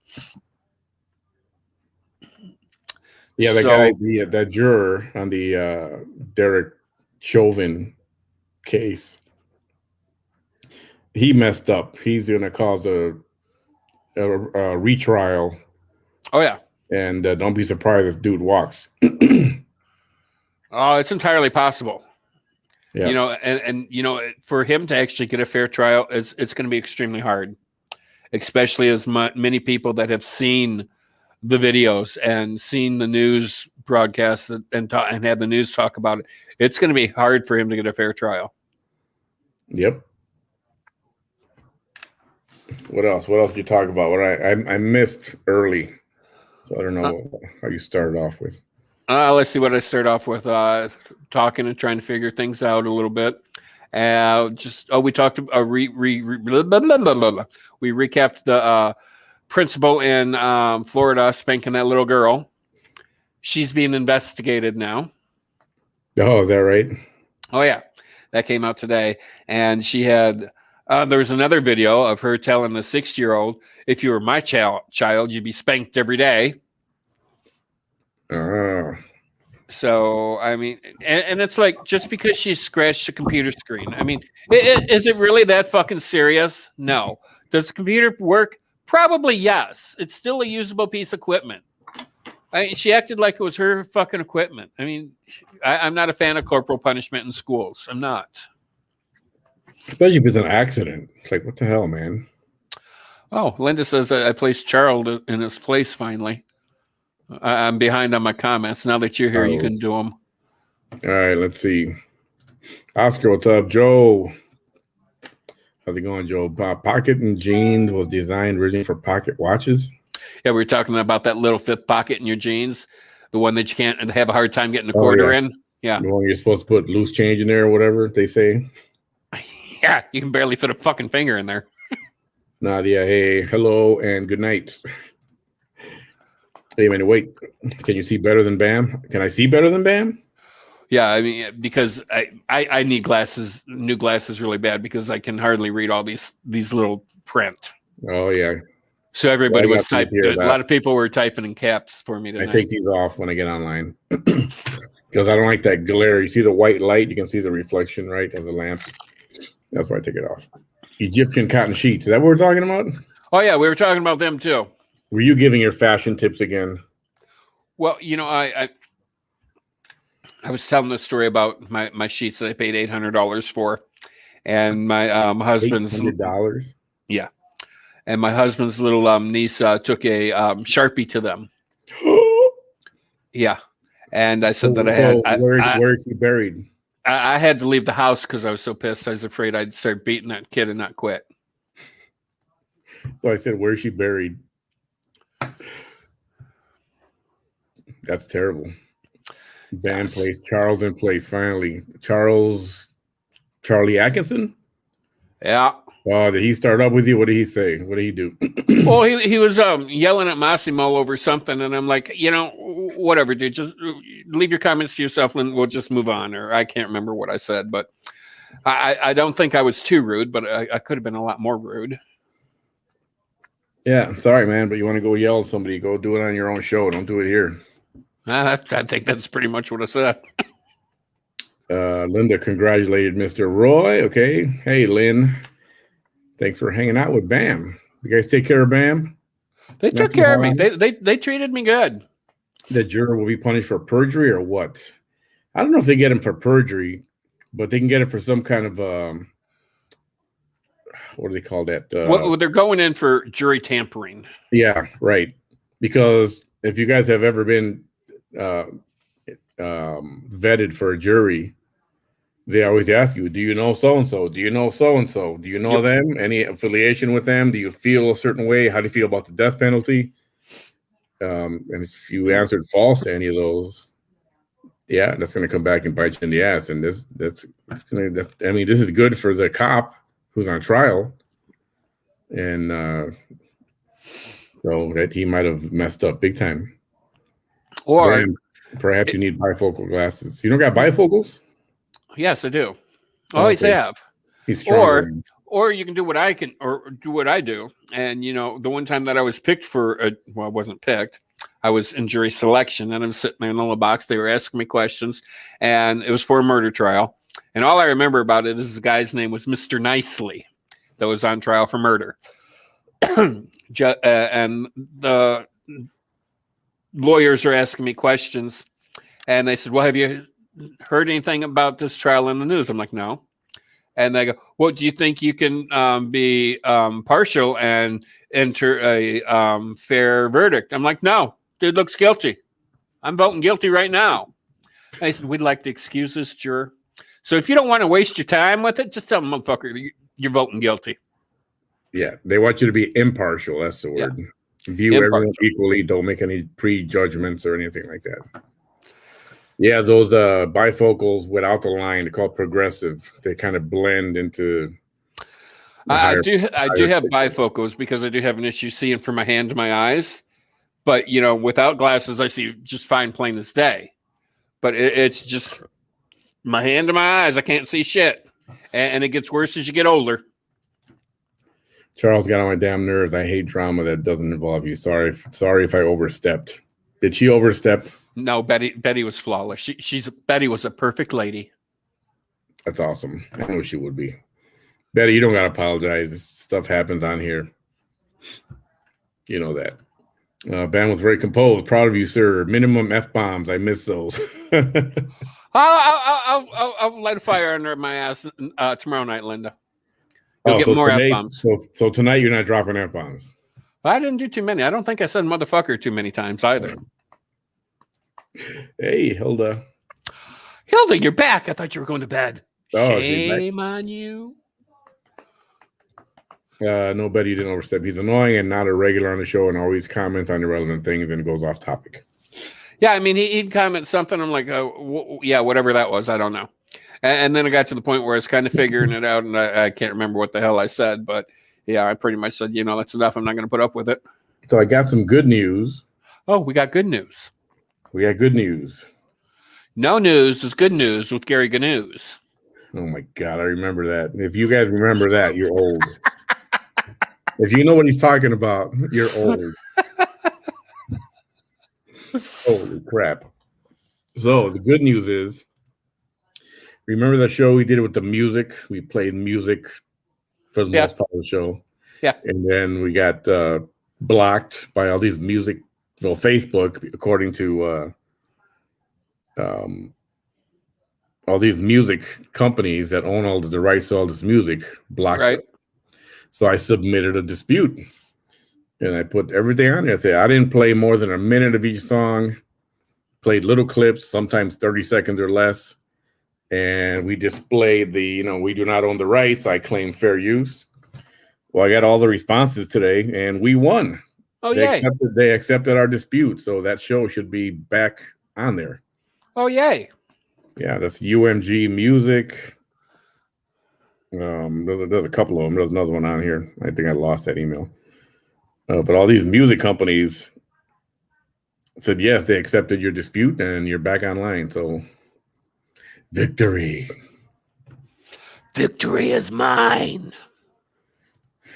Yeah, that juror on the Derek Chauvin case, he messed up. He's going to cause a retrial. Oh yeah, and don't be surprised if dude walks. Oh, it's entirely possible. Yeah. You know, and you know, for him to actually get a fair trial, it's going to be extremely hard, especially as many people that have seen the videos and seen the news broadcasts and had the news talk about it. It's going to be hard for him to get a fair trial. Yep. What else? What else did you talk about? What I missed early, so I don't know how you started off with. Let's see what I start off with. Talking and trying to figure things out a little bit. We talked about we recapped the principal in Florida spanking that little girl. She's being investigated now. Oh, is that right? Oh yeah, that came out today, and she had. There was another video of her telling the 6-year-old, "If you were my child, you'd be spanked every day." Oh. So, I mean, and it's like, just because she scratched the computer screen, I mean, is it really that fucking serious? No. Does the computer work? Probably yes. It's still a usable piece of equipment. She acted like it was her fucking equipment. I mean, I'm not a fan of corporal punishment in schools. I'm not. Especially if it's an accident. It's like, what the hell, man? Oh, Linda says I placed Charles in his place finally. I'm behind on my comments. Now that you're here, you can do them. All right, let's see. Oscar, what's up? Joe. How's it going, Joe? Pocket and jeans was designed originally for pocket watches. Yeah, we were talking about that little 5th pocket in your jeans, the one that you can't have a hard time getting a quarter in. Yeah. The one you're supposed to put loose change in there or whatever they say. Yeah, you can barely fit a fucking finger in there. Nadia, hey, hello, and good night. Hey, man, wait. Can you see better than Bam? Can I see better than Bam? Yeah, I mean, because I need glasses, new glasses, really bad, because I can hardly read all these little print. Oh yeah. So everybody was typing. A lot of people were typing in caps for me tonight. I take these off when I get online because I don't like that glare. You see the white light? You can see the reflection, right, of the lamps. That's why I take it off. Egyptian cotton sheets. Is that what we're talking about? Oh yeah, we were talking about them too. Were you giving your fashion tips again? Well, you know, I was telling the story about my sheets that I paid $800 for, and my husband's $800. Yeah, and my husband's little niece took a Sharpie to them. Yeah, and I said that I had. Where is he buried? I had to leave the house because I was so pissed. I was afraid I'd start beating that kid and not quit. So I said, "Where's she buried?" That's terrible. Band place, Charles in place. Finally, Charlie Atkinson. Yeah. Oh, did he start up with you? What did he say? What did he do? Well, he was yelling at Massimo over something, and I'm like, you know, whatever, dude. Just leave your comments to yourself, and we'll just move on. Or I can't remember what I said, but I don't think I was too rude, but I could have been a lot more rude. Yeah, sorry, man, but you want to go yell at somebody, go do it on your own show. Don't do it here. I think that's pretty much what I said. Linda congratulated Mr. Roy. Okay. Hey, Lynn. Thanks for hanging out with Bam. You guys take care of Bam? They took care of me. They treated me good. The juror will be punished for perjury or what? I don't know if they get him for perjury but they can get it for some kind of what do they call that? Well, they're going in for jury tampering. Yeah, right. Because if you guys have ever been vetted for a jury, they always ask you, do you know so-and-so? Do you know so-and-so? Do you know them? Any affiliation with them? Do you feel a certain way? How do you feel about the death penalty? And if you answered false to any of those, yeah, that's going to come back and bite you in the ass. And this is good for the cop who's on trial. And so that he might have messed up big time. Or then perhaps you need bifocal glasses. You don't got bifocals? Yes, I do. Always have. He's stronger. Or you can do what I can, or do what I do. And the one time that I was picked for, I wasn't picked. I was in jury selection, and I'm sitting there in the little box. They were asking me questions, and it was for a murder trial. And all I remember about it is the guy's name was Mr. Nicely, that was on trial for murder. And the lawyers are asking me questions, and they said, well, have you heard anything about this trial in the news? I'm like, no. And they go, well, do you think you can be partial and enter a fair verdict? I'm like, no, dude looks guilty. I'm voting guilty right now. And they said, we'd like to excuse this juror. So if you don't want to waste your time with it, just tell them, motherfucker, you're voting guilty. Yeah, they want you to be impartial. That's the word. Yeah. View everyone equally. Don't make any prejudgments or anything like that. Yeah, those bifocals without the line, they're called progressive. They kind of blend into. I do have bifocals because I do have an issue seeing from my hand to my eyes. But without glasses, I see just fine, plain as day. But it's just my hand to my eyes. I can't see shit, and it gets worse as you get older. Charles got on my damn nerves. I hate drama that doesn't involve you. Sorry if I overstepped. Did she overstep? No, Betty was flawless. Betty was a perfect lady. That's awesome. I know she would be. Betty, you don't gotta apologize. Stuff happens on here. You know that. Ben was very composed. Proud of you, sir. Minimum F-bombs. I miss those. I'll light a fire under my ass tomorrow night, Linda. You'll get more F-bombs. So tonight you're not dropping F-bombs. I didn't do too many. I don't think I said motherfucker too many times either. Hey, Hilda. Hilda, you're back. I thought you were going to bed. Oh, shame on you. No, Betty didn't overstep. He's annoying and not a regular on the show and always comments on irrelevant things and goes off topic. Yeah, I mean, he'd comment something. I'm like, yeah, whatever that was. I don't know. And then it got to the point where I was kind of figuring it out, and I can't remember what the hell I said. But, yeah, I pretty much said, that's enough. I'm not going to put up with it. So I got some good news. Oh, we got good news. We got good news. No news is good news with Gary Gnews. Oh, my God. I remember that. If you guys remember that, you're old. If you know what he's talking about, you're old. Holy crap. So the good news is, remember that show we did it with the music? We played music for the most part of the show. Yeah. And then we got blocked by all these music, Facebook, according to all these music companies that own all the rights to all this music, blocked us. So I submitted a dispute. And I put everything on there. I said, I didn't play more than a minute of each song, played little clips, sometimes 30 seconds or less. And we displayed we do not own the rights. I claim fair use. Well, I got all the responses today, and we won. Oh, They accepted our dispute. So that show should be back on there. Oh, yay. Yeah, that's UMG Music. There's a couple of them. There's another one on here. I think I lost that email. But all these music companies said, yes, they accepted your dispute and you're back online. So victory. Victory is mine.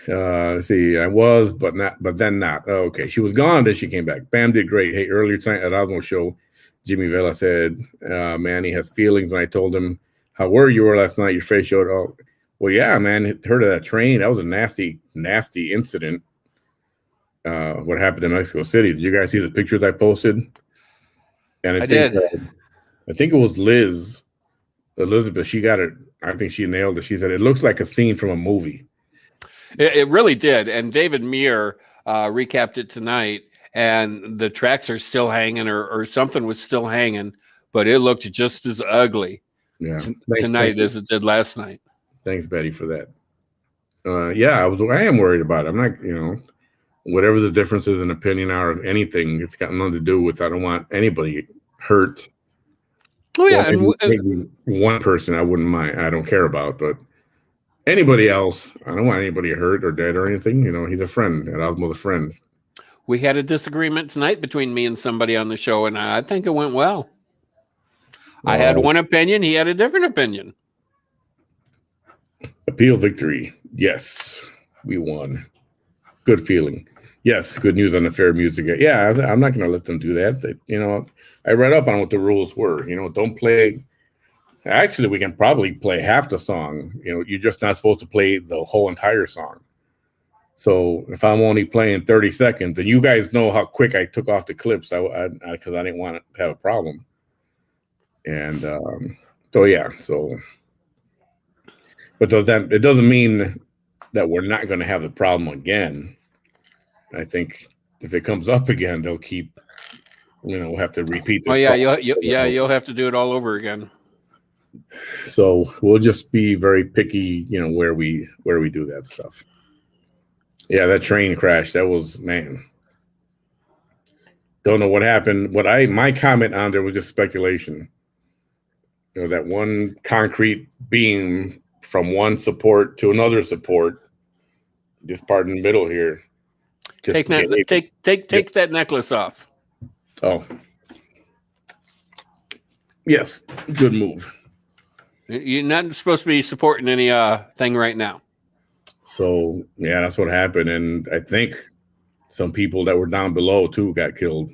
Let's see, I was, but then not. Oh, okay. She was gone, then she came back. Bam did great. Hey, earlier tonight at Osmo's show, Jimmy Vela said, Manny has feelings. When I told him how worried you were last night, your face showed, oh, well, yeah, man, heard of that train. That was a nasty, nasty incident. What happened in Mexico City. Did you guys see the pictures I posted? And I think did. I think it was Liz Elizabeth, she got it. I think she nailed it. She said it looks like a scene from a movie. It really did. And David Meir recapped it tonight, and the tracks are still hanging, or something was still hanging, but it looked just as ugly tonight as it did last night. Thanks, Betty, for that. Yeah, I am worried about it. I'm not, whatever the differences in opinion are of anything, it's got nothing to do with, I don't want anybody hurt. Oh yeah, well, maybe one person I wouldn't mind, I don't care about, but anybody else, I don't want anybody hurt or dead or anything. He's a friend, and Osmo's a friend. We had a disagreement tonight between me and somebody on the show, and I think it went well. I had one opinion, he had a different opinion. Appeal victory. Yes, we won. Good feeling. Yes, good news on the fair music. Yeah, I'm not going to let them do that. I read up on what the rules were. Don't play. Actually, we can probably play half the song. You're just not supposed to play the whole entire song. So if I'm only playing 30 seconds, and you guys know how quick I took off the clips, because I didn't want to have a problem. And but it doesn't mean that we're not going to have the problem again. I think if it comes up again, they'll keep, we'll have to repeat this. Oh yeah, you'll have to do it all over again. So we'll just be very picky, where we do that stuff. Yeah, that train crash, that was, man. Don't know what happened. My comment on there was just speculation. That one concrete beam from one support to another support, this part in the middle here. Take that necklace off. Oh. Yes, good move. You're not supposed to be supporting any thing right now. So yeah, that's what happened, and I think some people that were down below too got killed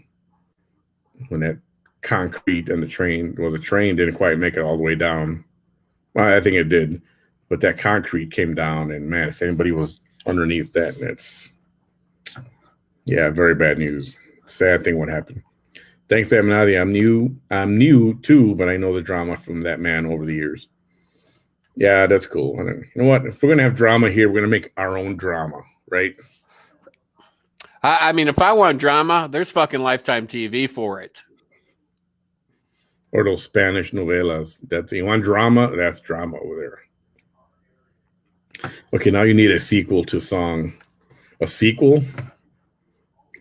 when that concrete and the train didn't quite make it all the way down. Well, I think it did, but that concrete came down, and man, if anybody was underneath that, that's very bad news. Sad thing what happened. Thanks, Bamanadi. I'm new too, but I know the drama from that man over the years. Yeah, that's cool. You know what? If we're gonna have drama here, we're gonna make our own drama, right? I mean, if I want drama, there's fucking Lifetime TV for it. Or those Spanish novelas. You want drama? That's drama over there. Okay, now you need a sequel to song. A sequel?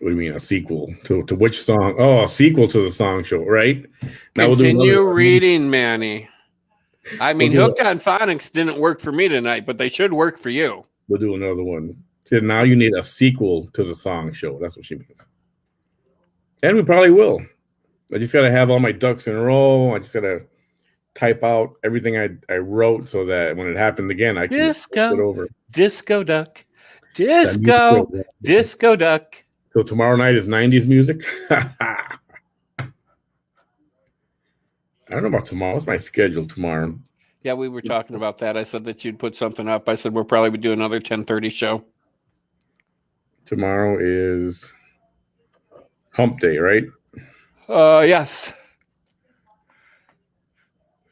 What do you mean a sequel to which song? Oh, a sequel to the song show, right? Now Continue reading, Manny. I mean, Hooked on Phonics didn't work for me tonight, but they should work for you. We'll do another one. So now you need a sequel to the song show. That's what she means. And we probably will. I just got to have all my ducks in a row. I just got to type out everything I wrote so that when it happened again, I can Disco, it over. Disco duck. Disco, disco duck. So tomorrow night is 90s music. I don't know about tomorrow. What's my schedule tomorrow? Yeah, we were talking about that. I said that you'd put something up. I said we'll probably do another 10:30 show. Tomorrow is hump day, right? Yes.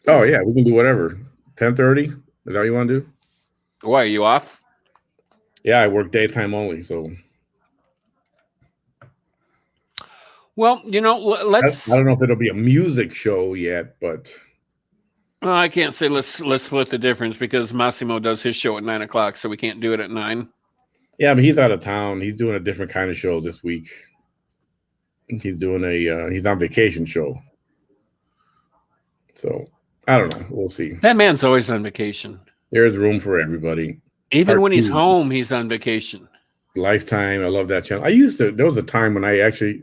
Oh, yeah, we can do whatever. 10:30? Is that what you want to do? Why, are you off? Yeah, I work daytime only, so. Well, let's. I don't know if it'll be a music show yet, but. I can't say let's split the difference because Massimo does his show at 9:00, so we can't do it at 9. Yeah, but he's out of town. He's doing a different kind of show this week. He's doing he's on vacation show. So I don't know. We'll see. That man's always on vacation. There's room for everybody. Even when he's home, he's on vacation. Lifetime. I love that channel. There was a time when I actually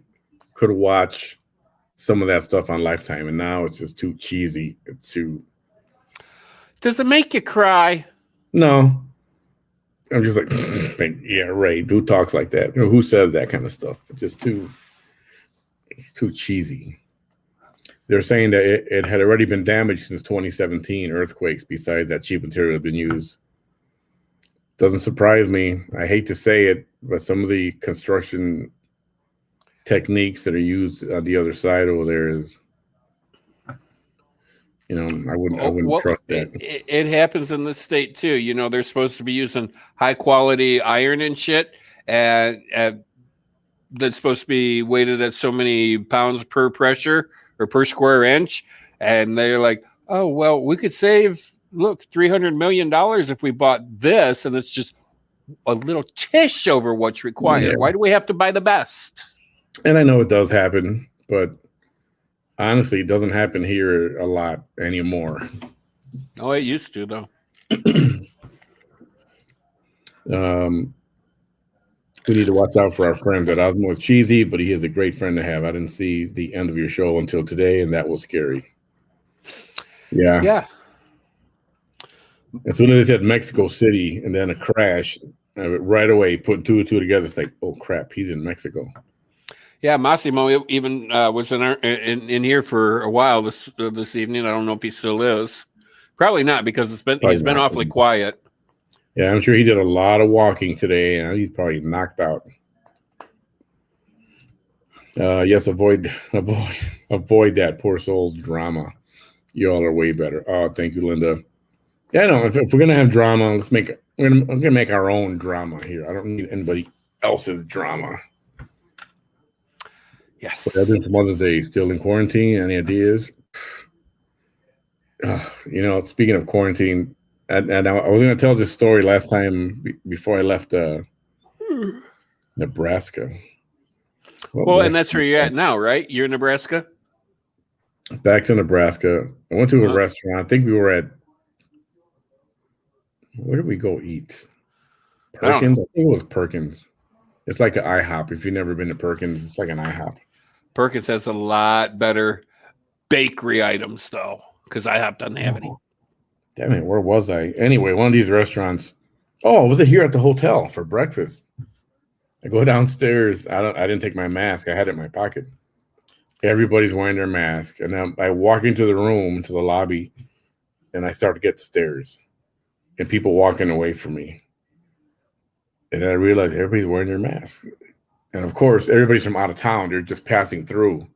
could watch some of that stuff on Lifetime, and now it's just too cheesy. It's too. Does it make you cry? No. I'm just like, yeah, right. Who talks like that? Who says that kind of stuff? It's too cheesy. They're saying that it had already been damaged since 2017 earthquakes. Besides that, cheap material had been used. Doesn't surprise me. I hate to say it, but some of the construction techniques that are used on the other side over there is I wouldn't trust that. It happens in this state too. They're supposed to be using high quality iron and shit, and that's supposed to be weighted at so many pounds per pressure or per square inch. And they're like, oh, well, we could save, $300 million if we bought this. And it's just a little tish over what's required. Yeah. Why do we have to buy the best? And I know it does happen, but honestly, it doesn't happen here a lot anymore. Oh, it used to, though. We need to watch out for our friend that Osmo is cheesy, but he is a great friend to have. I didn't see the end of your show until today, and that was scary. Yeah. Yeah. As soon as they said Mexico City and then a crash, right away put two and two together. It's like, oh crap, he's in Mexico. Yeah, Massimo even was in here for a while this evening. I don't know if he still is. Probably not, because he's been awfully quiet. Yeah, I'm sure he did a lot of walking today, and he's probably knocked out. Yes, avoid that poor soul's drama. You all are way better. Oh, thank you, Linda. Yeah, no. If we're gonna have drama, we're gonna make our own drama here. I don't need anybody else's drama. Yes. What happened for Mother's Day? Still in quarantine? Any ideas? Speaking of quarantine. And I was going to tell this story last time before I left Nebraska. And that's where you're at now, right? You're in Nebraska? Back to Nebraska. I went to a restaurant. I think we were at, where did we go eat? Perkins? I think it was Perkins. It's like an IHOP. If you've never been to Perkins, it's like an IHOP. Perkins has a lot better bakery items, though, because IHOP doesn't have any. Damn it, where was I? Anyway, one of these restaurants. Oh, was it here at the hotel for breakfast? I go downstairs. I didn't take my mask. I had it in my pocket. Everybody's wearing their mask. And I walk into the room, to the lobby, and I start to get stares. And people walking away from me. And then I realized everybody's wearing their mask. And of course, everybody's from out of town. They're just passing through.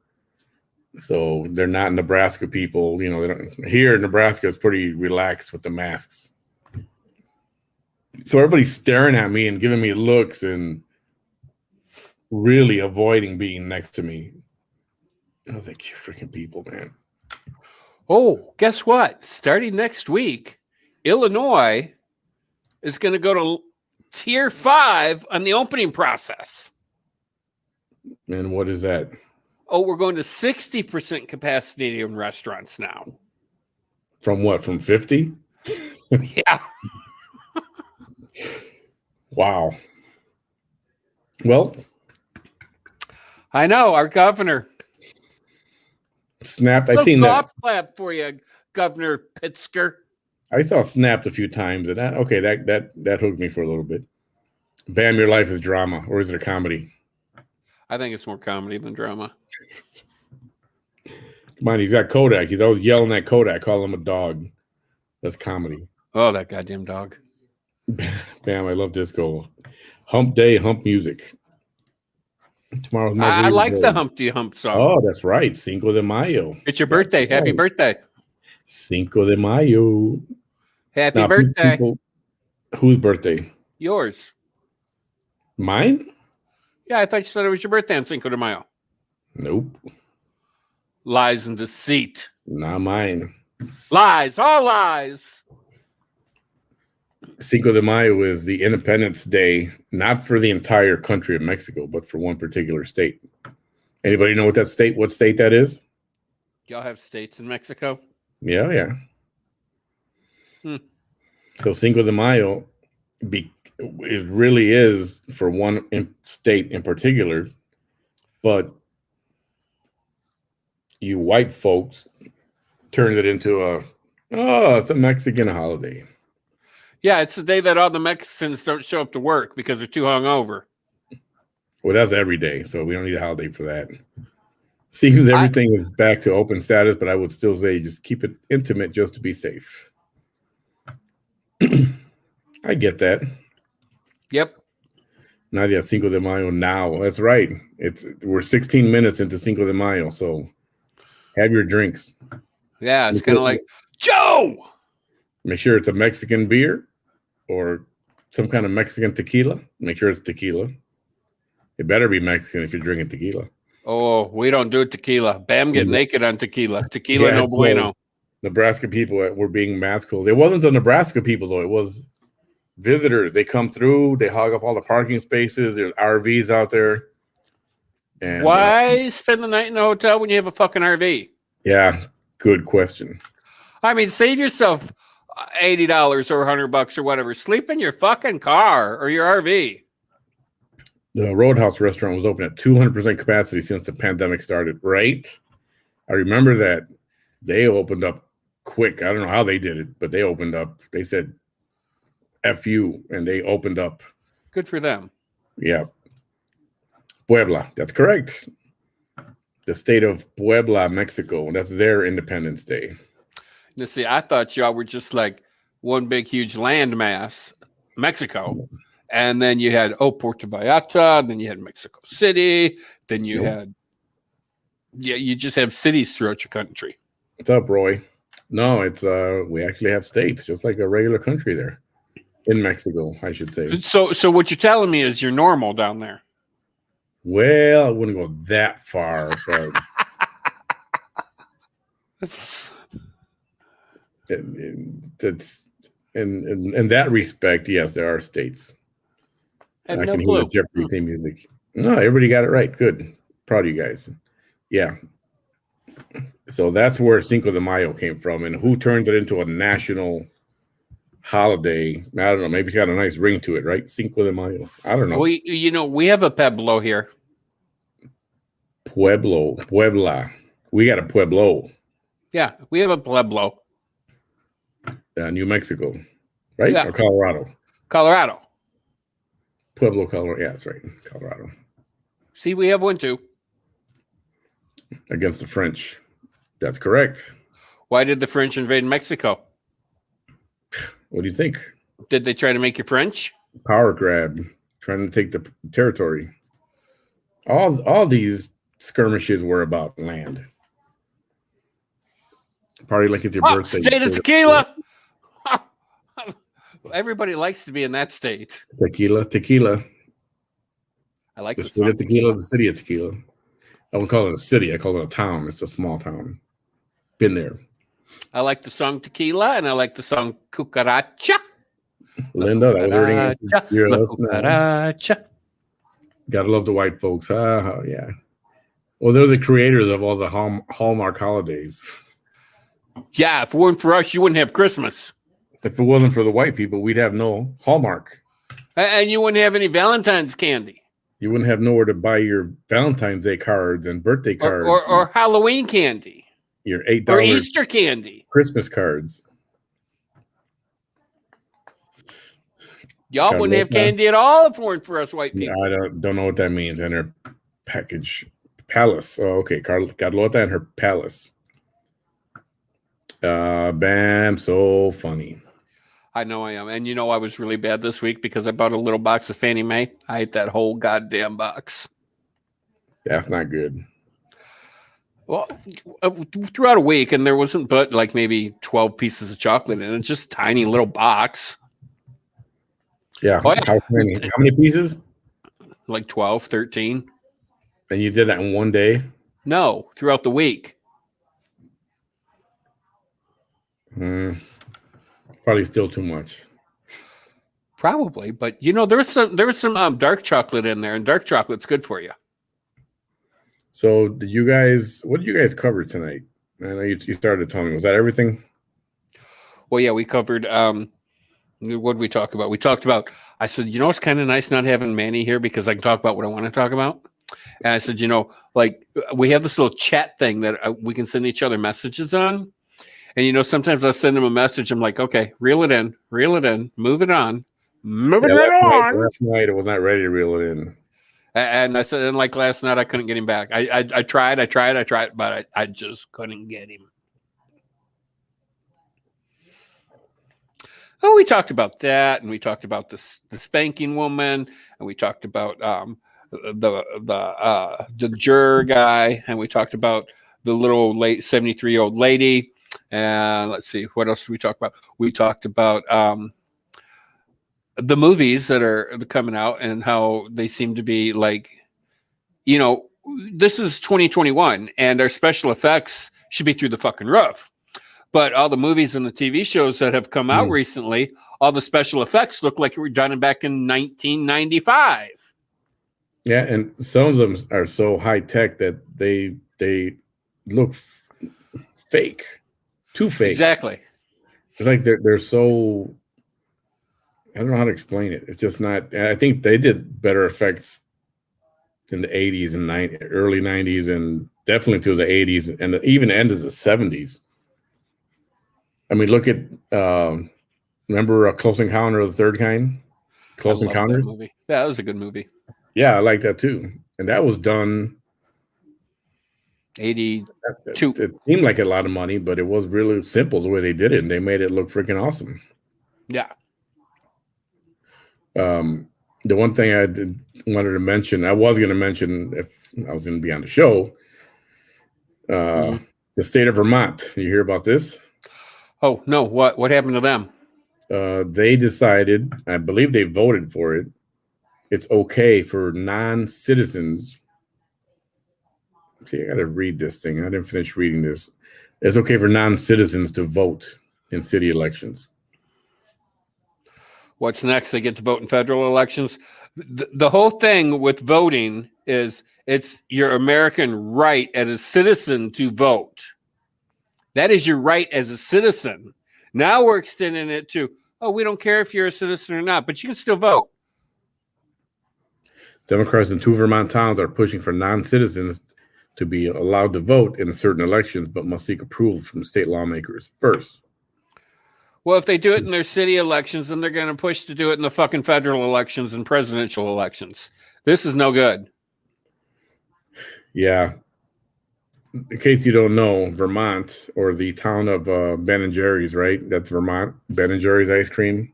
So they're not Nebraska people, they don't. Here in Nebraska, it's pretty relaxed with the masks. So everybody's staring at me and giving me looks and really avoiding being next to me. I was like, you freaking people, man. Oh, guess what? Starting next week, Illinois is going to go to Tier 5 on the opening process. And what is that? Oh, we're going to 60% capacity in restaurants now. From what? From 50? Yeah. Wow. Well, I know, our governor. Snapped. I've seen that. Golf clap for you, Governor Pitzker. I saw Snapped a few times, and that hooked me for a little bit. Bam, your life is drama, or is it a comedy? I think it's more comedy than drama. Come on, he's got Kodak. He's always yelling at Kodak, calling him a dog. That's comedy. Oh, that goddamn dog. Bam, I love disco. Hump day, hump music. Tomorrow's I like the Humpty Hump song. Oh, that's right. Cinco de Mayo. It's your birthday. That's Happy right. birthday. Cinco de Mayo. Happy birthday. Whose birthday? Yours. Mine? Yeah, I thought you said it was your birthday on Cinco de Mayo. Nope. Lies and deceit. Not mine. Lies. All lies. Cinco de Mayo is the Independence Day, not for the entire country of Mexico, but for one particular state. Anybody know what state that is? Y'all have states in Mexico? Yeah. So Cinco de Mayo, it really is for one state in particular, but you white folks turned it into it's a Mexican holiday. Yeah, it's the day that all the Mexicans don't show up to work because they're too hungover. Well, that's every day, so we don't need a holiday for that. Seems everything is back to open status, but I would still say just keep it intimate just to be safe. I get that. Yep. Nadia, Cinco de Mayo now. That's right. We're 16 minutes into Cinco de Mayo, so have your drinks. Yeah, it's kind of like, Joe! Make sure it's a Mexican beer or some kind of Mexican tequila. Make sure it's tequila. It better be Mexican if you're drinking tequila. Oh, we don't do tequila. Bam, get naked on tequila. Tequila, no so bueno. Nebraska people were being masked. It wasn't the Nebraska people, though. It was visitors. They come through. They hog up all the parking spaces. There's RVs out there. And why spend the night in a hotel when you have a fucking RV? Yeah, good question. I mean, save yourself $80 or $100 or whatever. Sleep in your fucking car or your RV. The Roadhouse restaurant was open at 200% capacity since the pandemic started, right? I remember that they opened up quick. I don't know how they did it, but they opened up. They said, F you, and they opened up. Good for them. Yeah. Puebla, that's correct. The state of Puebla, Mexico. That's their Independence Day. You see, I thought y'all were just like one big, huge landmass, Mexico. And then you had, Puerto Vallarta. Then you had Mexico City. Then you had, you just have cities throughout your country. What's up, Roy? No, it's, we actually have states, just like a regular country there. In Mexico, I should say. So what you're telling me is you're normal down there. Well, I wouldn't go that far, but it's in that respect, yes, there are states. I can hear the Jeopardy theme music. No, everybody got it right. Good. Proud of you guys. Yeah. So that's where Cinco de Mayo came from, and who turned it into a national holiday? I don't know. Maybe it's got a nice ring to it, right? Cinco de Mayo. I don't know. We have a Pueblo here. Puebla. We got a Pueblo. Yeah, we have a Pueblo. New Mexico, right? Yeah. Or Colorado? Colorado. Pueblo, Colorado. Yeah, that's right. Colorado. See, we have one too. Against the French. That's correct. Why did the French invade Mexico? What do you think? Did they try to make you French? Power grab, trying to take the territory. All these skirmishes were about land. Party like it's your birthday. State of tequila. Everybody likes to be in that state. Tequila. I like the state of tequila, the city of tequila. I wouldn't call it a city. I call it a town. It's a small town. Been there. I like the song Tequila, and I like the song Cucaracha. Linda, that was everything. Gotta love the white folks. Yeah. Well, they're the creators of all the Hallmark holidays. Yeah, if it weren't for us, you wouldn't have Christmas. If it wasn't for the white people, we'd have no Hallmark. And you wouldn't have any Valentine's candy. You wouldn't have nowhere to buy your Valentine's Day cards and birthday cards. Or Halloween candy. Your $8 or Easter candy. Christmas cards. Y'all wouldn't have candy at all if it weren't for us white people. I don't know what that means. And her package palace. Oh, okay. Carlota and her palace. Bam, so funny. I know I am. And I was really bad this week because I bought a little box of Fannie Mae. I ate that whole goddamn box. That's not good. Well, throughout a week, and there wasn't but like maybe 12 pieces of chocolate in it. Just a tiny little box. Yeah. How many pieces? Like 12, 13. And you did that in one day? No, throughout the week. Probably still too much. Probably, but there was some dark chocolate in there, and dark chocolate's good for you. So what did you guys cover tonight? I know you started telling me. Was that everything? Well, yeah, we covered, what did we talk about? We talked about, I said, it's kind of nice not having Manny here because I can talk about what I want to talk about. And I said, like we have this little chat thing that we can send each other messages on. And, sometimes I send him a message. I'm like, okay, reel it in, move it on, Last night I was not ready to reel it in. And I said, and like last night, I couldn't get him back. I tried, but I just couldn't get him. Oh, we talked about that, and we talked about the spanking woman, and we talked about the juror guy, and we talked about the little 73-year-old lady. And let's see, what else did we talk about? We talked about the movies that are coming out and how they seem to be like, you know, this is 2021 and our special effects should be through the fucking roof. But all the movies and the TV shows that have come out recently, all the special effects look like it were done back in 1995. Yeah, and some of them are so high tech that they look fake, too fake. Exactly. It's like they're so. I don't know how to explain it. It's just not. I think they did better effects in the 80s and early 90s, and definitely to the 80s, and even end of the 70s. I mean, look at remember Close Encounter of the Third Kind? Close Encounters? That movie. Yeah, that was a good movie. Yeah, I like that too. And that was done 82. It seemed like a lot of money, but it was really simple the way they did it, and they made it look freaking awesome. Yeah. The one thing I wanted to mention, I was going to mention if I was going to be on the show, the state of Vermont. You hear about this? Oh, no. What happened to them? They decided, I believe they voted for it. It's okay for non-citizens. See, I got to read this thing. I didn't finish reading this. It's okay for non-citizens to vote in city elections. What's next? They get to vote in federal elections. The whole thing with voting is it's your American right as a citizen to vote. That is your right as a citizen. Now we're extending it to, we don't care if you're a citizen or not, but you can still vote. Democrats in 2 Vermont towns are pushing for non-citizens to be allowed to vote in certain elections, but must seek approval from state lawmakers first. Well, if they do it in their city elections, then they're going to push to do it in the fucking federal elections and presidential elections. This is no good. Yeah. In case you don't know, Vermont, or the town of Ben & Jerry's, right? That's Vermont. Ben & Jerry's ice cream.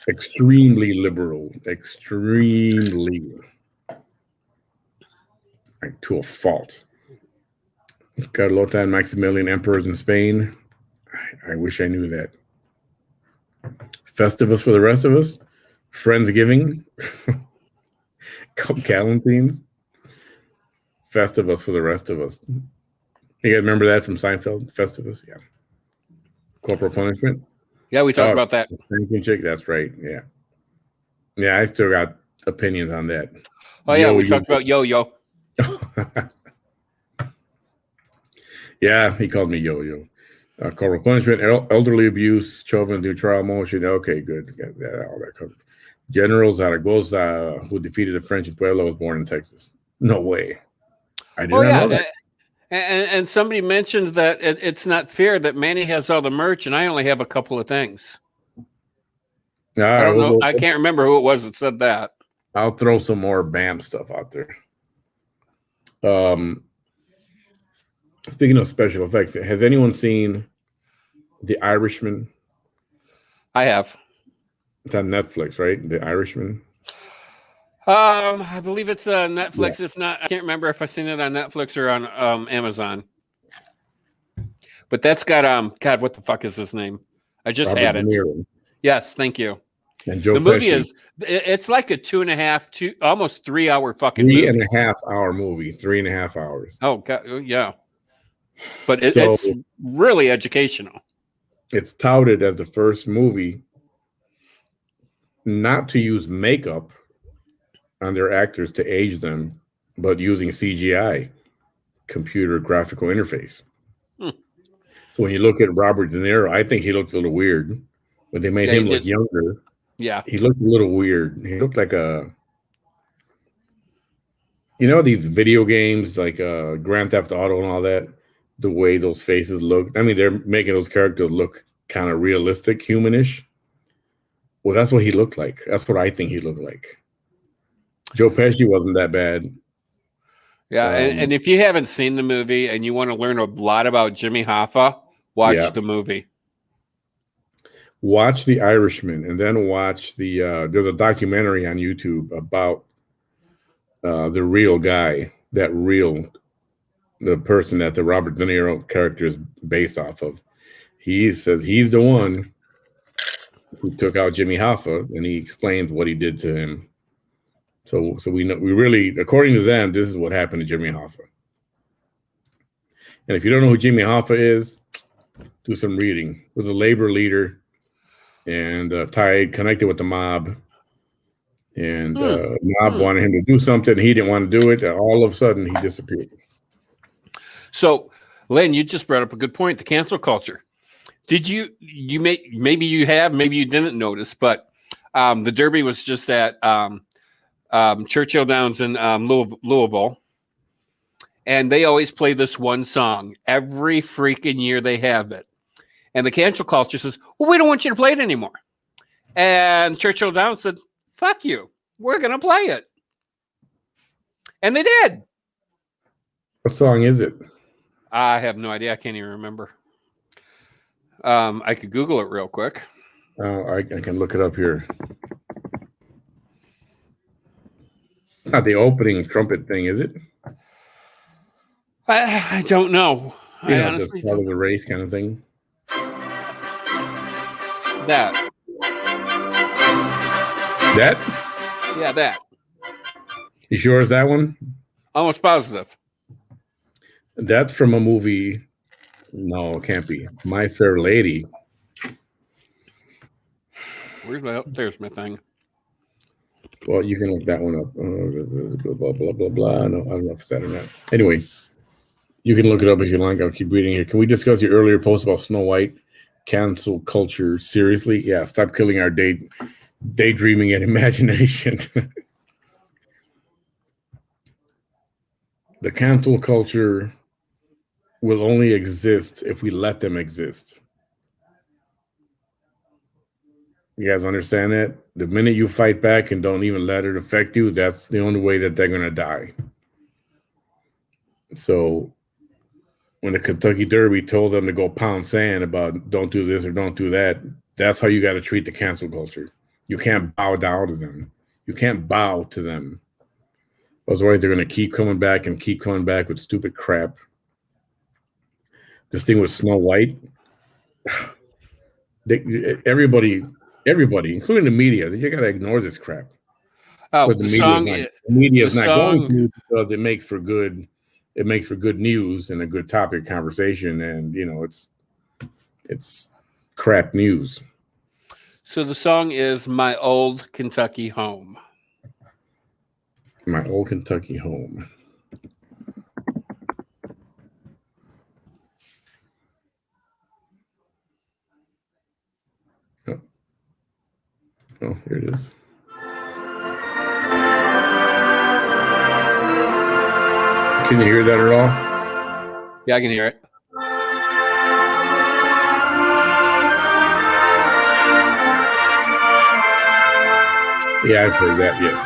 Extremely liberal. Extremely. Like, to a fault. Carlota and Maximilian emperors in Spain. I wish I knew that. Festivus for the rest of us. Friendsgiving. Galantines. Festivus for the rest of us. You guys remember that from Seinfeld? Festivus? Yeah. Corporal punishment? Yeah, we talked about that. Chick, that's right. Yeah. Yeah, I still got opinions on that. Oh, yeah, we talked about yo-yo. Yeah, he called me yo-yo. Corporal punishment, elderly abuse, children due trial motion. Okay, good. Got that, all that covered. General Zaragoza, who defeated the French in Puebla, was born in Texas. No way. I did not know that. And somebody mentioned that it's not fair that Manny has all the merch and I only have a couple of things. I don't know. I can't remember who it was that said that. I'll throw some more BAM stuff out there. Speaking of special effects, has anyone seen The Irishman? I have. It's on Netflix, right? The Irishman. I believe it's Netflix. Yeah. If not, I can't remember if I've seen it on Netflix or on Amazon. But that's got God, what the fuck is his name? I just had it. Yes, thank you. And Joe the movie it's like a 2.5, almost 3 hour fucking movie. 3.5 hour movie, 3.5 hours. Oh God, yeah. But it's really educational. It's touted as the first movie not to use makeup on their actors to age them, but using CGI, computer graphical interface. So when you look at Robert De Niro, I think he looked a little weird, but they made him look younger. Yeah. He looked a little weird. He looked like these video games like Grand Theft Auto and all that, the way those faces look. I mean, they're making those characters look kind of realistic, humanish. Well, that's what he looked like. That's what I think he looked like. Joe Pesci wasn't that bad. Yeah, and if you haven't seen the movie and you want to learn a lot about Jimmy Hoffa, watch the movie. Watch The Irishman, and then watch there's a documentary on YouTube about the real guy, that real the person that the Robert De Niro character is based off of. He says he's the one who took out Jimmy Hoffa, and he explained what he did to him. So we know, we really, according to them, this is what happened to Jimmy Hoffa. And if you don't know who Jimmy Hoffa is, do some reading. He was a labor leader and connected with the mob. And mob wanted him to do something. He didn't want to do it. And all of a sudden, he disappeared. So, Len, you just brought up a good point, the cancel culture. Did maybe you have, maybe you didn't notice, but the Derby was just at Churchill Downs in Louisville. And they always play this one song. Every freaking year they have it. And the cancel culture says, well, we don't want you to play it anymore. And Churchill Downs said, fuck you. We're going to play it. And they did. What song is it? I have no idea. I can't even remember. I could Google it real quick. I can look it up here. Not the opening trumpet thing, is it? I don't know. You know, just part of the race kind of thing. That? Yeah, that. You sure is that one? Almost positive. That's from a movie. No, it can't be. My Fair Lady. There's my thing. Well, you can look that one up. Blah, blah, blah, blah. No, I don't know if it's that or not. Anyway, you can look it up if you like. I'll keep reading here. Can we discuss your earlier post about Snow White? Cancel culture. Seriously? Yeah, stop killing our daydreaming and imagination. The cancel culture will only exist if we let them exist. You guys understand that? The minute you fight back and don't even let it affect you, that's the only way that they're going to die. So when the Kentucky Derby told them to go pound sand about don't do this or don't do that, that's how you got to treat the cancel culture. You can't bow down to them. You can't bow to them. Otherwise, they're going to keep coming back and keep coming back with stupid crap. This thing with Snow White, everybody, including the media, you got to ignore this crap. Oh, but the media is not going to, because it makes for good. It makes for good news and a good topic conversation, and you know it's crap news. So the song is "My Old Kentucky Home." My old Kentucky home. Oh, here it is. Can you hear that at all? Yeah, I can hear it. Yeah, I've heard that, yes.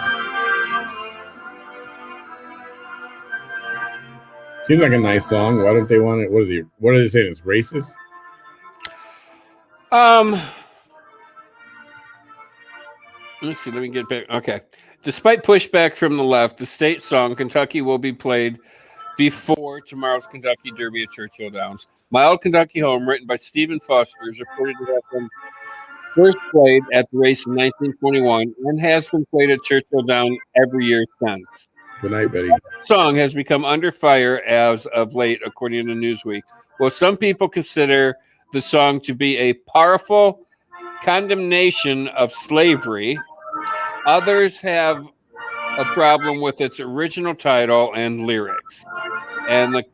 Seems like a nice song. Why don't they want it? What are they saying? It's racist? Let's see. Let me get back. Okay. Despite pushback from the left, the state song "Kentucky" will be played before tomorrow's Kentucky Derby at Churchill Downs. "My Old Kentucky Home," written by Stephen Foster, is reported to have been first played at the race in 1921 and has been played at Churchill Downs every year since. Good night, Betty. The song has become under fire as of late, according to Newsweek. While some people consider the song to be a powerful condemnation of slavery, others have a problem with its original title and lyrics and the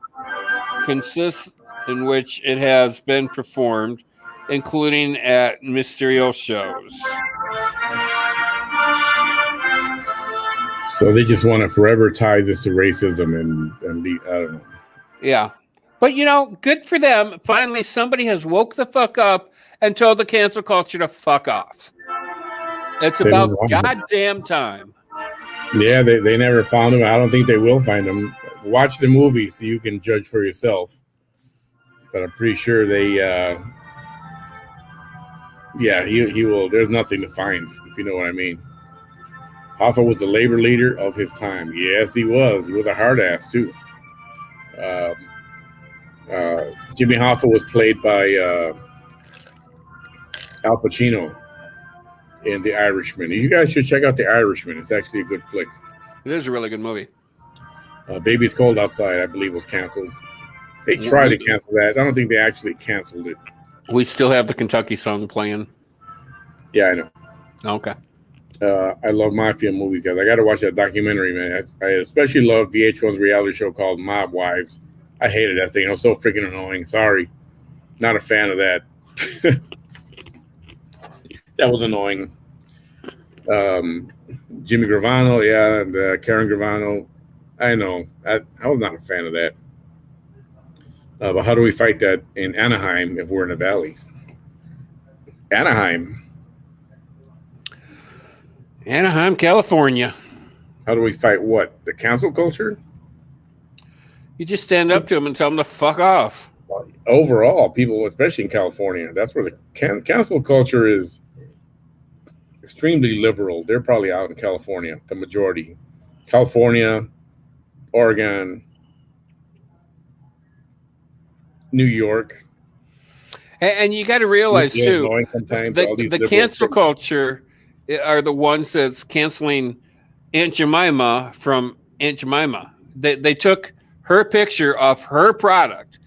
consist in which it has been performed, including at ministerial shows. So they just want to forever tie this to racism and be, I don't know. Yeah. But, you know, good for them. Finally, somebody has woke the fuck up and told the cancel culture to fuck off. It's about goddamn time. Yeah, they never found him. I don't think they will find him. Watch the movie so you can judge for yourself. But I'm pretty sure they, he will. There's nothing to find, if you know what I mean. Hoffa was a labor leader of his time. Yes, he was. He was a hard ass, too. Um, Jimmy Hoffa was played by Al Pacino in The Irishman. You guys should check out The Irishman. It's actually a good flick. It is a really good movie. Baby's Cold Outside, I believe, was canceled. They tried to cancel that. I don't think they actually canceled it. We still have the Kentucky song playing. Yeah, I know. Okay. I love mafia movies, guys. I got to watch that documentary, man. I especially love VH1's reality show called Mob Wives. I hated that thing. It was so freaking annoying. Sorry. Not a fan of that. That was annoying. Jimmy Gravano, yeah, and Karen Gravano. I know. I was not a fan of that. But how do we fight that in Anaheim if we're in the valley? Anaheim, California. How do we fight what? The cancel culture? You just stand up to them and tell them to fuck off. Overall, people, especially in California, that's where the cancel culture is extremely liberal. They're probably out in California, the majority. California, Oregon, New York. And you got to realize, too, the cancel culture are the ones that's canceling Aunt Jemima from Aunt Jemima. They took her picture of her product.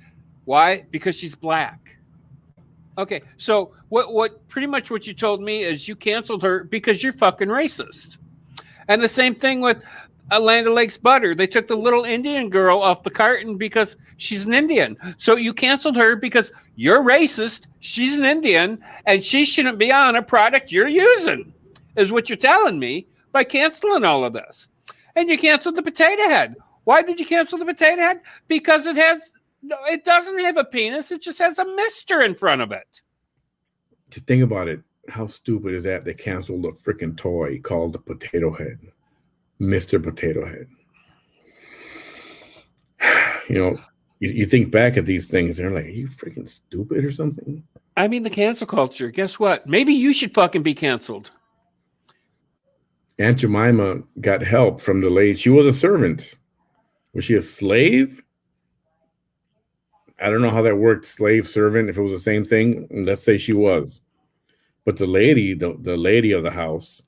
Why? Because she's black. Okay, so what pretty much what you told me is you canceled her because you're fucking racist. And the same thing with Land O'Lakes butter. They took the little Indian girl off the carton because she's an Indian. So you canceled her because you're racist. She's an Indian, and she shouldn't be on a product you're using, is what you're telling me by canceling all of this. And you canceled the potato head. Why did you cancel the potato head? Because it doesn't have a penis. It just has a mister in front of it. To think about it, how stupid is that? They canceled a freaking toy called the Potato Head. Mr. Potato Head. You know, you think back at these things, they're like, are you freaking stupid or something? I mean, the cancel culture. Guess what? Maybe you should fucking be canceled. Aunt Jemima got help from the lady. She was a servant. Was she a slave? I don't know how that worked, slave, servant, if it was the same thing. Let's say she was. But the lady, the lady of the house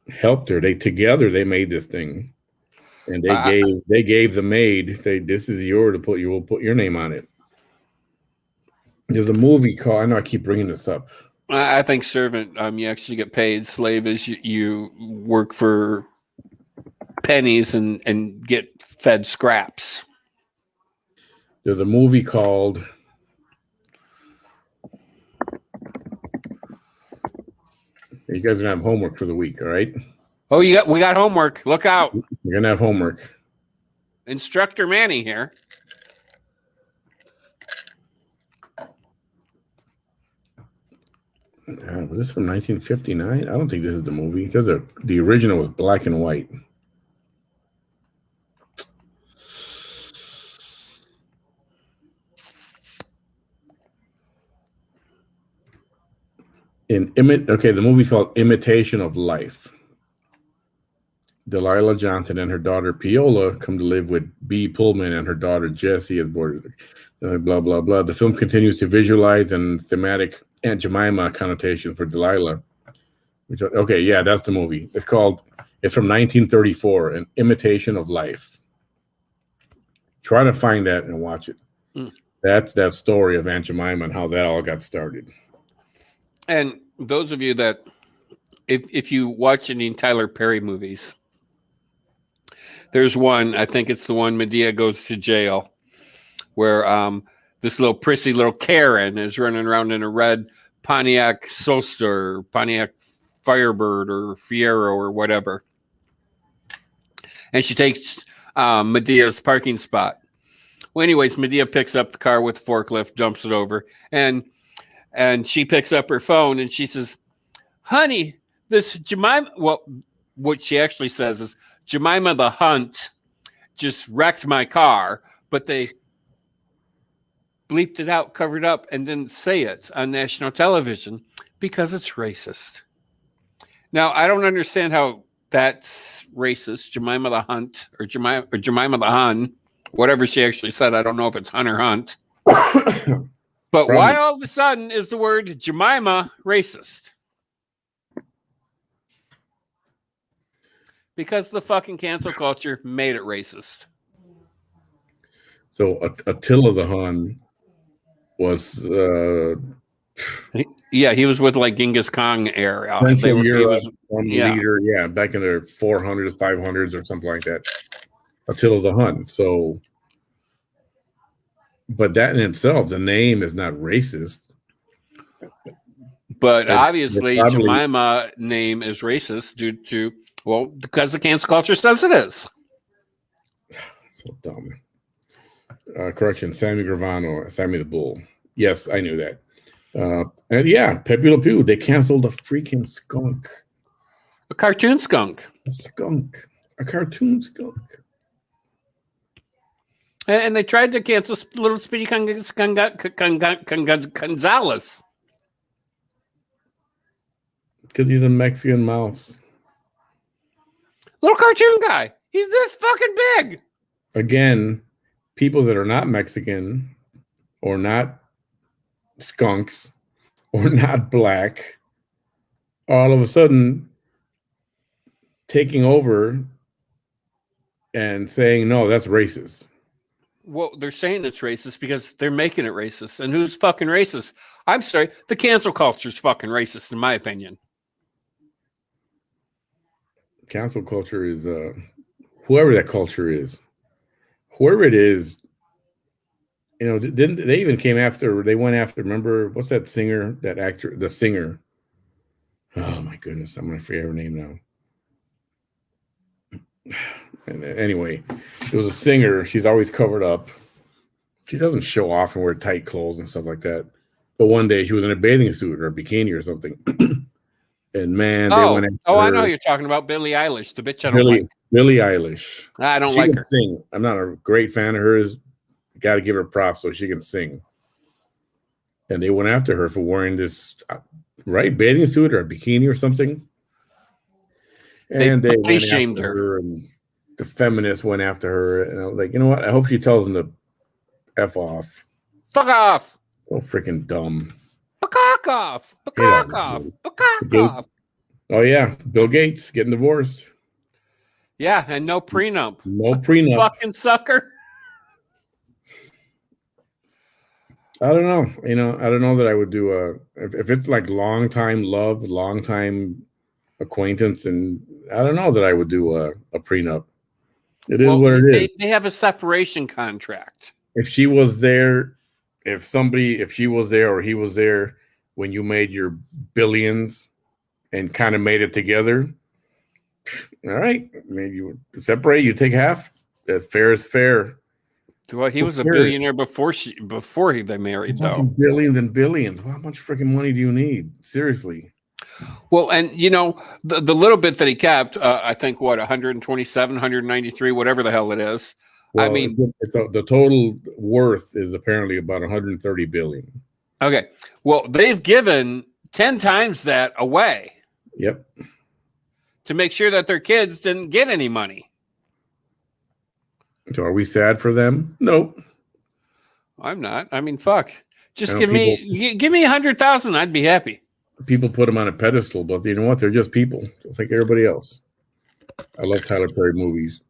helped her. They made this thing. And they gave the maid, say, this is yours to put, you will put your name on it. There's a movie called, I know I keep bringing this up. I think servant, you actually get paid. Slave is you work for pennies and get fed scraps. There's a movie called you guys are gonna have homework for the week, all right? Oh, we got homework. Look out. You're gonna have homework. Instructor Manny here. Was this from 1959? I don't think this is the movie. The original was black and white. The movie's called Imitation of Life. Delilah Johnson and her daughter Piola come to live with B. Pullman and her daughter Jessie as board. Blah blah blah. The film continues to visualize and thematic Aunt Jemima connotation for Delilah. That's the movie. It's from 1934, An Imitation of Life. Try to find that and watch it. That's that story of Aunt Jemima and how that all got started. And those of you that, if you watch any Tyler Perry movies, there's one, I think it's the one Medea goes to jail, where this little prissy little Karen is running around in a red Pontiac Sosta or Pontiac Firebird or Fiero or whatever. And she takes Medea's parking spot. Well, anyways, Medea picks up the car with the forklift, dumps it over, and she picks up her phone and she says, honey, this Jemima, well, what she actually says is, Jemima the Hunt just wrecked my car, but they bleeped it out, covered up, and didn't say it on national television because it's racist. Now, I don't understand how that's racist, Jemima the Hunt or Jemima the Hun, Whatever she actually said, I don't know if it's Hunter Hunt. But why all of a sudden is the word Jemima racist? Because the fucking cancel culture made it racist. So Attila the Hun was yeah, he was with like Genghis Khan era. Central Europe yeah. leader, yeah, back in the 400s, 500s, or something like that. Attila the Hun. So, but that in itself, the name is not racist. But obviously, Jemima name is racist due to, well, because the cancel culture says it is. So dumb. Correction, Sammy Gravano, Sammy the Bull. Yes, I knew that. And yeah, Pepe Le Pew, they canceled a freaking skunk. A cartoon skunk. A skunk. A cartoon skunk. And they tried to cancel Little Speedy Gonzalez. Because he's a Mexican mouse. Little cartoon guy. He's this fucking big. Again, people that are not Mexican or not skunks or not black, all of a sudden taking over and saying, no, that's racist. Well, they're saying it's racist because they're making it racist. And who's fucking racist? I'm sorry. The cancel culture's fucking racist, in my opinion. Cancel culture is whoever that culture is. Whoever it is, you know, didn't they even came after, they went after, remember, what's that singer, that actor, the singer? Oh my goodness, I'm going to forget her name now. And anyway, it was a singer. She's always covered up. She doesn't show off and wear tight clothes and stuff like that. But one day she was in a bathing suit or a bikini or something. And man, they went after her. I know who you're talking about, Billie Eilish, the bitch I don't like. Billie Eilish. I don't she like can her. Sing. I'm not a great fan of hers. Got to give her props so she can sing. And they went after her for wearing this bathing suit or a bikini or something. And they went shamed after her, and the feminists went after her. And I was like, you know what? I hope she tells them to F off. Fuck off. So freaking dumb. Fuck off. Fuck off. Fuck off. Oh yeah, Bill Gates getting divorced. Yeah, and no prenup. No prenup. Fucking sucker. I don't know. You know, I don't know that I would do if it's like long time love, long time acquaintance, and I don't know that I would do a prenup. It is what it is. They have a separation contract. If she was there, if she was there or he was there when you made your billions and kind of made it together, all right, maybe you separate, you take half. As fair as fair. Well, he was a billionaire before they married, though. Billions and billions. Well, how much freaking money do you need? Seriously. Well, and you know, the little bit that he kept, I think, 127, 193, whatever the hell it is. Well, I mean, the total worth is apparently about 130 billion. Okay. Well, they've given 10 times that away. Yep. To make sure that their kids didn't get any money. So are we sad for them? Nope. I'm not. I mean, fuck. Just give me 100,000. I'd be happy. People put them on a pedestal, but you know what? They're just people, just like everybody else. I love Tyler Perry movies.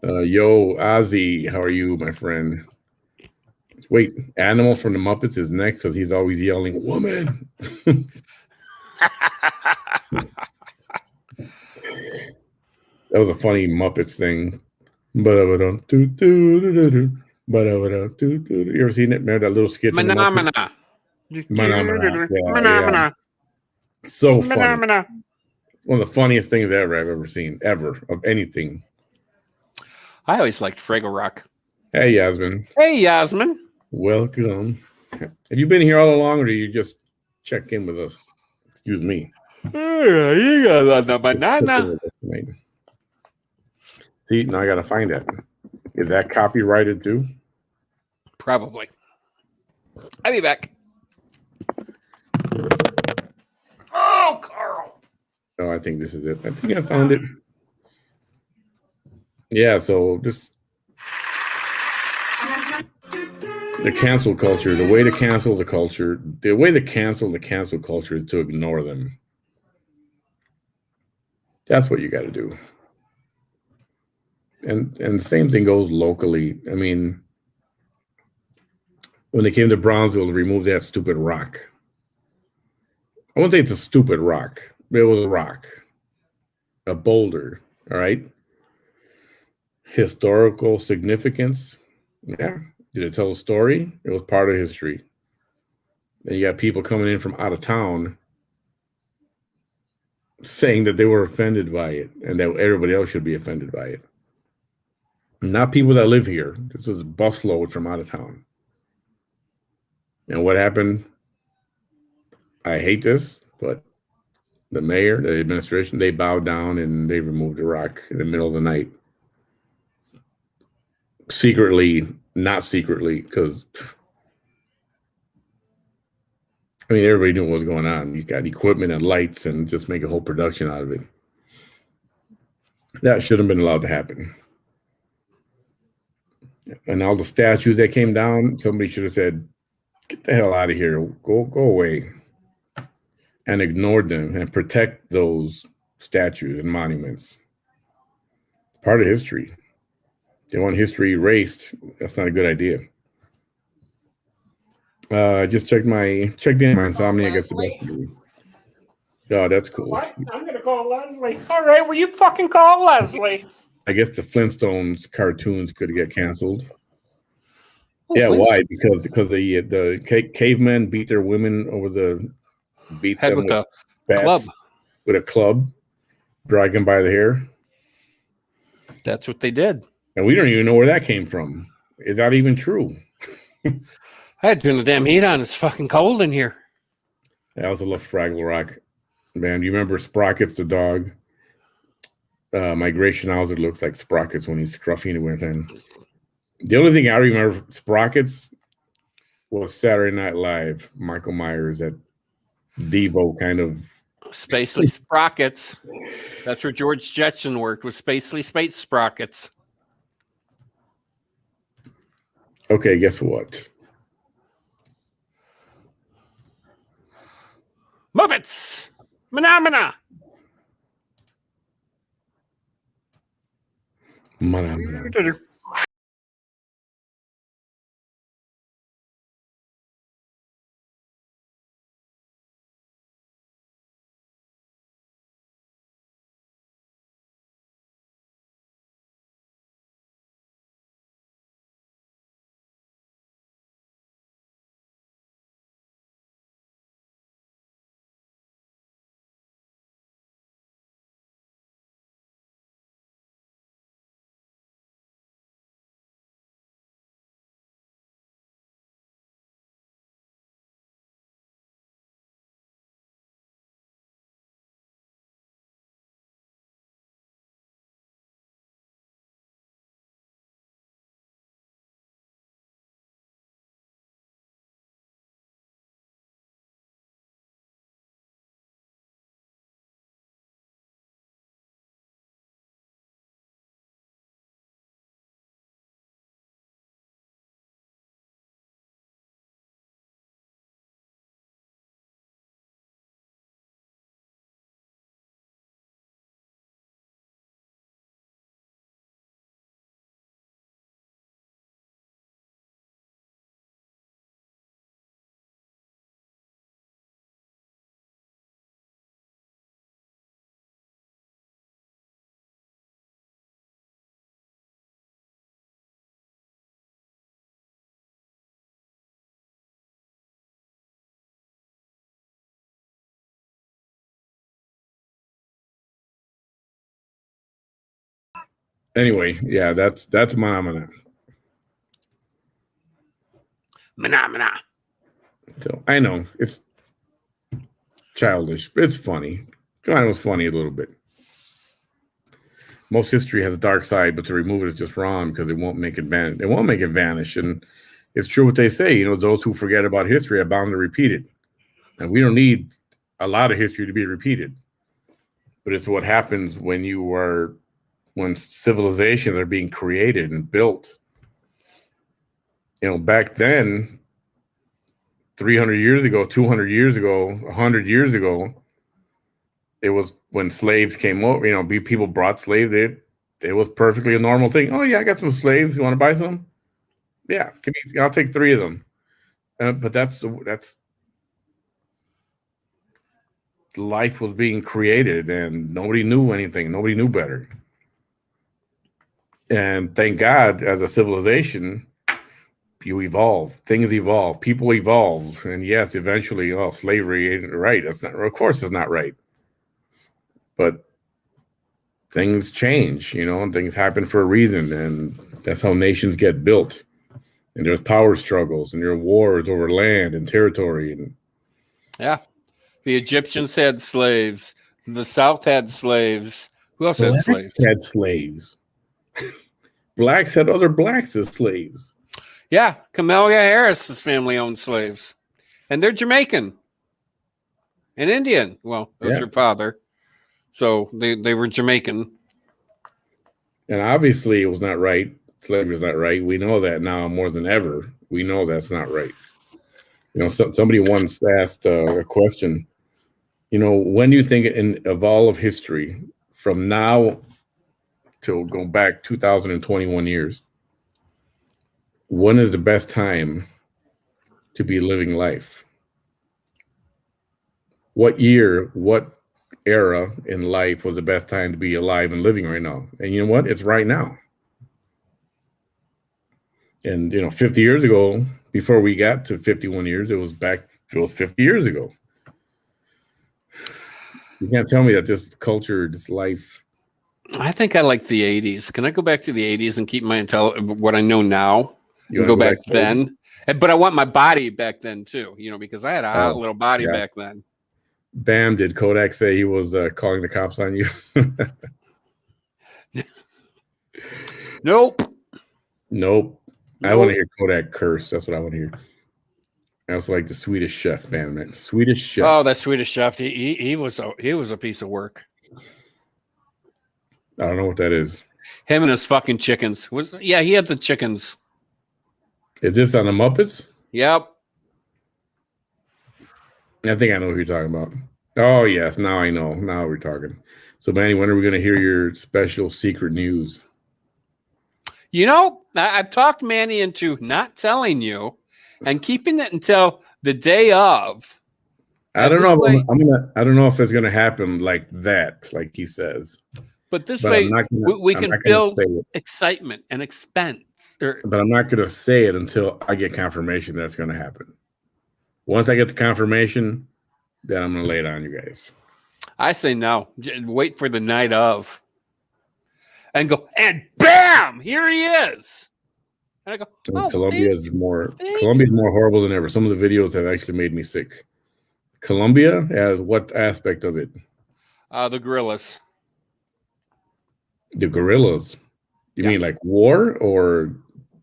Yo, Ozzy, how are you, my friend? Wait, Animal from the Muppets is next because he's always yelling, "Woman." That was a funny Muppets thing. You ever seen it? Remember that little skit? Phenomena. Yeah. So funny. It's one of the funniest things I've ever seen, ever, of anything. I always liked Fraggle Rock. Hey, Yasmin. Hey, Yasmin. Welcome. Have you been here all along, or do you just check in with us? Excuse me. You got the banana. See, now I got to find it. Is that copyrighted too? Probably. I'll be back. Oh, Carl. Oh, I think this is it. I think I found it. Yeah, so this the cancel culture, the way to cancel the culture, the way to cancel the cancel culture is to ignore them. That's what you got to do. And the same thing goes locally. I mean, when they came to Brownsville to remove that stupid rock, I wouldn't say it's a stupid rock, but it was a rock, a boulder. All right. Historical significance. Yeah. Did it tell a story? It was part of history. And you got people coming in from out of town saying that they were offended by it and that everybody else should be offended by it. Not people that live here. This was busloads from out of town. And what happened? I hate this, but the mayor, the administration, they bowed down and they removed the rock in the middle of the night. Secretly, not secretly, because I mean, everybody knew what was going on. You got equipment and lights and just make a whole production out of it. That shouldn't have been allowed to happen. And all the statues that came down, somebody should have said, get the hell out of here. Go away. And ignored them and protect those statues and monuments. Part of history. They want history erased. That's not a good idea. I just checked in my insomnia gets the best of me. Oh, that's cool. What? I'm gonna call Leslie. All right, will you fucking call Leslie? I guess the Flintstones cartoons could get canceled. Oh, Yeah, why? Because the cavemen beat their women over the head them with a bats, club. with a club, drag them by the hair. That's what they did. And we don't even know where that came from. Is that even true? I had to turn the damn heat on. It's fucking cold in here. I also love Fraggle Rock. Man, do you remember Sprockets the dog? My Gray Schnauzer looks like Sprockets when he's scruffing it with him. The only thing I remember Sprockets was Saturday Night Live. Michael Myers, that Devo kind of Spacely Sprockets. That's where George Jetson worked, with Spacely Space Sprockets. Okay, guess what? Muppets! Phenomena! Mana. Anyway, yeah, that's Mana. Phenomena. So I know it's childish. It's funny. Kind of was funny a little bit. Most history has a dark side, but to remove it is just wrong because it won't make it vanish. It won't make it vanish. And it's true what they say. You know, those who forget about history are bound to repeat it. And we don't need a lot of history to be repeated. But it's what happens when civilizations are being created and built. back then, 300 years ago, 200 years ago, 100 years ago, it was when slaves came over, people brought slaves. It was perfectly a normal thing. Oh, yeah, I got some slaves. You want to buy some? Yeah, I'll take 3 of them. But that's life was being created, and nobody knew anything. Nobody knew better. And thank God, as a civilization, you evolve. Things evolve. People evolve. And yes, eventually, slavery ain't right. Of course, it's not right. But things change, and things happen for a reason. And that's how nations get built. And there's power struggles, and there are wars over land and territory. And yeah, the Egyptians had slaves. The South had slaves. Who else had slaves? Had slaves. Blacks had other blacks as slaves. Yeah, Camellia Harris's family owned slaves, and they're Jamaican and Indian. Well, it was her father, so they were Jamaican. And obviously, it was not right. Slavery is not right. We know that now more than ever. We know that's not right. Somebody once asked a question. When do you think of all of history, from now till go back 2021 years, when is the best time to be living life? What year, what era in life was the best time to be alive and living right now? And you know what? It's right now. And 50 years ago, before we got to 51 years, it was 50 years ago. You can't tell me that this culture, this life. I think I like the 80s. Can I go back to the 80s and keep my what I know now? You go back then. But I want my body back then too, because I had a hot little body back then. Bam, did Kodak say he was calling the cops on you? Nope. I want to hear Kodak curse. That's what I want to hear. I also like the Swedish Chef band, man. Swedish Chef. Oh, that Swedish Chef. He was a piece of work. I don't know what that is. Him and his fucking chickens. He had the chickens. Is this on the Muppets? Yep. I think I know who you're talking about. Oh, yes. Now I know. Now we're talking. So, Manny, when are we going to hear your special secret news? I've talked Manny into not telling you and keeping it until the day of. I don't know. I don't know if it's going to happen like that, like he says. But this way, we can build excitement and expense. But I'm not going to say it until I get confirmation that's going to happen. Once I get the confirmation, then I'm going to lay it on you guys. I say no. Wait for the night of. And go, and bam, here he is. And I go, Colombia's more horrible than ever. Some of the videos have actually made me sick. Colombia, as what aspect of it? The gorillas. The gorillas? You mean like war or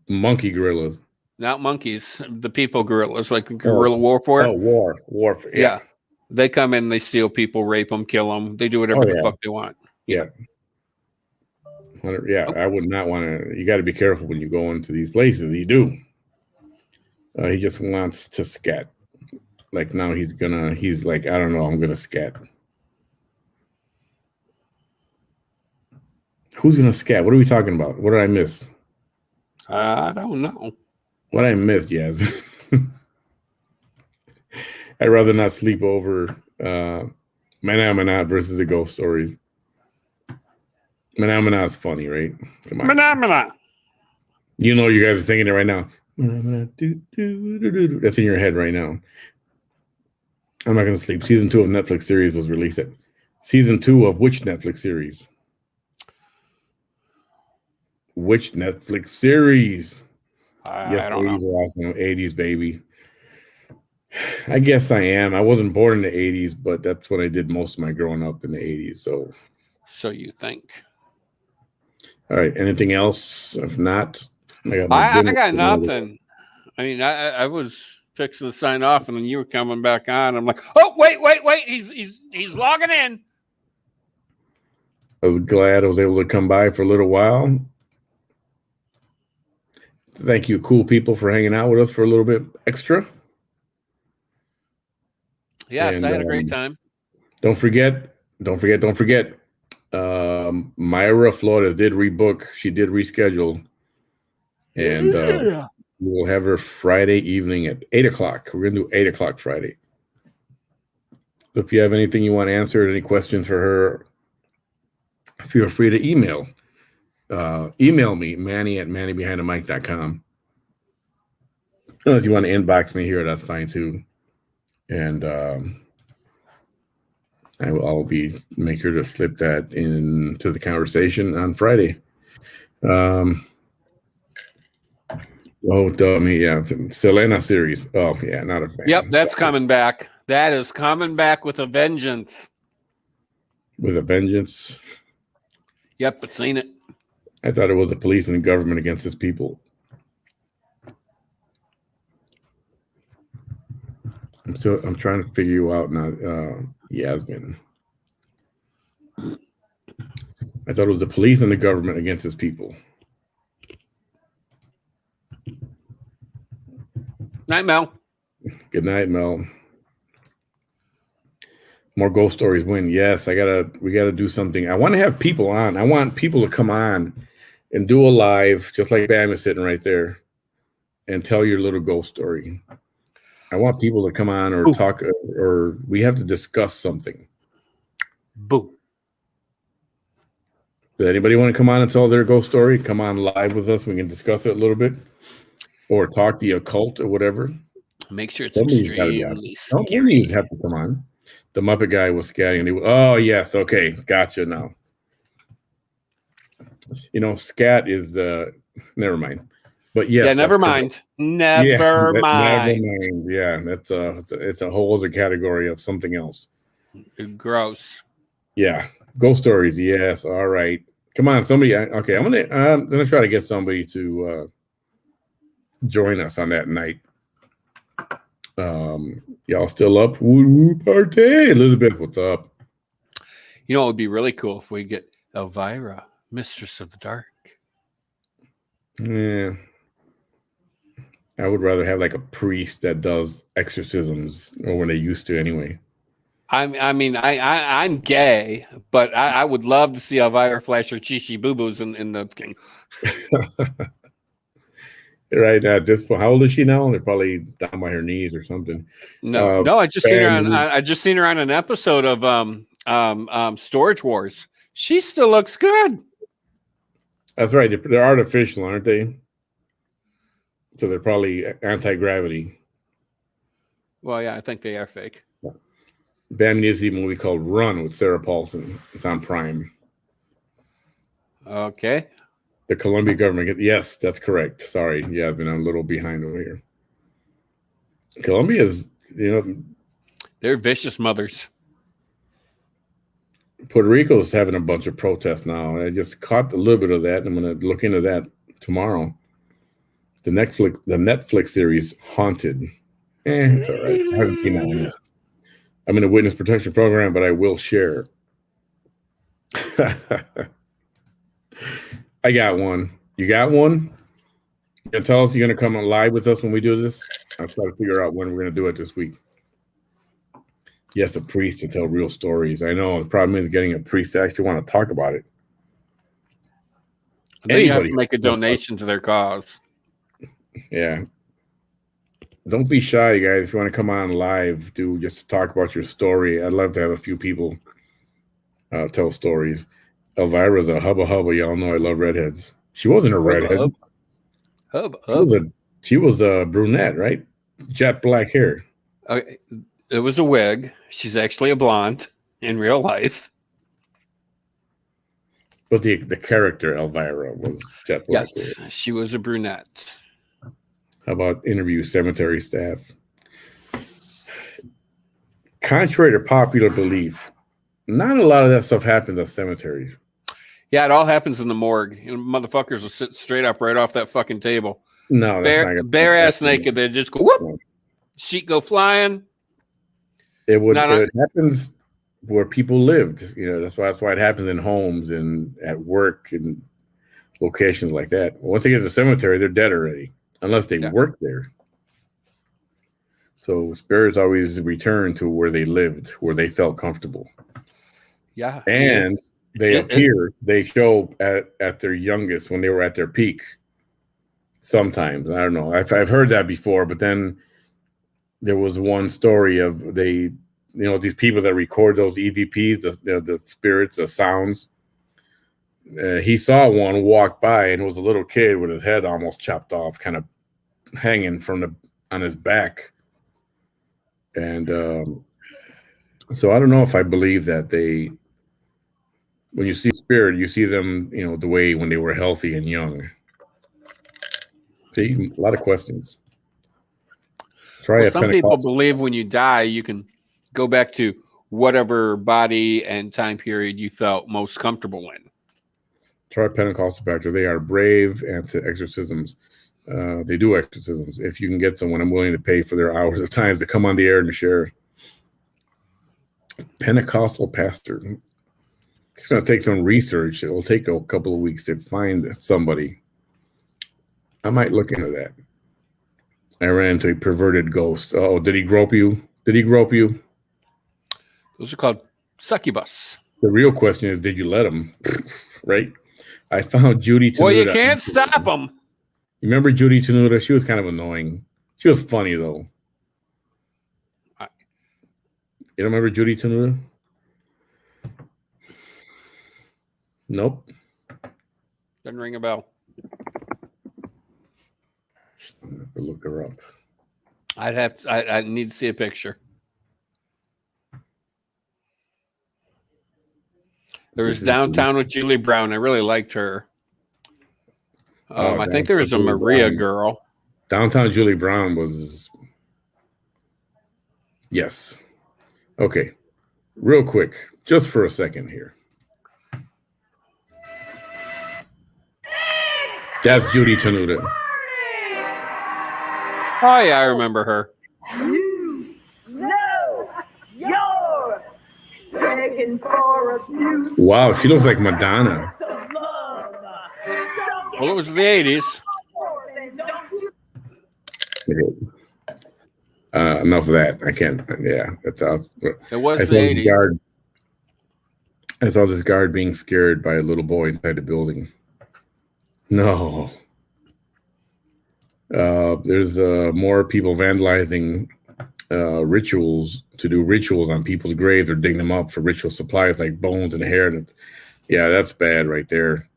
monkey gorillas? Not monkeys. The people gorillas, like guerrilla warfare. Oh, warfare. Yeah. They come in, they steal people, rape them, kill them. They do whatever the fuck they want. Yeah. Yeah, I would not want to. You got to be careful when you go into these places. You do. He just wants to scat. Like now he's like, I don't know, I'm going to scat. Who's going to scat? What are we talking about? What did I miss? I don't know. What I missed, Yasmin. I'd rather not sleep over Manny versus the ghost stories. Manny is funny, right? Come on. Manny. You guys are thinking it right now. That's in your head right now. I'm not going to sleep. Season 2 of Netflix series was released. Season 2 of which Netflix series? Which Netflix series? Yes, 80s are awesome. 80s, baby. I guess I am. I wasn't born in the 80s, but that's when I did most of my growing up in the 80s. So you think. All right. Anything else? If not, I got nothing. I mean, I was fixing to sign off, and then you were coming back on. I'm like, oh, wait. He's logging in. I was glad I was able to come by for a little while. Thank you, cool people, for hanging out with us for a little bit extra. Yes, And I had a great time. Don't forget. Myra Flores did rebook. She did reschedule. And we will have her Friday evening at 8 o'clock. We're going to do 8 o'clock Friday. So if you have anything you want answered, any questions for her, feel free to email. Email me, Manny at mannybehindthemic.com. Unless you want to inbox me here, that's fine too. And I'll be make sure to slip that into the conversation on Friday. Selena series. Oh yeah, not a fan. Yep, that's coming back. That is coming back with a vengeance. With a vengeance. Yep, I've seen it. I thought it was the police and the government against its people. I'm trying to figure you out now, Yasmin. I thought it was the police and the government against its people. Night, Mel. Good night, Mel. More ghost stories win. Yes, we gotta do something. I want to have people on. I want people to come on and do a live, just like Bam is sitting right there, and tell your little ghost story. I want people to come on or talk, or we have to discuss something. Boo. Does anybody want to come on and tell their ghost story? Come on live with us. We can discuss it a little bit, or talk the occult or whatever. Make sure it's extremely scary. Somebody have to come on. The Muppet guy was scatting. Oh yes, okay, gotcha now. You know, scat is never mind. But yes, yeah, never mind. Never mind. Yeah, it's a whole other category of something else. Gross. Yeah, ghost stories. Yes, all right. Come on, somebody. Okay, I'm gonna try to get somebody to join us on that night. Y'all still up? Woo woo party. Elizabeth, what's up? You know, it would be really cool if we get Elvira, Mistress of the Dark. Yeah. I would rather have like a priest that does exorcisms, or when they used to anyway. I'm gay, but I would love to see Elvira flash her chichi boo boos in the king. Right now, at this point, how old is she now? They're probably down by her knees or something. No, I just seen her on. I just seen her on an episode of Storage Wars. She still looks good. That's right. They're artificial, aren't they? So they're probably anti-gravity. Well, yeah, I think they are fake. Bam needs to see a movie called Run with Sarah Paulson. It's on Prime. Okay. The Columbia government. Yes, that's correct. Sorry. Yeah, I've been a little behind over here. Colombia's, they're vicious mothers. Puerto Rico's having a bunch of protests now. I just caught a little bit of that. I'm going to look into that tomorrow. The Netflix series Haunted. It's all right. I haven't seen that one yet. I'm in a witness protection program, but I will share. I got one. You got one? You gonna tell us you're gonna come on live with us when we do this? I'll try to figure out when we're gonna do it this week. Yes, a priest to tell real stories. I know the problem is getting a priest to actually want to talk about it. Then you have to make a donation to their cause. Yeah. Don't be shy, guys. If you want to come on live, just to talk about your story. I'd love to have a few people tell stories. Elvira's a hubba hubba. Y'all know I love redheads. She wasn't a redhead. She was a brunette, right? Jet black hair. It was a wig. She's actually a blonde in real life. But the character Elvira was jet black. Yes, hair. She was a brunette. How about interview cemetery staff? Contrary to popular belief, not a lot of that stuff happens at cemeteries. Yeah, it all happens in the morgue. Motherfuckers will sit straight up right off that fucking table. No, bare ass naked. They just go whoop. Sheet go flying. It happens where people lived. That's why it happens in homes and at work and locations like that. Once they get to the cemetery, they're dead already, unless they work there. So spirits always return to where they lived, where they felt comfortable. Yeah. And they appear, they show at their youngest when they were at their peak. Sometimes. I don't know. I've heard that before, but then there was one story of these people that record those EVPs, the spirits, the sounds. He saw one walk by, and it was a little kid with his head almost chopped off, kind of hanging on his back. And so I don't know if I believe that when you see spirit, you see them, the way when they were healthy and young. See, a lot of questions. Some people believe when you die, you can go back to whatever body and time period you felt most comfortable in. Try Pentecostal Factor. They are brave and to exorcisms. They do exorcisms. If you can get someone, I'm willing to pay for their hours of time to come on the air and share. Pentecostal pastor. It's going to take some research. It'll take a couple of weeks to find somebody. I might look into that. I ran into a perverted ghost. Oh, did he grope you? Those are called succubus. The real question is, did you let him? Right? I found Judy Tenuta. Well, you can't stop them. You remember Judy Tenuta? She was kind of annoying. She was funny, though. You don't remember Judy Tenuta? Nope. Doesn't ring a bell. I have to look her up. I need to see a picture. There was Downtown with Julie Brown. I really liked her. I think there was a Maria girl. Downtown Julie Brown was... Yes. Okay. Real quick, just for a second here. That's Judy Tenuta. Oh, yeah, I remember her. You know you're begging for a few. Wow, she looks like Madonna. Well, it was the 80s. Enough of that. I can't. Yeah, that's how. It was the 80s. I saw this guard being scared by a little boy inside the building. No. There's more people vandalizing rituals to do rituals on people's graves or digging them up for ritual supplies like bones and hair. Yeah, that's bad right there.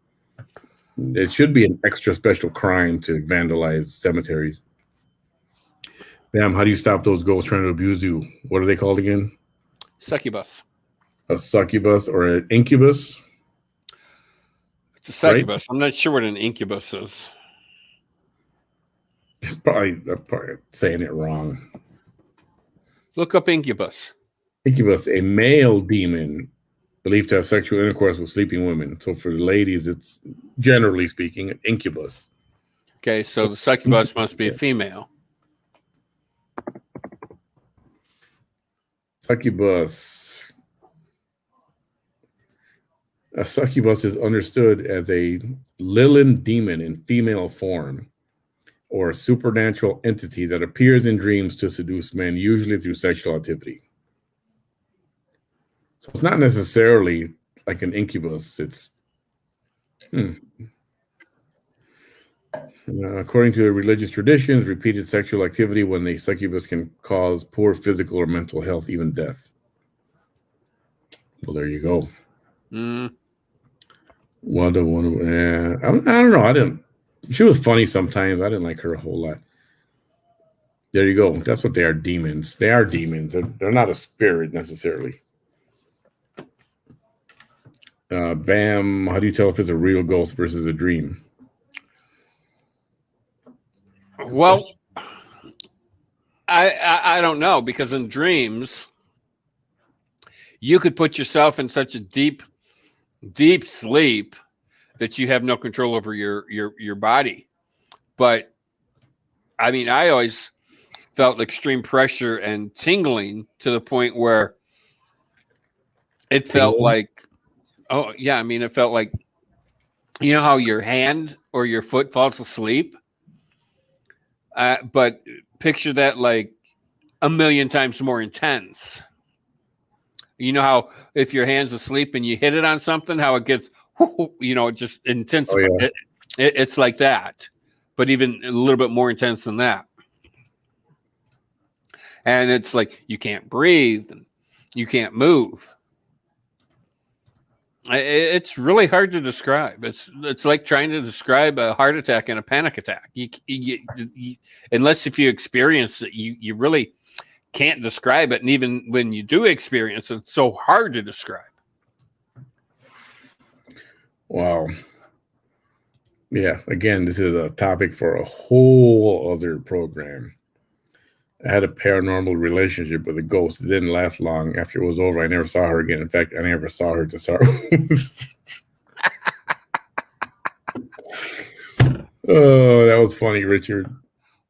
It should be an extra special crime to vandalize cemeteries. Bam, how do you stop those ghosts trying to abuse you? What are they called again? Succubus. A succubus or an incubus? It's a succubus. Right? I'm not sure what an incubus is. I'm probably saying it wrong. Look up incubus. Incubus, a male demon believed to have sexual intercourse with sleeping women. So for the ladies, it's generally speaking an incubus. Okay, so the succubus must be a female. Succubus. A succubus is understood as a Lilin demon in female form, or a supernatural entity that appears in dreams to seduce men, usually through sexual activity. So it's not necessarily like an incubus. It's according to the religious traditions, repeated sexual activity when a succubus can cause poor physical or mental health, even death. Well, there you go. I don't know. She was funny sometimes. I didn't like her a whole lot. There you go. That's what they are, demons. They are demons. They're not a spirit necessarily. Bam. How do you tell if it's a real ghost versus a dream? Well, I don't know, because in dreams, you could put yourself in such a deep sleep that you have no control over your body. But I mean, I always felt extreme pressure and tingling to the point where it felt like, it felt like You know how your hand or your foot falls asleep? But picture that like a million times more intense. You know how if your hand's asleep and you hit it on something, how it gets, just Oh intensified. yeah. It's like that, but even a little bit more intense than that. And it's like you can't breathe and you can't move. It's really hard to describe. It's like trying to describe a heart attack and a panic attack. Unless if you experience it, you really can't describe it. And even when you do experience it, it's so hard to describe. Wow. Yeah. Again, this is a topic for a whole other program. I had a paranormal relationship with a ghost. It didn't last long. After it was over, I never saw her again. In fact, I never saw her to start with. Oh, that was funny, Richard.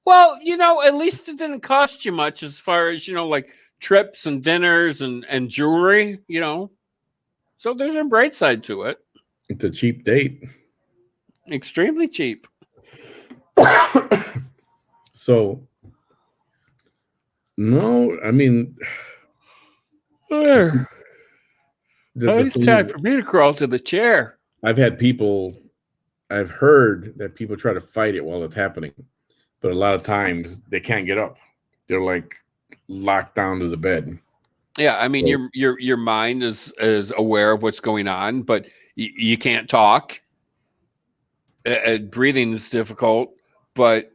Well, at least it didn't cost you much as far as, like trips and dinners and jewelry, So there's a bright side to it. It's a cheap date. Extremely cheap. So, no, I mean, it's time for me to crawl to the chair. I've heard that people try to fight it while it's happening, but a lot of times they can't get up. They're like locked down to the bed. Yeah, I mean, So, your mind is aware of what's going on, but you can't talk. Breathing is difficult, but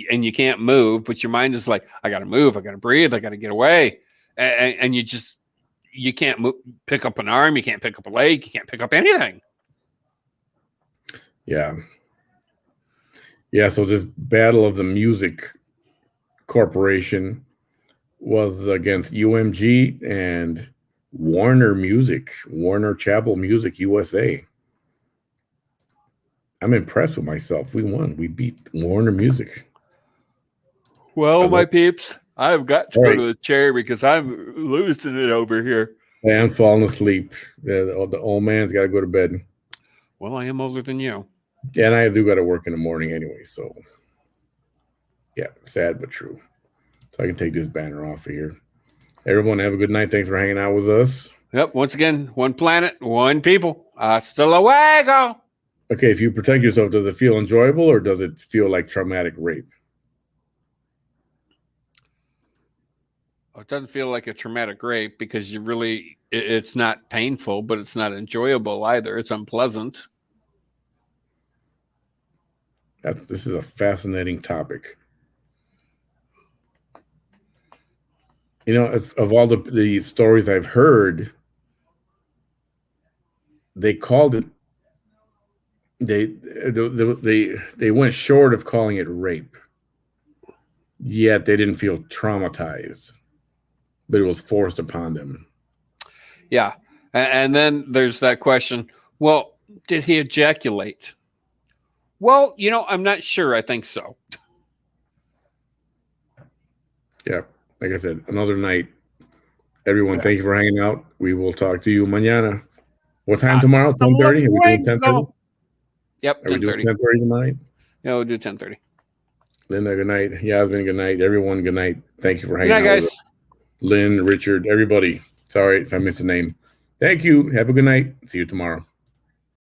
and you can't move. But your mind is like, I got to move, I got to breathe, I got to get away, and you can't move, pick up an arm, you can't pick up a leg, you can't pick up anything. yeah. So this Battle of the Music Corporation was against UMG and Warner Chappell Music USA. I'm impressed with myself. We won. We beat Warner Music. Well, my peeps, I've got to go Right. to the chair because I'm losing it over here. I'm falling asleep. The old man's got to go to bed. Well, I am older than you. Yeah, and I do got to work in the morning anyway. So, yeah, sad but true. So I can take this banner off of here. Everyone have a good night. Thanks for hanging out with us. Yep. Once again, one planet, one people. Hasta luego. Okay, if you protect yourself, does it feel enjoyable or does it feel like traumatic rape? It doesn't feel like a traumatic rape because it's not painful, but it's not enjoyable either. It's unpleasant. This is a fascinating topic. Of all the stories I've heard, they called it. They went short of calling it rape. Yet they didn't feel traumatized, but it was forced upon them. Yeah, and then there's that question. Well, did he ejaculate? Well, I'm not sure. I think so. Yeah. Like I said, another night. Everyone, thank you for hanging out. We will talk to you mañana. What time tomorrow? 10:30? Are we doing 10:30? Yep, 10:30. Are we doing 10:30 tonight? Yeah, we'll do 10:30. Linda, good night. Yasmin, good night. Everyone, good night. Thank you for hanging Good night, out guys. with us. Lynn, Richard, everybody. Sorry if I missed a name. Thank you. Have a good night. See you tomorrow.